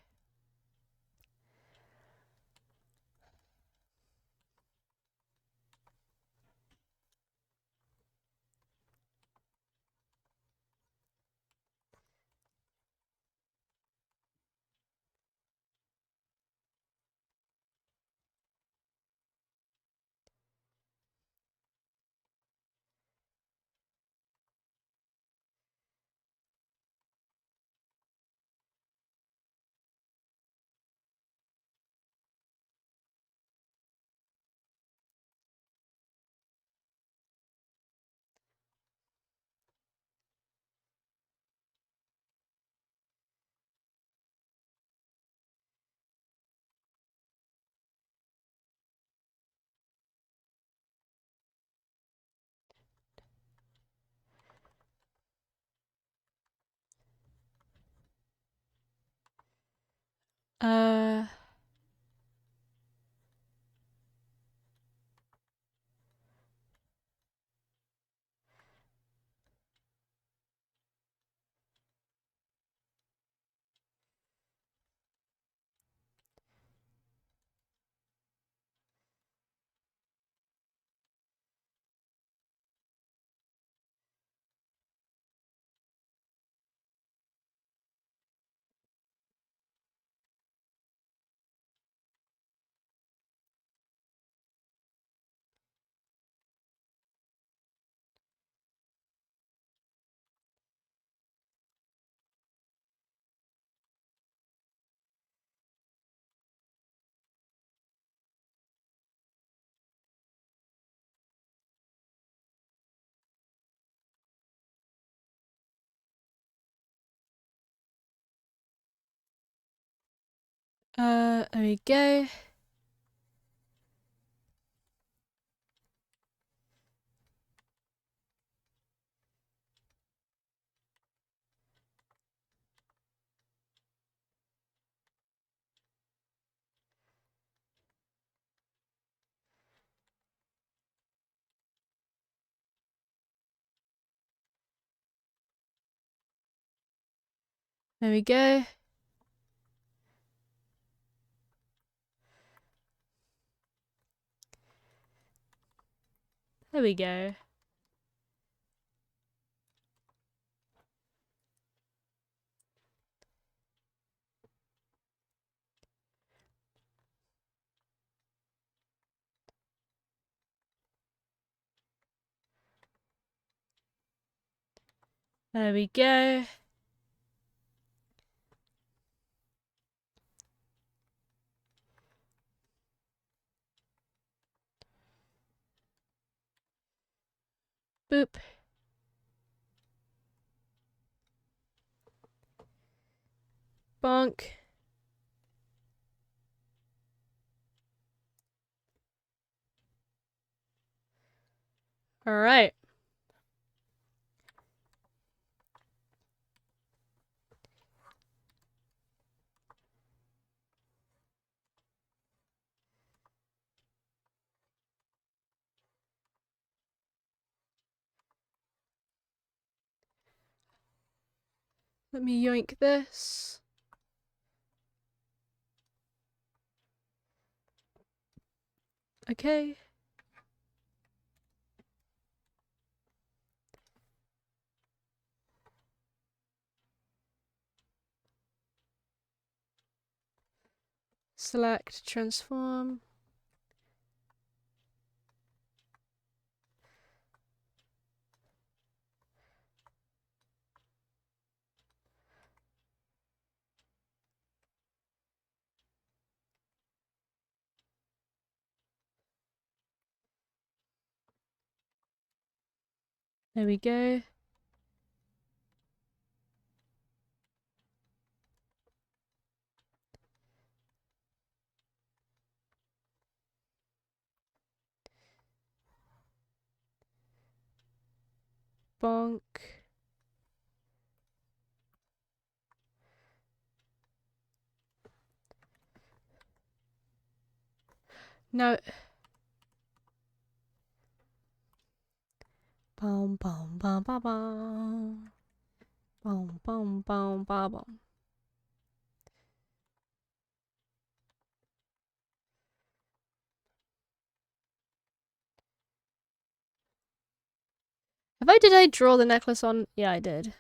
Uh. There we go. There we go. There we go. There we go. Boop. Bonk. All right. Let me yoink this. Okay. Select, transform. There we go. Bonk. No. Bum bum bum bum bum. Bum bum bum bum bum. Did I draw the necklace on? Yeah, I did.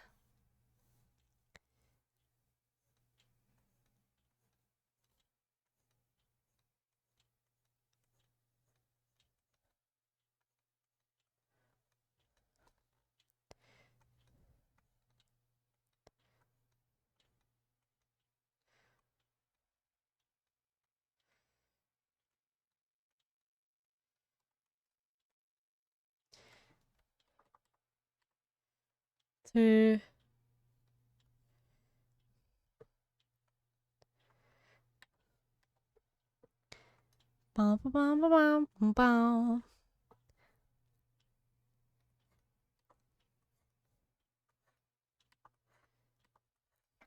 Two. Bum bum bum bum bum bum.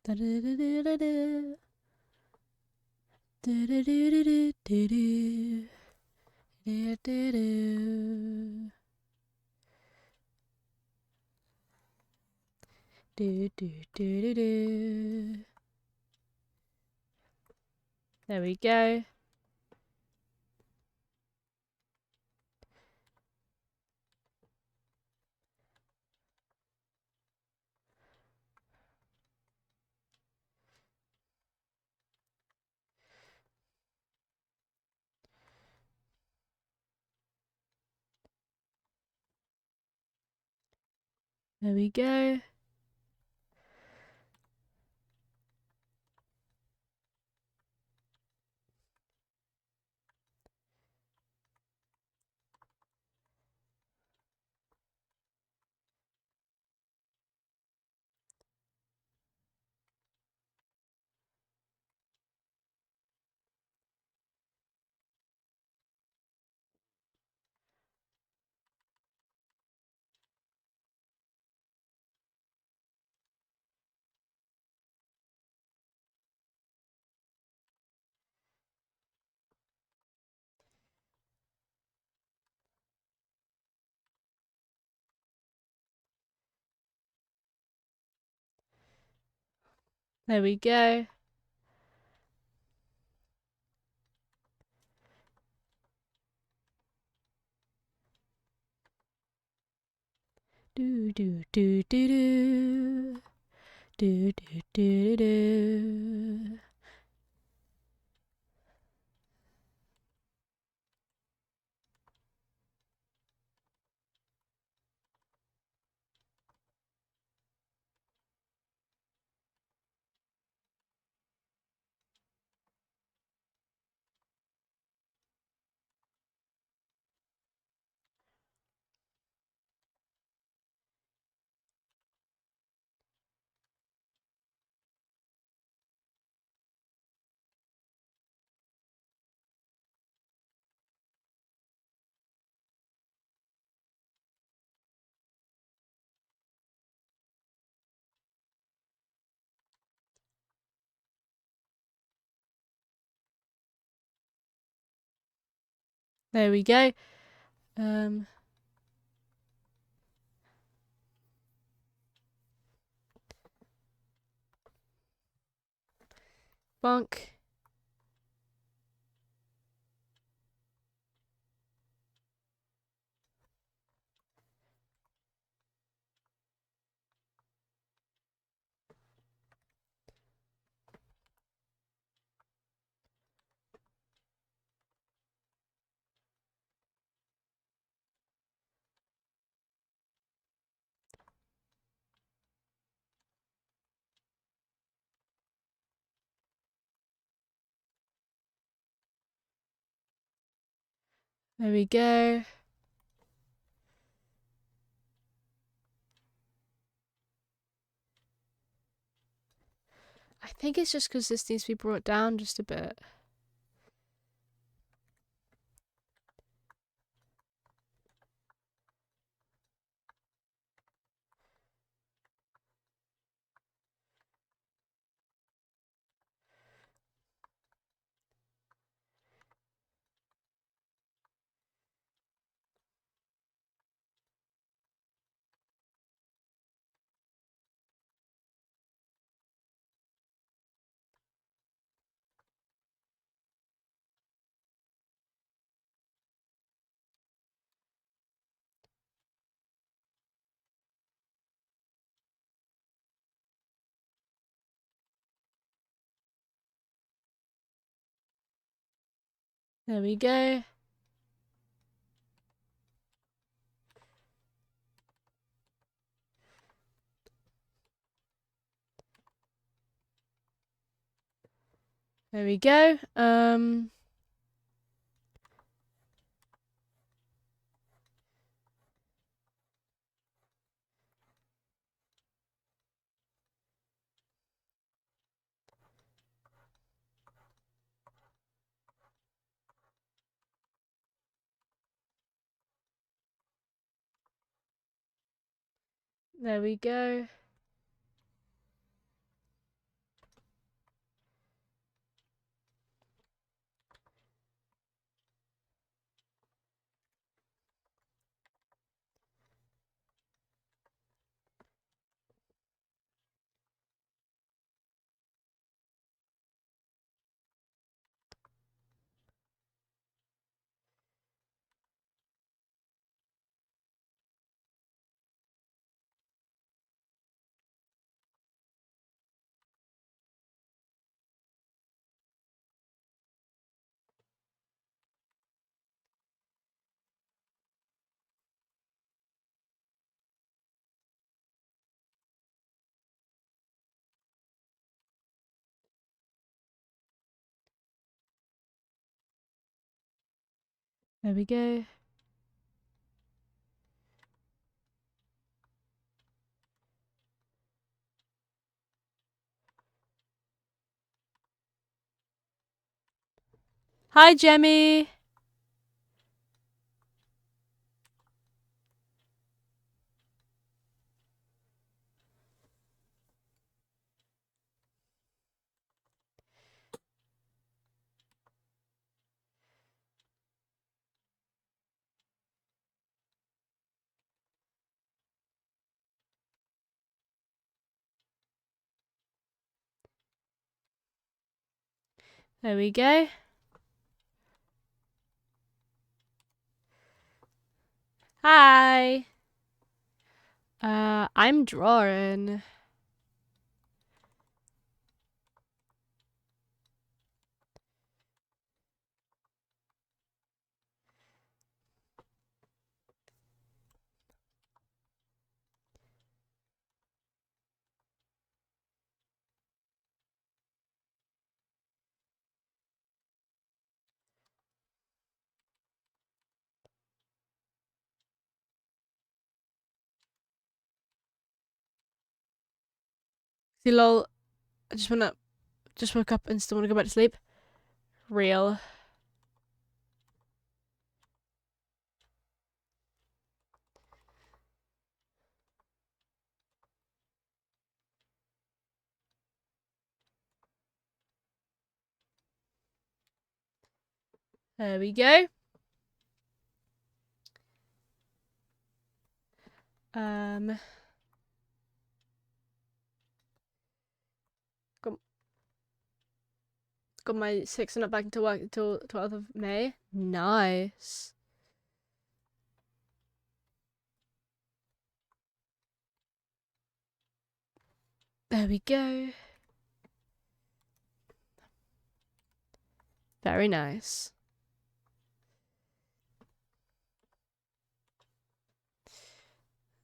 Da da da da da da. Do do do do do do do. Do do do. Do do do do do. There we go. There we go. There we go. Do do do do do. Do do do do. There we go. Bonk. There we go. I think it's just because this needs to be brought down just a bit. There we go. There we go. There we go. There we go. Hi, Jemmy. There we go. Hi. I'm drawing. See, lol. I just woke up and still wanna go back to sleep. Real. There we go. Got my 6th and not back into work until 12th of May. Nice. There we go. Very nice.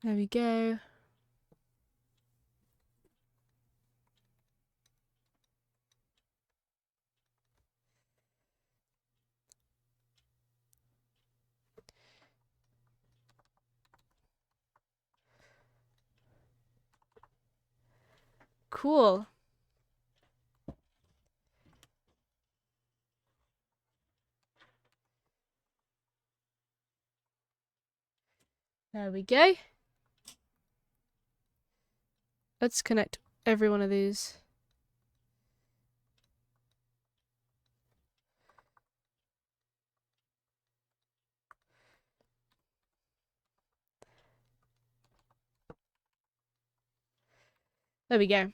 There we go. Cool. There we go. Let's connect every one of these. There we go.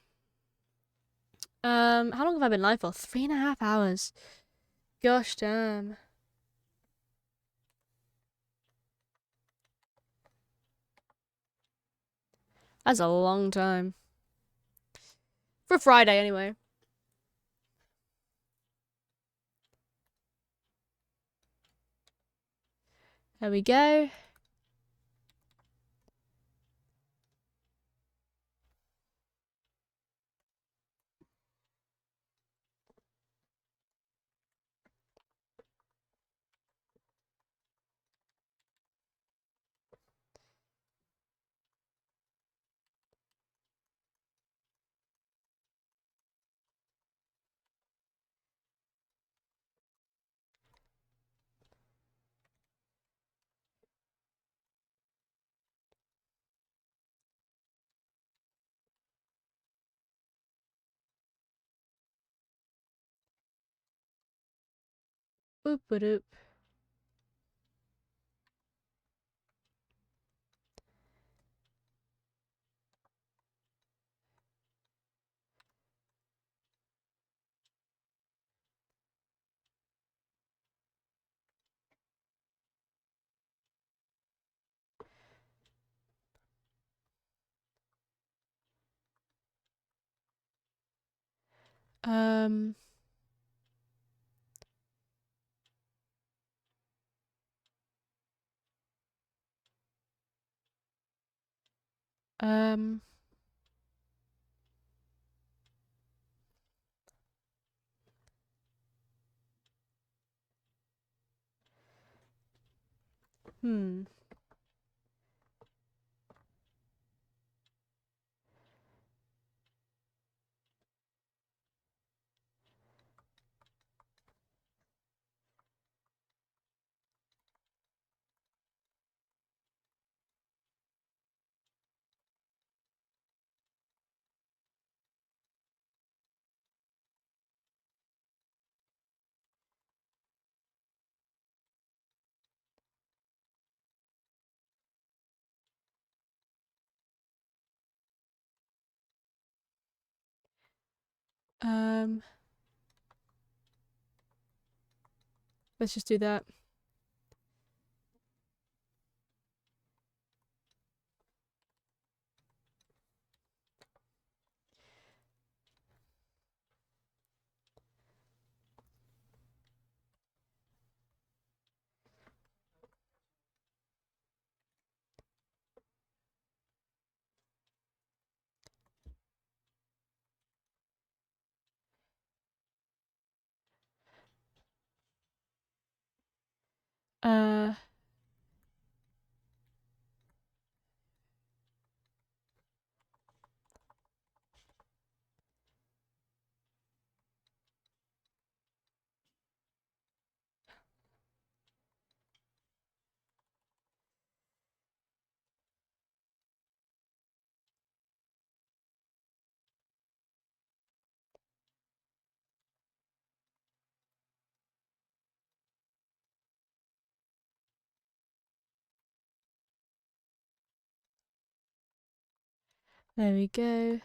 How long have I been live for? 3.5 hours. Gosh damn. That's a long time. For Friday, anyway. There we go. Boop ba doop. Um. Um. Hmm. Um, let's just do that. Uh, there we go.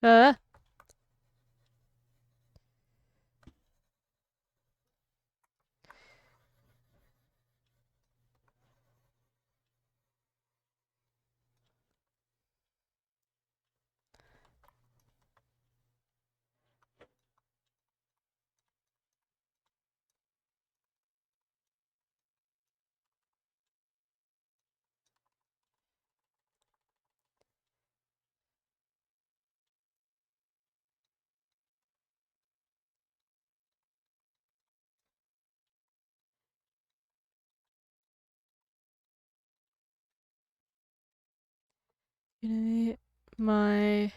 Uh, my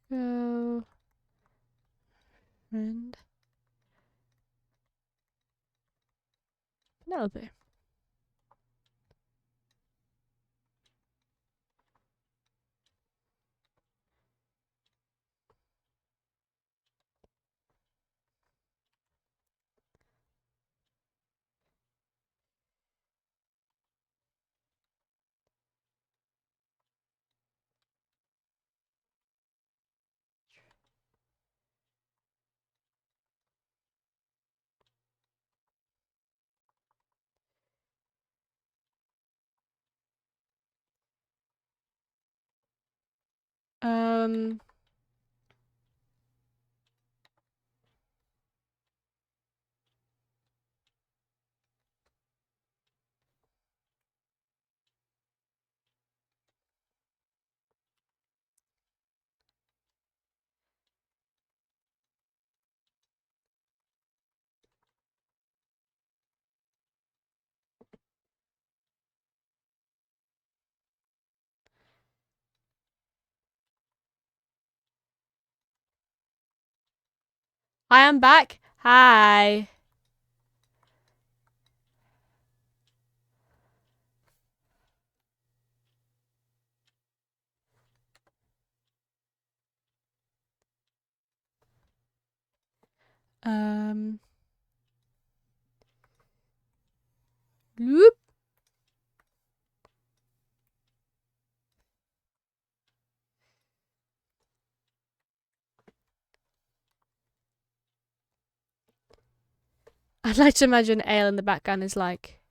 girlfriend. Penelope. Um, I am back. Hi. Um, loop. I'd like to imagine Ale in the background is like,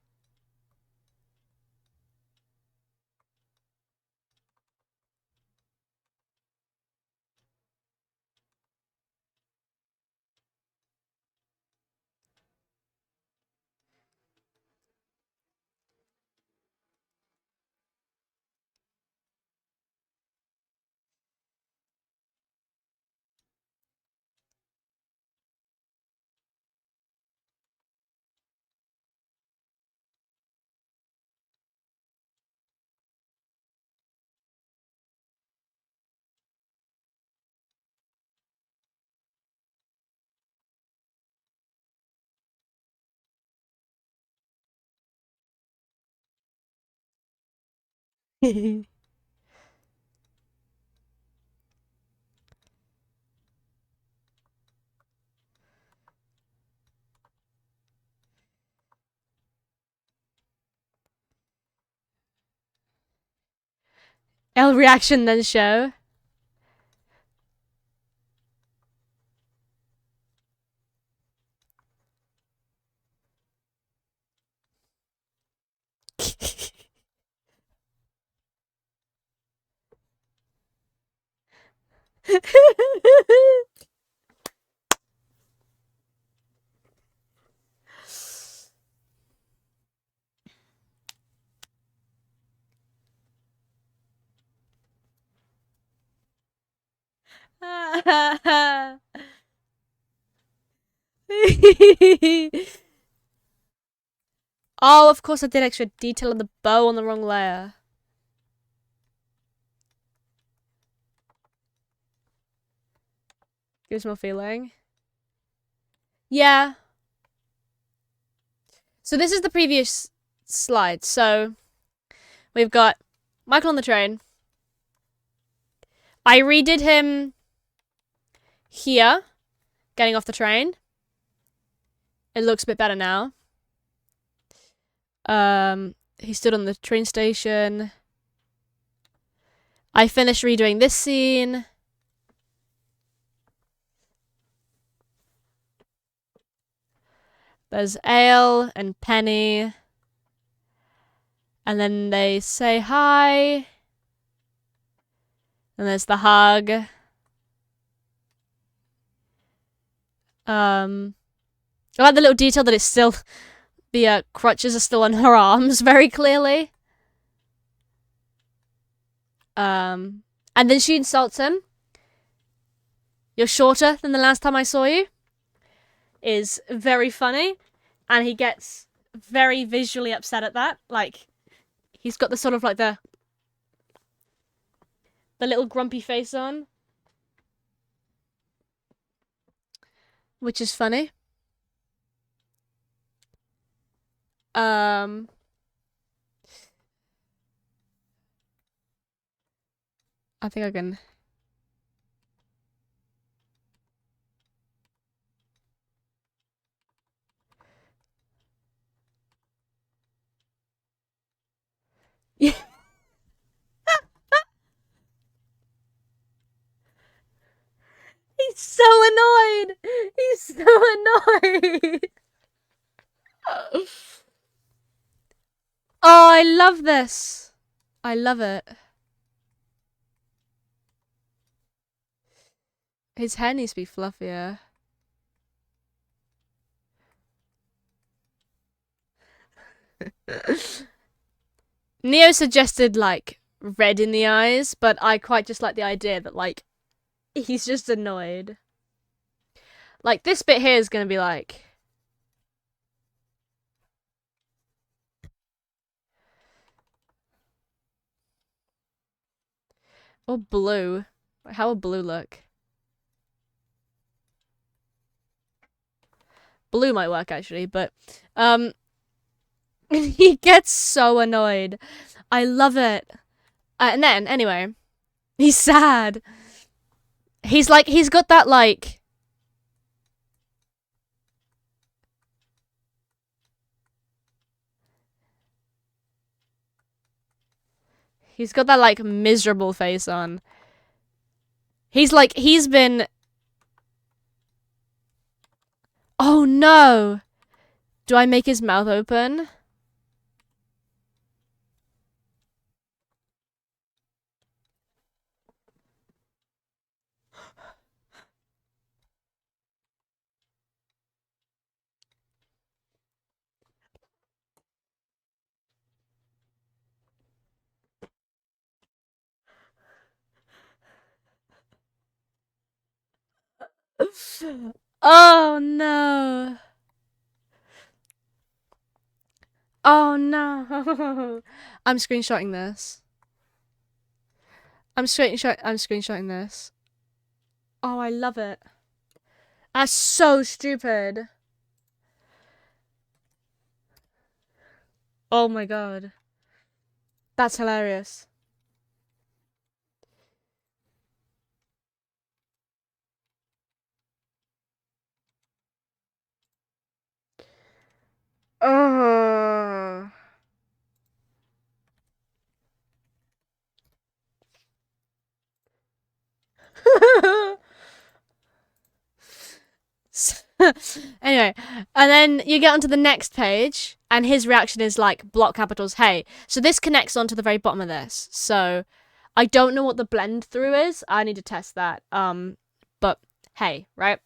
L reaction then show. Oh, of course I did extra detail on the bow on the wrong layer. Gives more feeling. Yeah. So this is the previous slide. So we've got Michael on the train. I redid him here, getting off the train. It looks a bit better now. He stood on the train station. I finished redoing this scene. There's Ale and Penny. And then they say hi. And there's the hug. I like the little detail that it's still... The crutches are still on her arms very clearly. And then she insults him. You're shorter than the last time I saw you. Is very funny. And he gets very visually upset at that. Like, he's got the sort of like the little grumpy face on. Which is funny. I think I can... Yeah. He's so annoyed. He's so annoyed. Oh, I love this. I love it. His hair needs to be fluffier. Neo suggested, like, red in the eyes, but I quite just like the idea that, like, he's just annoyed. Like, this bit here is gonna be like... Or blue. How would blue look? Blue might work, actually, but... He gets so annoyed. I love it. And then, anyway... He's sad. He's like, he's got that, like... He's got that, like, miserable face on. He's like, he's been... Oh, no! Do I make his mouth open? Oh, no. Oh, no. I'm screenshotting this. I'm screenshotting this. Oh, I love it. That's so stupid. Oh my god. That's hilarious. Oh. Anyway, and then you get onto the next page, and his reaction is like block capitals, hey. So this connects onto the very bottom of this. So I don't know what the blend through is. I need to test that. But hey, right?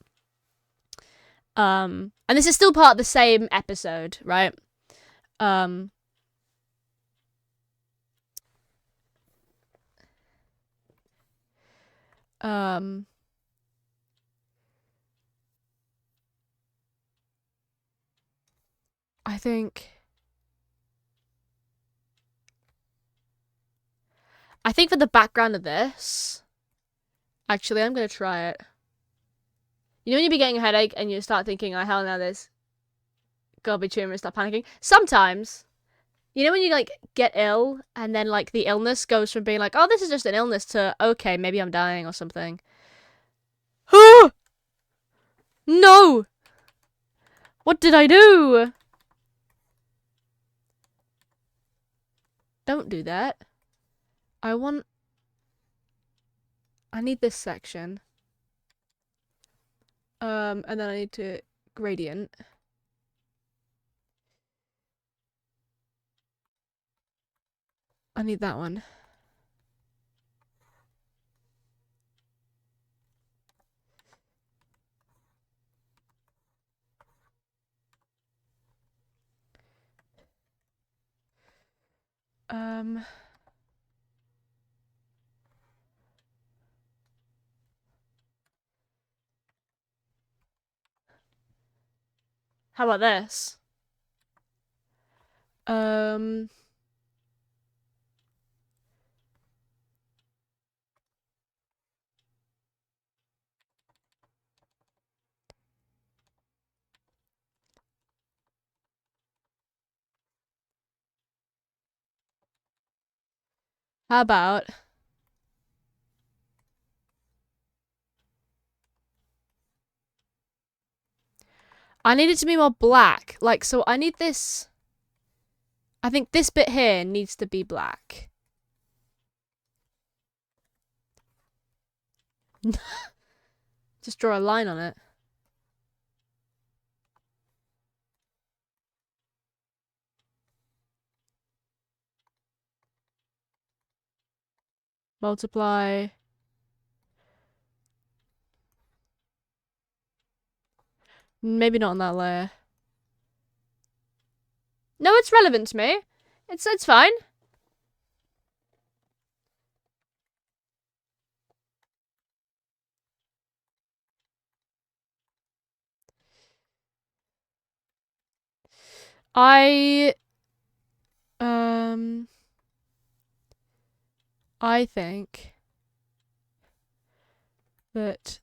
And this is still part of the same episode, right? Um, um, I think for the background of this, actually, I'm gonna try it. You know when you be getting a headache and you start thinking, oh hell no, this gotta be tumor and start panicking? Sometimes, you know when you like get ill and then like the illness goes from being like, oh, this is just an illness to, okay, maybe I'm dying or something. No! What did I do? Don't do that. I need this section. And then I need to gradient. I need that one. How about this? How about I need it to be more black. Like, so I need this. I think this bit here needs to be black. Just draw a line on it. Multiply. Maybe not on that layer. No, it's relevant to me. It's fine. I think that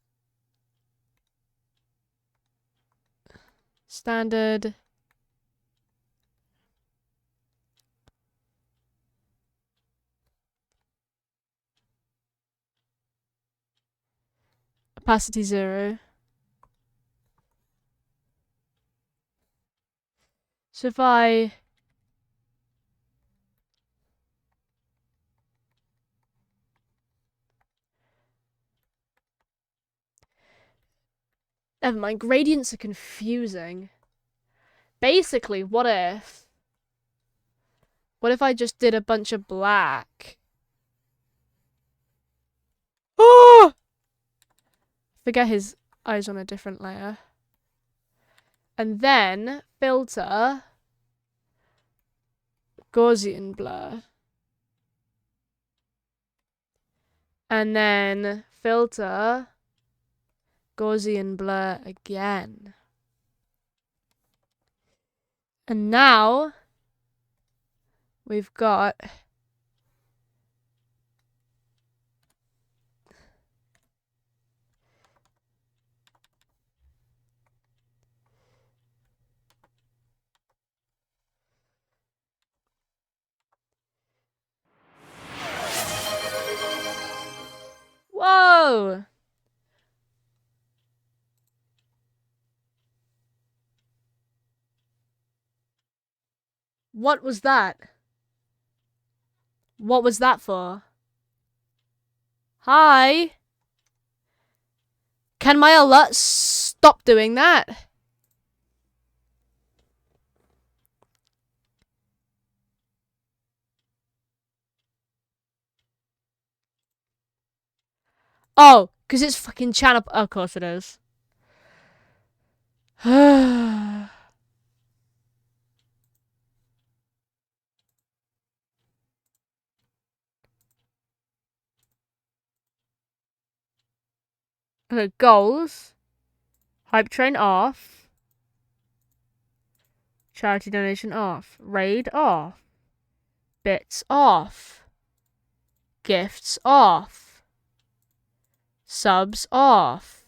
standard opacity 0. So if I never mind, gradients are confusing. Basically, what if I just did a bunch of black? Oh! Forget his eyes on a different layer. And then filter Gaussian blur. And then filter Gaussian blur again. And now we've got go! What was that? What was that for? Hi? Can my alert stop doing that? Oh, because it's fucking channel. Oh, of course it is. Okay, goals. Hype train off. Charity donation off. Raid off. Bits off. Gifts off. Subs off.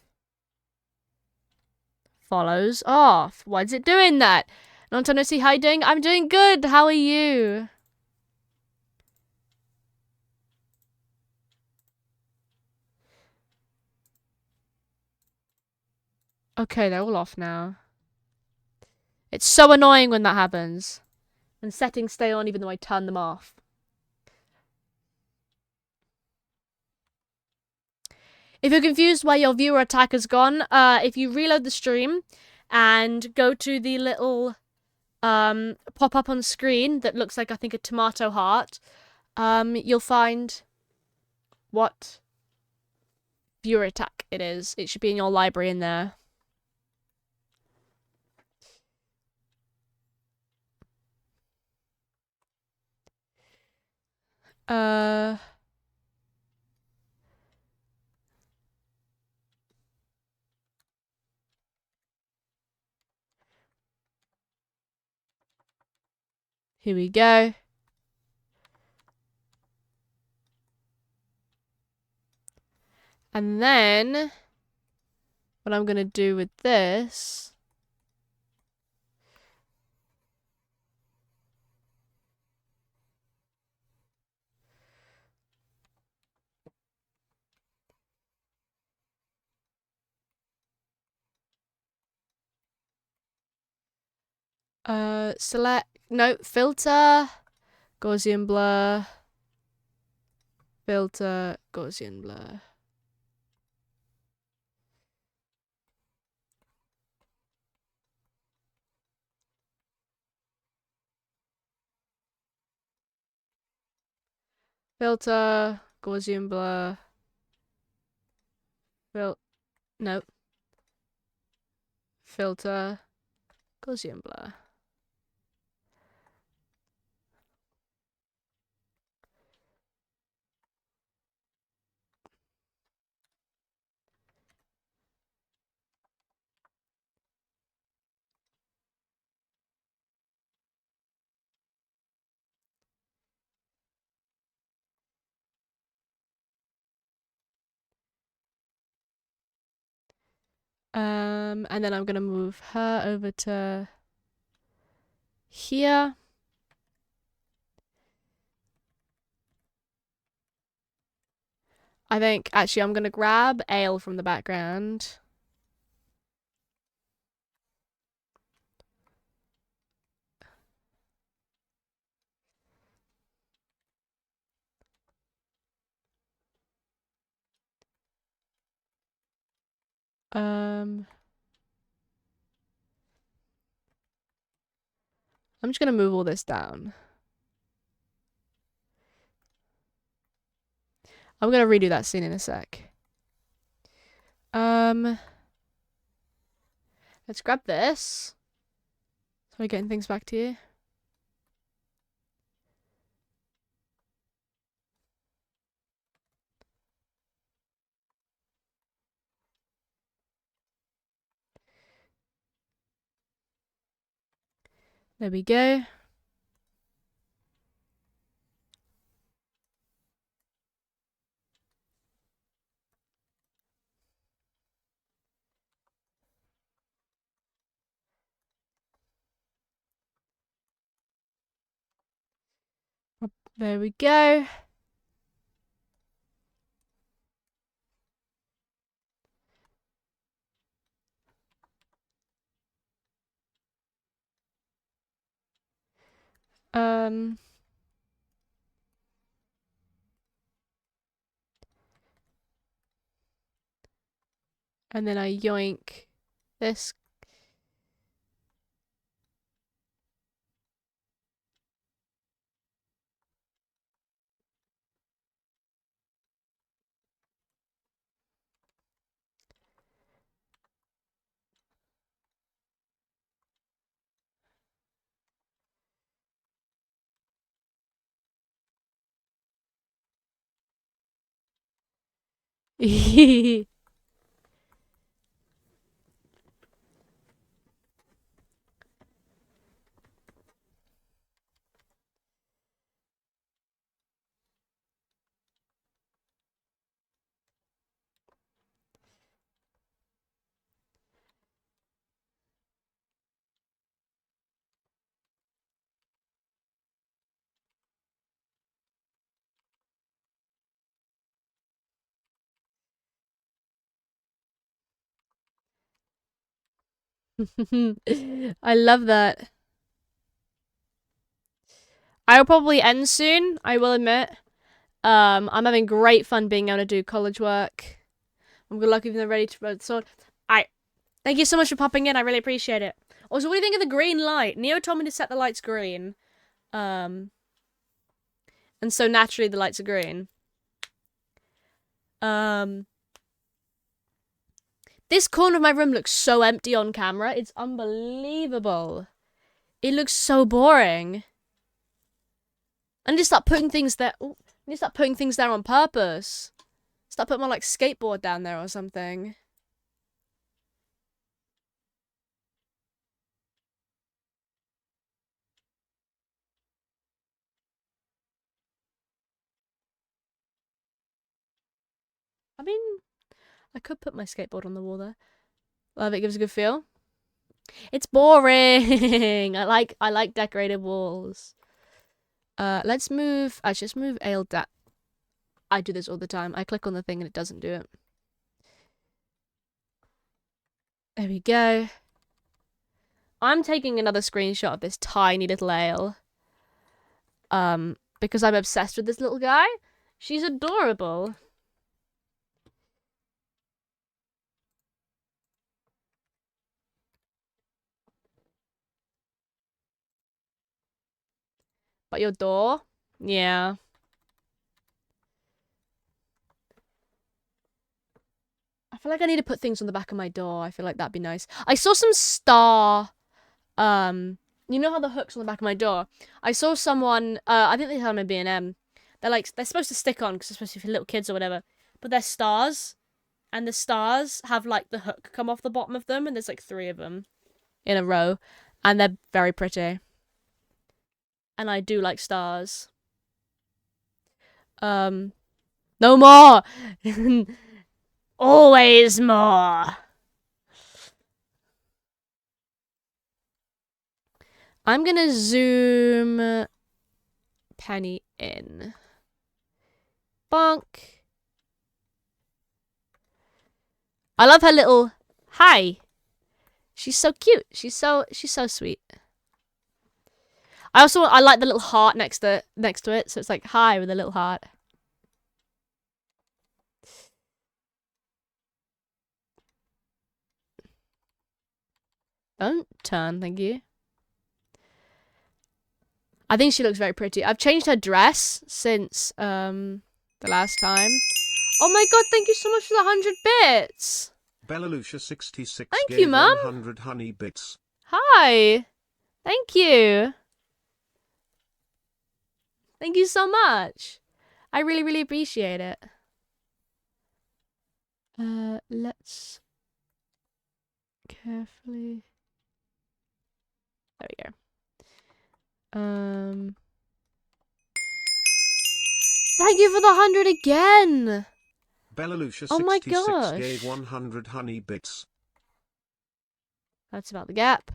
Follows off. Why is it doing that? Long time no see. How you doing? I'm doing good. How are you? Okay, they're all off now. It's so annoying when that happens. When settings stay on even though I turn them off. If you're confused why your viewer attack has gone, if you reload the stream and go to the little pop up on screen that looks like, I think, a tomato heart, you'll find what viewer attack it is. It should be in your library in there. Here we go. And then what I'm gonna do with this filter, Gaussian blur, filter, Gaussian blur. Filter, Gaussian blur, filter, Gaussian blur. And then I'm gonna move her over to here. I think actually I'm gonna grab Ale from the background. I'm just gonna move all this down. I'm gonna redo that scene in a sec. Let's grab this. Sorry, getting things back to you. There we go. There we go. Um. And then I yoink this. I love that. I'll probably end soon, I will admit. I'm having great fun being able to do college work. I'm good luck even though ready to run the sword. Thank you so much for popping in, I really appreciate it. Also, what do you think of the green light? Neo told me to set the lights green. And so naturally the lights are green. This corner of my room looks so empty on camera. It's unbelievable. It looks so boring. I need to start putting things there. Ooh, I need to start putting things there on purpose. Start putting my like skateboard down there or something. I mean, I could put my skateboard on the wall there. Love it gives a good feel. It's boring. I like decorated walls. Let's move. Actually, let's move Ale down. I do this all the time. I click on the thing and it doesn't do it. There we go. I'm taking another screenshot of this tiny little Ale. Because I'm obsessed with this little guy. She's adorable. But your door? Yeah. I feel like I need to put things on the back of my door. I feel like that'd be nice. I saw some star, you know how the hook's on the back of my door? I saw someone, I think they had them in B&M. They're supposed to stick on, because especially for little kids or whatever. But they're stars. And the stars have, like, the hook come off the bottom of them. And there's, like, 3 of them in a row. And they're very pretty. And I do like stars. No more! Always more! I'm gonna zoom Penny in. Bonk. I love her little hi. She's so cute. She's so sweet. I like the little heart next to it, so it's like hi with a little heart. Don't turn, thank you. I think she looks very pretty. I've changed her dress since the last time. Oh my god, thank you so much for the 100 bits. Bellalucia66 Thank gave you, Mum. 100 honey bits. Hi. Thank you. Thank you so much. I really, really appreciate it. Let's carefully. There we go. Thank you for the 100 again. Bellalucia66 gave 100 honey bits. That's about the gap.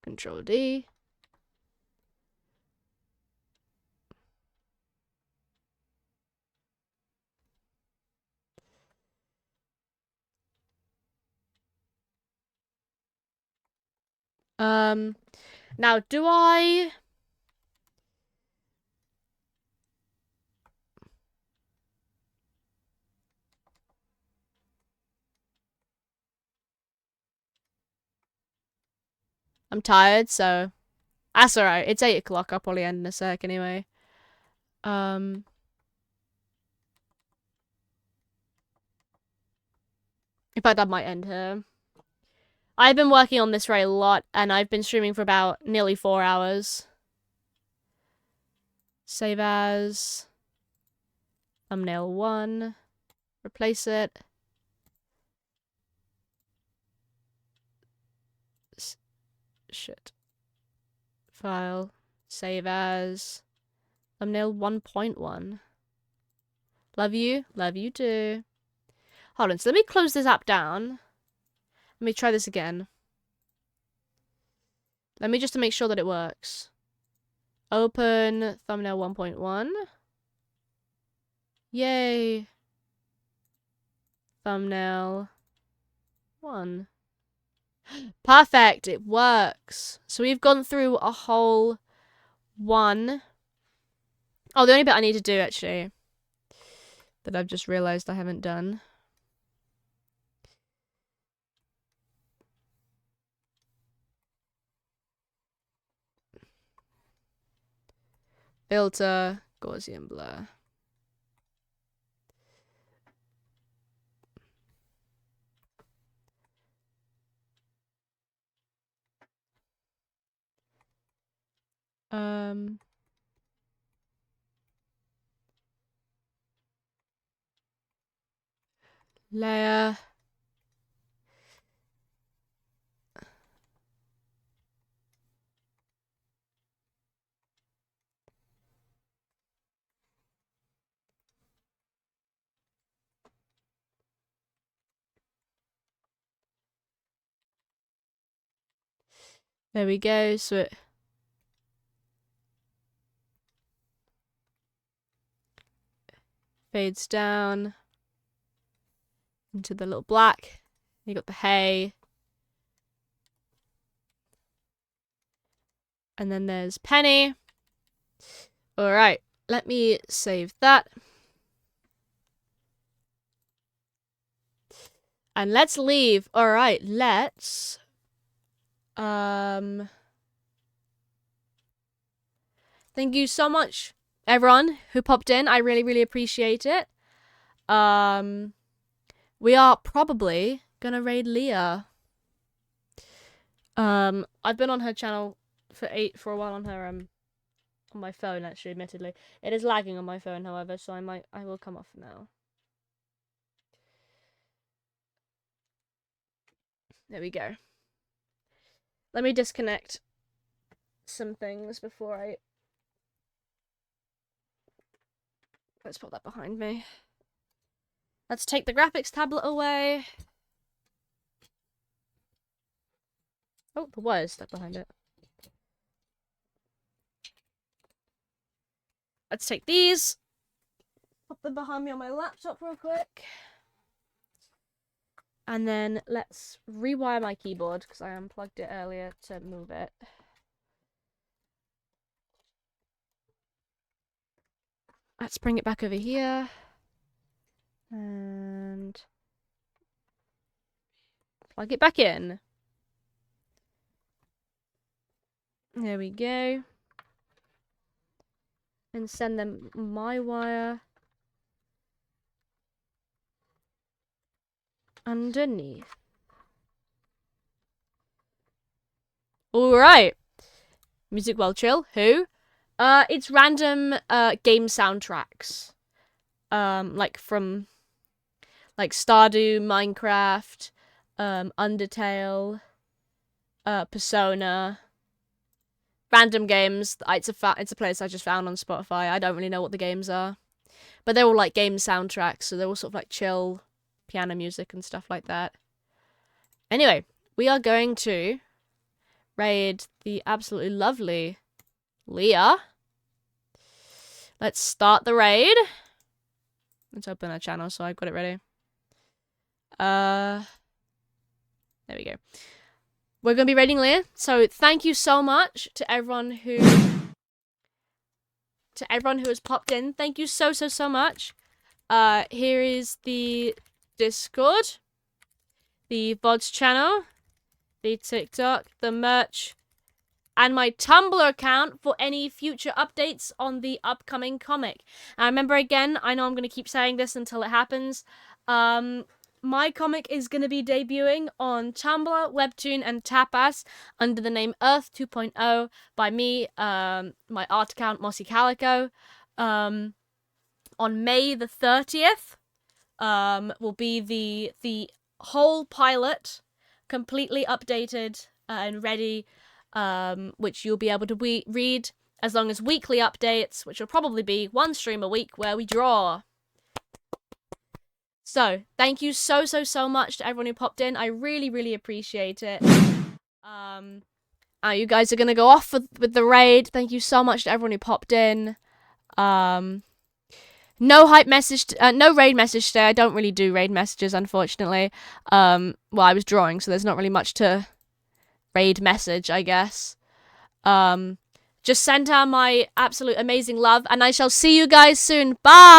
Control D. Now, do I... I'm tired, so... That's alright. It's 8 o'clock. I'll probably end in a sec anyway. In fact, I might end here. I've been working on this raid a lot, and I've been streaming for about nearly 4 hours. Save as... Thumbnail 1. Replace it. Shit. File. Save as... Thumbnail 1.1. Love you. Love you too. Hold on, so let me close this app down. Let me try this again. Let me just to make sure that it works. Open thumbnail 1.1. Yay. Thumbnail 1. Perfect, it works. So we've gone through a whole one. Oh, the only bit I need to do actually, that I've just realized I haven't done. Filter, Gaussian blur. Layer. There we go, so it fades down into the little black. You got the hay. And then there's Penny. Alright, let me save that. And let's leave. Alright, let's... Thank you so much, everyone who popped in. I really, really appreciate it. We are probably gonna raid Leah. I've been on her channel for a while on her on my phone actually, admittedly. It is lagging on my phone, however, so I will come off now. There we go. Let me disconnect some things before I... Let's put that behind me. Let's take the graphics tablet away. Oh, the wire is stuck behind it. Let's take these. Pop them behind me on my laptop real quick. And then let's rewire my keyboard because I unplugged it earlier to move it. Let's bring it back over here. And plug it back in. There we go. And send them my wire underneath. Alright. Music well chill. Who? It's random game soundtracks. Like from like Stardew, Minecraft, Undertale, Persona. Random games. It's a playlist I just found on Spotify. I don't really know what the games are. But they're all like game soundtracks, so they're all sort of like chill piano music and stuff like that. Anyway, we are going to raid the absolutely lovely Leah. Let's start the raid. Let's open our channel so I've got it ready. There we go. we're going to be raiding Leah. So thank you so much to everyone who has popped in. Thank you so much. Here is the Discord, the VODs channel, the TikTok, the merch, and my Tumblr account for any future updates on the upcoming comic. And remember, again, I know I'm going to keep saying this until it happens. My comic is going to be debuting on Tumblr, Webtoon, and Tapas under the name Earth 2.0 by me, my art account, Mossy Calico. On May the 30th, will be the whole pilot completely updated and ready, which you'll be able to read as long as weekly updates, which will probably be one stream a week where we draw. So, thank you so much to everyone who popped in. I really appreciate it. You guys are gonna go off with the raid. Thank you so much to everyone who popped in. No hype message, no raid message today. I don't really do raid messages, unfortunately. Well, I was drawing, so there's not really much to raid message, I guess. Just send her my absolute amazing love, and I shall see you guys soon. Bye!